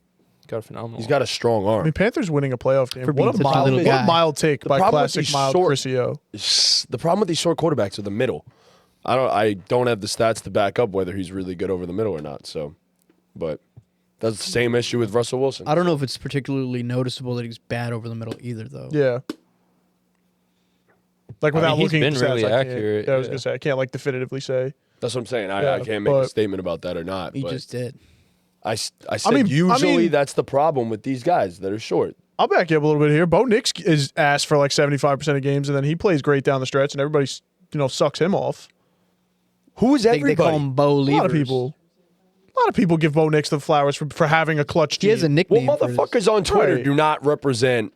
C: Got a phenomenal.
A: He's got a strong
B: I
A: arm.
B: mean, Panthers winning a playoff game.
D: For being
B: What a
D: such a
B: mild,
D: little
B: what
D: guy.
B: a mild take by
A: problem with
B: classic
A: these
B: mild
A: short-
B: Chris E.O.
A: The problem with these short quarterbacks are the middle. I don't have the stats to back up whether he's really good over the middle or not. So, but that's the same issue with Russell Wilson.
D: I don't know if it's particularly noticeable that he's bad over the middle either, though.
B: Yeah. Like
C: I mean,
B: without
C: he's
B: looking
C: been
B: at the stats,
C: really
B: I can't-
C: accurate,
B: Yeah, I was
C: yeah.
B: gonna say I can't like definitively say.
A: That's what I'm saying.
B: Yeah,
A: I can't make
B: but-
A: a statement about that or not.
D: He
A: but
D: just did.
A: I said
B: mean-
A: usually that's the problem with these guys that are short.
B: I'll back you up a little bit here. Bo Nix is ass for like 75% of games, and then he plays great down the stretch, and everybody sucks him off.
A: Who is
D: They
A: everybody?
D: call him Bo
B: A lot of
D: Levers.
B: people. A lot of people give Bo Nix the flowers for having a clutch team.
D: He has a nickname.
A: well,
D: for his-
A: motherfuckers on Twitter
B: Right.
A: do not represent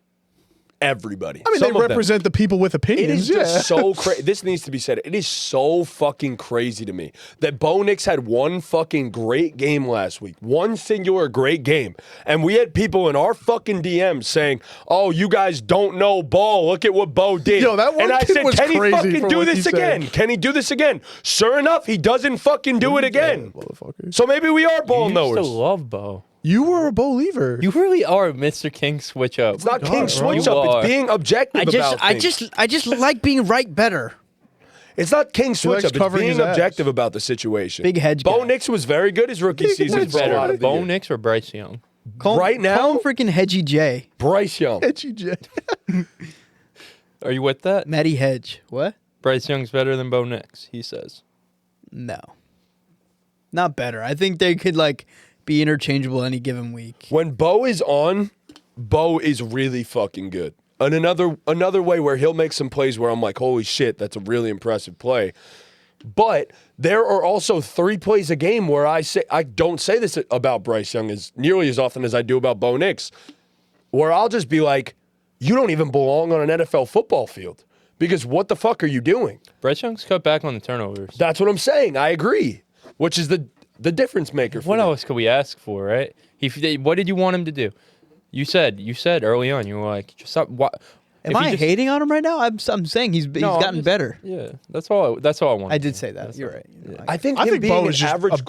A: everybody.
B: I mean,
A: Some
B: they
A: of them.
B: represent the people with
A: It
B: opinions.
A: is just so crazy. This needs to be said. It is so fucking crazy to me that Bo Nix had one fucking great game last week. One singular great game. And we had people in our fucking DMs saying, oh, you guys don't know ball. Look at what Bo did.
B: Yo, that one
A: and I
B: kid
A: said,
B: was
A: can he
B: crazy
A: fucking
B: for
A: do
B: what
A: this
B: he
A: again?
B: said.
A: Can he do this again? Sure enough, he doesn't fucking do it again.
B: Motherfucker.
A: So maybe we are ball
C: You
A: knowers.
C: used to love Bo.
B: You were a believer.
C: You really are Mr. King switch up.
A: It's not
B: God,
A: king
B: bro.
A: switch
C: You
A: up.
C: are.
A: It's being objective about things.
D: I just like being right better.
A: It's not king switch
B: likes
A: up. It's
B: covering
A: being
B: his ass.
A: objective about the situation.
D: Big hedge
A: Bo
D: guy.
A: Nix was very good his rookie season
B: hedge
A: for a lot
C: Better,
A: of the
C: Bo
A: year.
C: Nix or Bryce Young?
A: Right now?
D: call him freaking Hedgy J.
A: Bryce Young.
C: Are you with that?
D: Matty Hedge. What?
C: Bryce Young's better than Bo Nix, he says.
D: No. Not better. I think they could like be interchangeable any given week.
A: When Bo is on, Bo is really fucking good. And another way where he'll make some plays where I'm like, holy shit, that's a really impressive play. But there are also 3 plays a game where I don't say this about Bryce Young as nearly as often as I do about Bo Nix, where I'll just be like, you don't even belong on an NFL football field because what the fuck are you doing?
C: Bryce Young's cut back on the turnovers.
A: That's what I'm saying. I agree, which is the difference maker. For
C: What
A: me.
C: else could we ask for, right? What did you want him to do? You said early on, you were like, just stop.
D: Am I hating on him right now? I'm saying he's
C: No, I'm
D: gotten
C: just-
D: better.
C: Yeah, that's all I want.
D: I did say that. You're right.
A: I think
B: I
A: him
B: think
A: being
B: Bo
A: an
B: is just
A: average.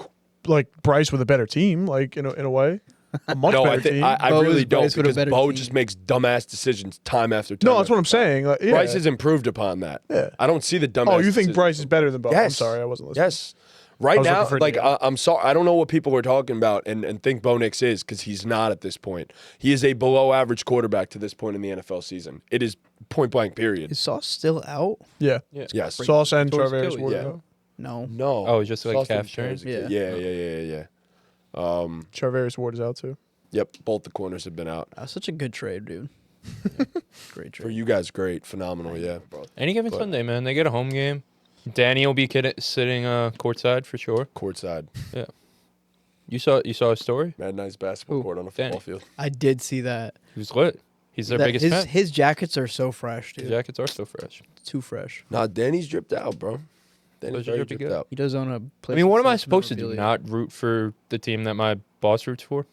B: like Bryce with a better team, like in a way, a much
A: No,
B: better team.
A: I
D: Bo
A: really
D: is
A: don't
D: Bryce with a
A: because
D: better
A: Bo
D: team.
A: just makes dumbass decisions time after time.
B: no, that's what I'm
A: after time.
B: saying. Like, yeah.
A: Bryce has improved upon that.
B: Yeah.
A: I don't see the dumbass.
B: Oh, you think
A: decisions.
B: Bryce is better than Bo? I'm
A: Yes.
B: sorry, I wasn't listening.
A: Yes. Right
B: was
A: now,
B: looking for
A: like
B: Dion.
A: I'm sorry, I don't know what people are talking about and think Bo Nix is because he's not at this point. He is a below average quarterback to this point in the NFL season. It is point blank. Period.
D: Is Sauce still out?
B: Yeah.
A: Yes.
B: Sauce and
C: Towards
B: Trevor
C: Achilles,
B: Ward.
A: yeah.
D: No.
A: No.
C: Oh, just like
A: Sauce
C: calf
A: didn't tear his
C: strain?
A: Achilles. Yeah.
B: Trevor Ward is out too.
A: Yep. Both the corners have been out.
D: That's such a good trade, dude. Great
A: For
D: trade.
A: you guys, great, phenomenal. Yeah.
C: Any given
A: But-
C: Sunday, man, they get a home game. Danny will be sitting courtside for sure.
A: Courtside.
C: You saw a story.
A: Mad Nice basketball
D: Ooh,
A: court on a football
C: Danny.
A: field.
D: I did see that.
C: He was lit. He's their
D: That-
C: biggest
D: his,
C: fan.
D: his jackets are so fresh,
C: The
D: dude.
C: jackets are so fresh.
D: Too fresh.
A: Nah, Danny's dripped out, bro. Danny's
C: Those are
A: very
C: drippy
A: dripped
C: good.
A: out.
D: He does own a
C: I
D: place.
C: mean, what
D: that
C: am I
D: sells
C: supposed to do?
D: memorabilia.
C: Not root for the team that my boss roots for?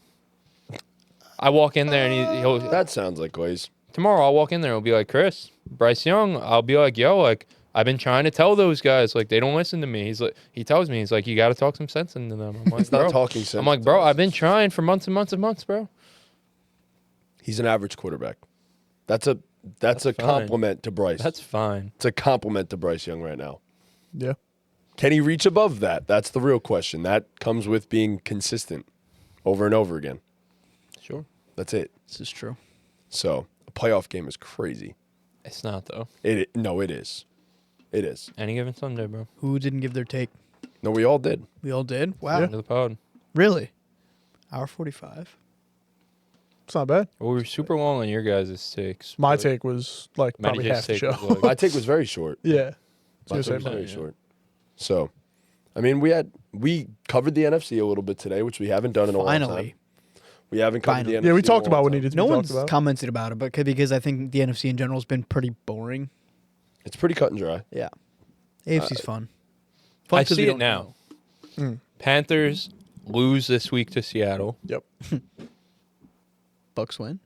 C: I walk in there and he'll
A: That sounds like Glaze.
C: tomorrow. I'll walk in there and he'll be like, Chris, Bryce Young. I'll be like, yo, like I've been trying to tell those guys, like they don't listen to me. He tells me, he's like, you got to talk some sense into them. I'm like,
A: It's not
C: bro.
A: talking sense.
C: I'm like, bro, I've been trying for months and months and months, bro.
A: He's an average quarterback. That's a
C: That's fine.
A: compliment to Bryce.
C: That's fine.
A: It's a compliment to Bryce Young right now.
B: Yeah.
A: Can he reach above that? That's the real question. That comes with being consistent over and over again.
C: Sure.
A: That's it.
D: This is true.
A: So a playoff game is crazy.
C: It's not though.
A: No, it is. It is.
C: Any given Sunday, bro.
D: Who didn't give their take?
A: No, we all did.
D: We all did. Wow.
C: End of the pod.
D: Really? Hour 45.
B: It's not bad.
C: Well, we were super long on your guys' takes.
B: My
C: but
B: take was like
C: Matty
B: probably
C: J's
B: half the
C: take
B: show.
C: was like-
A: My take was very short.
B: Yeah.
A: My
B: was
A: take
B: gonna
A: was
B: say,
A: very
C: yeah.
A: short. So, I mean, we covered the NFC a little bit today, which we haven't done in a long time.
D: Finally.
A: We haven't covered
D: Finally.
A: the NFC.
B: Yeah, we
A: in a
B: talked
A: long
B: about what
A: time.
B: needed to
D: No
B: be
D: one's
B: talked about.
D: commented about it, but because I think the NFC in general has been pretty boring.
A: It's pretty cut and dry.
D: Yeah. AFC's fun. Fun
C: I
D: 'cause
C: see
D: we
C: it
D: don't
C: now.
B: Mm.
C: Panthers lose this week to Seattle.
B: Yep.
D: Bucks win.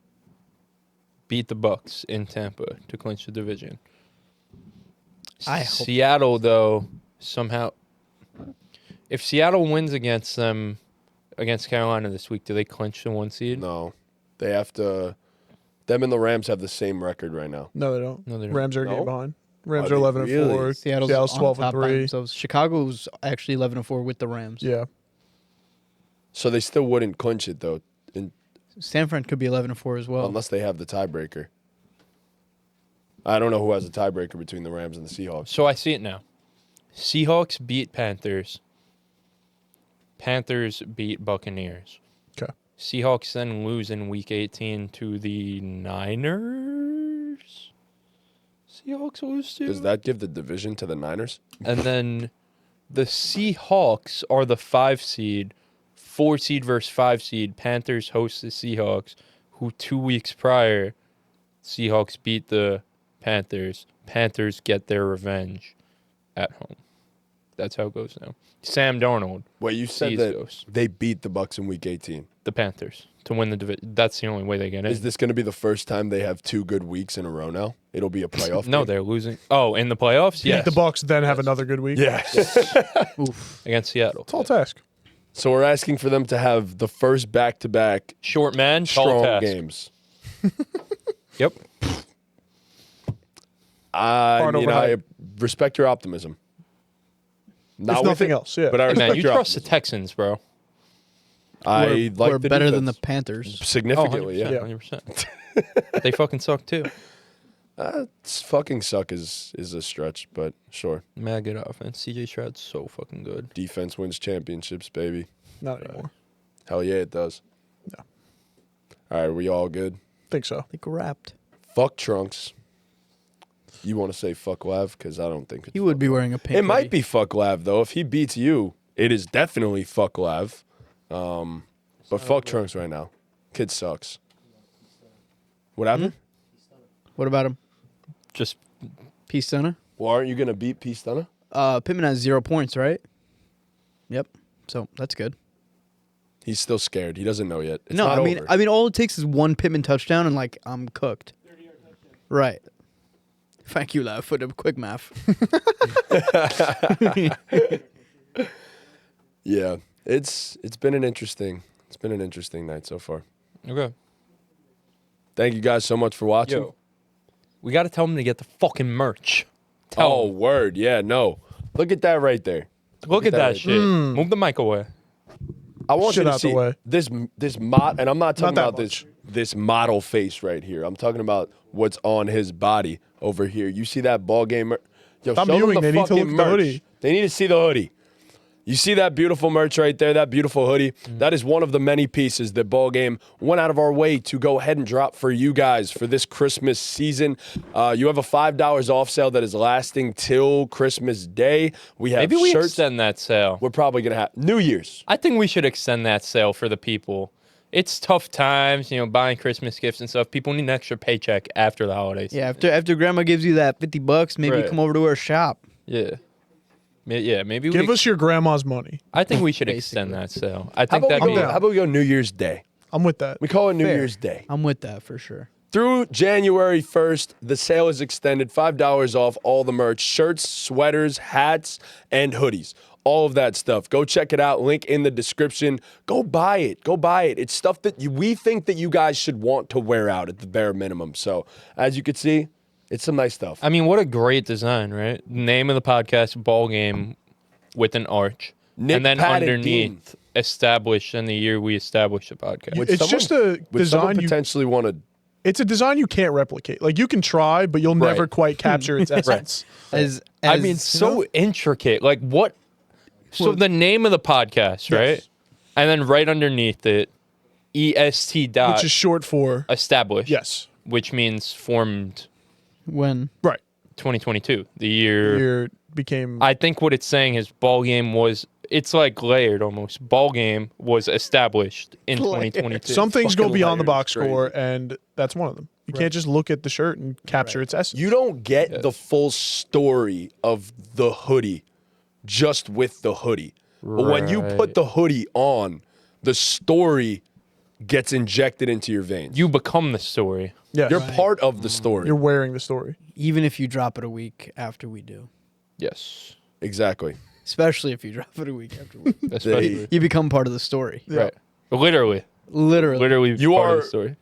C: Beat the Bucks in Tampa to clinch the division.
D: I hope-
C: Seattle, though, somehow, if Seattle wins against Carolina this week, do they clinch the 1 seed?
A: No, they have to. Them and the Rams have the same record right now.
B: No, they don't.
C: No, they don't.
B: Rams are a
A: No?
B: game behind. Rams
A: Are
B: are
A: they
B: 11
A: really?
B: and 4.
D: Seattle's,
B: Seattle's
D: on
B: 12
D: top
B: and
D: by
B: 3.
D: themselves. Chicago's actually 11 and 4 with the Rams.
B: Yeah.
A: So they still wouldn't clinch it though,
D: San Fran could be 11 and 4 as well.
A: unless they have the tiebreaker. I don't know who has a tiebreaker between the Rams and the Seahawks.
C: So I see it now. Seahawks beat Panthers. Panthers beat Buccaneers.
B: Okay.
C: Seahawks then lose in Week 18 to the Niners. Seahawks lose to.
A: Does that give the division to the Niners?
C: And then the Seahawks are the 5 seed, 4 seed versus 5 seed. Panthers host the Seahawks, who 2 weeks prior Seahawks beat the Panthers. Panthers get their revenge at home. That's how it goes now. Sam Darnold.
A: Wait, you said
C: sees
A: that
C: those.
A: they beat the Bucs in Week 18.
C: The Panthers to win the division. That's the only way they get in.
A: Is this going to be the first time they have 2 good weeks in a row now? It'll be a playoff
C: No,
A: game?
C: they're losing. Oh, in the playoffs?
B: Beat
C: Yes.
B: the Bucks, then have another good week.
A: Yeah.
C: Against Seattle.
B: Tall task.
A: So we're asking for them to have the first back-to-back
C: Short man, tall
A: strong
C: task.
A: games.
C: Yep.
A: I
B: Hard
A: mean,
B: over
A: I
B: hype.
A: respect your optimism. Not
B: If
A: with
B: nothing
A: it,
B: else, yeah.
A: But I
C: Hey,
A: respect
C: man, you
A: your
C: trust the
A: optimism.
C: Texans, bro.
A: I
D: we're
A: like the
D: better than the
A: defense.
D: Panthers.
A: Significantly, yeah.
C: 100%. They fucking suck, too.
A: Fucking suck is a stretch, but sure.
C: Mad good offense. CJ Stroud's so fucking good.
A: Defense wins championships, baby.
B: Not anymore.
A: Hell yeah, it does.
B: No.
A: All right, we all good?
B: Think so.
D: I think we're wrapped.
A: Fuck Trunks. You want to say fuck Lav? Because I don't think it's
D: He would be wearing a pink.
A: It might
D: hoodie.
A: be fuck Lav, though. If he beats you, it is definitely fuck Lav. But fuck Trunks right now. Kid sucks. What happened?
D: What about him?
C: Just
D: Peace, Stunner.
A: Well, aren't you going to beat P. Stunner?
D: Pittman has 0 points, right? Yep. So that's good.
A: He's still scared. He doesn't know yet. It's
D: No,
A: not
D: I mean,
A: over.
D: all it takes is one Pittman touchdown, and like I'm cooked. Right. Thank you, Lav, for the quick math.
A: Yeah, it's been an interesting night so far.
C: okay.
A: Thank you guys so much for watching.
C: Yo, we got to tell them to get the fucking merch.
A: Oh,
C: Tell 'em.
A: word. Yeah, no. Look at that right there.
C: Look at that
A: right
C: shit. Move the mic away.
A: I want
B: Shit
A: you to
B: out the
A: see
B: way.
A: this mod, and I'm not talking
B: that
A: about this model face right here. I'm talking about what's on his body over here. You see that ball game? Yo,
B: Stop
A: show them
B: viewing.
A: the
B: They need to
A: fucking
B: look at the
A: merch.
B: hoodie.
A: They need to see the hoodie. You see that beautiful merch right there, that beautiful hoodie? That is one of the many pieces that BallGame went out of our way to go ahead and drop for you guys for this Christmas season. You have a $5 off sale that is lasting till Christmas Day. We have
C: Maybe we
A: shirts.
C: extend that sale.
A: We're probably going to have New Year's.
C: I think we should extend that sale for the people. It's tough times, buying Christmas gifts and stuff. People need an extra paycheck after the holidays.
D: Yeah, after Grandma gives you that $50, maybe
C: Right.
D: come over to her shop.
C: Yeah. Yeah, maybe
B: Give
C: we.
B: us your grandma's money.
C: I think we should extend that sale. I
A: How
C: think
A: about,
C: that.
A: we go, how about we go New Year's Day?
B: I'm with that.
A: We call it New
D: Fair.
A: Year's Day.
D: I'm with that for sure.
A: Through January 1st, the sale is extended. $5 off all the merch, shirts, sweaters, hats, and hoodies. All of that stuff. Go check it out. Link in the description. Go buy it. Go buy it. It's stuff that we think that you guys should want to wear out at the bare minimum. So, as you can see, it's some nice stuff.
C: I mean, what a great design, right? Name of the podcast, BallGame with an arch.
A: Nick
C: and then
A: Patton
C: underneath, established in the year we established the podcast.
A: Would
B: It's just a
A: would someone
B: design you.
A: potentially want to.
B: It's a design you can't replicate. Like you can try, but you'll never
A: Right.
B: quite capture its essence.
C: I mean, so intricate. Like what? So the name of the podcast, right?
B: Yes.
C: And then right underneath it, EST dot
B: Which is short for
C: established.
B: yes.
C: Which means formed
D: When?
B: Right.
C: 2022, the year.
B: Year became
C: I think what it's saying is BallGame was. It's like layered almost. BallGame was established in 2022.
B: some things go
A: fucking
B: beyond the
A: layered.
B: box
A: It's crazy.
B: score, and that's one of them. You can't just look at the shirt and capture its essence.
A: You don't get the full story of the hoodie just with the hoodie. But when you put
C: Right.
A: the hoodie on, the story gets injected into your veins.
C: You become the story.
B: Yeah,
A: You're part of the story.
B: you're wearing the story.
D: Even if you drop it a week after we do.
C: Yes.
A: Exactly.
D: Especially if you drop it a week after we do.
C: Especially.
D: You become part of the story.
C: Right. Literally.
D: Literally.
A: You
C: part
A: are-
C: of the story.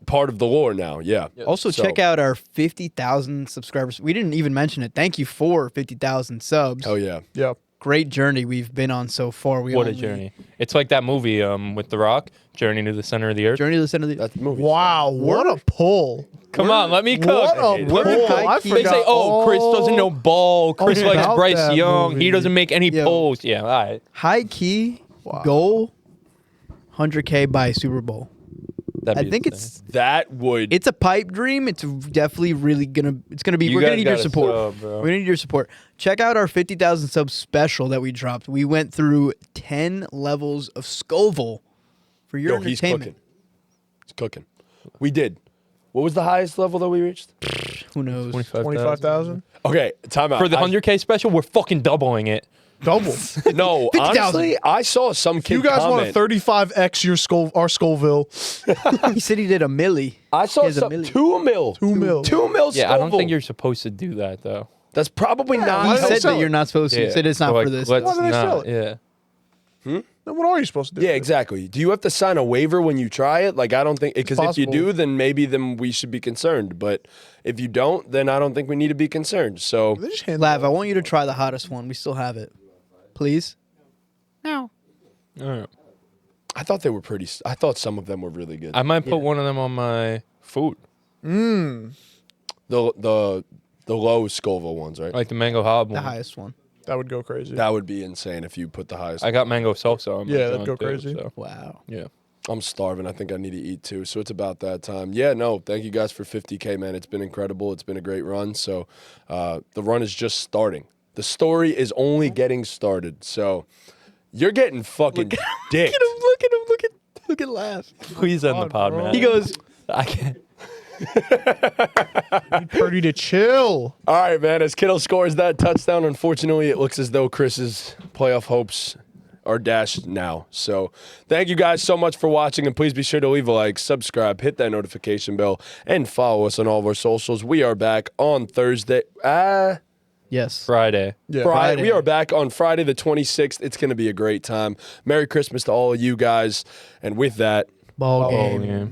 A: Part of the lore now, yeah.
D: Also,
A: So-
D: check out our 50,000 subscribers. We didn't even mention it. Thank you for 50,000 subs.
A: Oh, yeah.
B: Yeah.
D: Great journey we've been on so far.
C: What a journey. It's like that movie with The Rock, Journey to the Center of the Earth.
D: Journey to the center of the.
A: That's the movie.
B: Wow, what a pull!
C: Come on, let me cook.
B: What a
A: Hey,
B: pull! I
C: They
B: forgot
C: say, oh, Chris doesn't know ball. Chris likes
B: about
C: Bryce
B: that
C: Young.
B: movie.
C: He doesn't make any
D: Yo.
C: polls. Yeah, all right.
D: High key goal, 100K by Super Bowl.
C: That'd
D: I
C: be
D: think
C: insane.
A: That would.
D: it's a pipe dream. It's definitely really gonna. It's gonna be.
C: You
D: We're gonna
C: guys
D: need your
C: gotta
D: support.
C: sub, bro.
D: We're gonna need your support. Check out our 50,000 sub special that we dropped. We went through 10 levels of Scoville for your
A: Yo, he's
D: entertainment.
A: cooking. He's cooking. We did. What was the highest level that we reached?
D: Who knows?
B: 25,000.
A: Okay, time out.
C: For the 100K special, we're fucking doubling it.
B: Double.
A: No,
D: 50,000.
A: honestly, I saw some kid
B: You guys
A: comment.
B: want to 35x our Scoville?
D: He said he did a milli.
A: I saw
D: He has a
A: some
D: million.
A: 2 mil.
B: 2 mil.
A: 2 mil
C: Yeah, I don't
A: Scoville.
C: think you're supposed to do that though.
A: That's probably
B: why
A: not.
B: do
D: He
B: they
D: said
B: sell
D: that
B: it?
D: you're not supposed to. He said it's not
C: So,
D: for this.
C: Let's
B: Why do they sell
C: not.
B: it?
C: Yeah.
B: Then what are you supposed to do?
A: Yeah, exactly. Do you have to sign a waiver when you try it? Like, I don't think, because if you
B: possible.
A: do, then we should be concerned. But if you don't, then I don't think we need to be concerned. So,
B: They just hand
D: Lav, I want you to try the hottest one. We still have it. Please. No.
C: All right.
A: I thought they were pretty, I thought some of them were really good.
C: I might put one of them on my food,
A: The low Scoville ones, right?
C: like the mango hob
D: The
C: one.
D: highest one.
B: That would go crazy.
A: That would be insane if you put the highest.
C: I got mango salsa on my
B: Yeah, that'd
C: John
B: go
C: too,
B: crazy.
C: So,
D: Wow.
C: yeah.
A: I'm starving. I think I need to eat too. So it's about that time. Yeah, no, thank you guys for 50K, man. It's been incredible. It's been a great run. So the run is just starting. The story is only getting started. So you're getting fucking dick.
D: Look at Lav.
C: Please end the pod,
B: bro.
C: man.
D: He goes,
C: I can't.
B: Purdy to chill.
A: All right, man. As Kittle scores that touchdown, unfortunately, it looks as though Chris's playoff hopes are dashed now. So thank you guys so much for watching, and please be sure to leave a like, subscribe, hit that notification bell, and follow us on all of our socials. We are back on Thursday.
D: yes.
C: Friday.
B: Yeah.
A: Friday. We are back on Friday the 26th. It's going to be a great time. Merry Christmas to all of you guys. And with that,
D: Ball
C: Oh,
D: game.
C: yeah.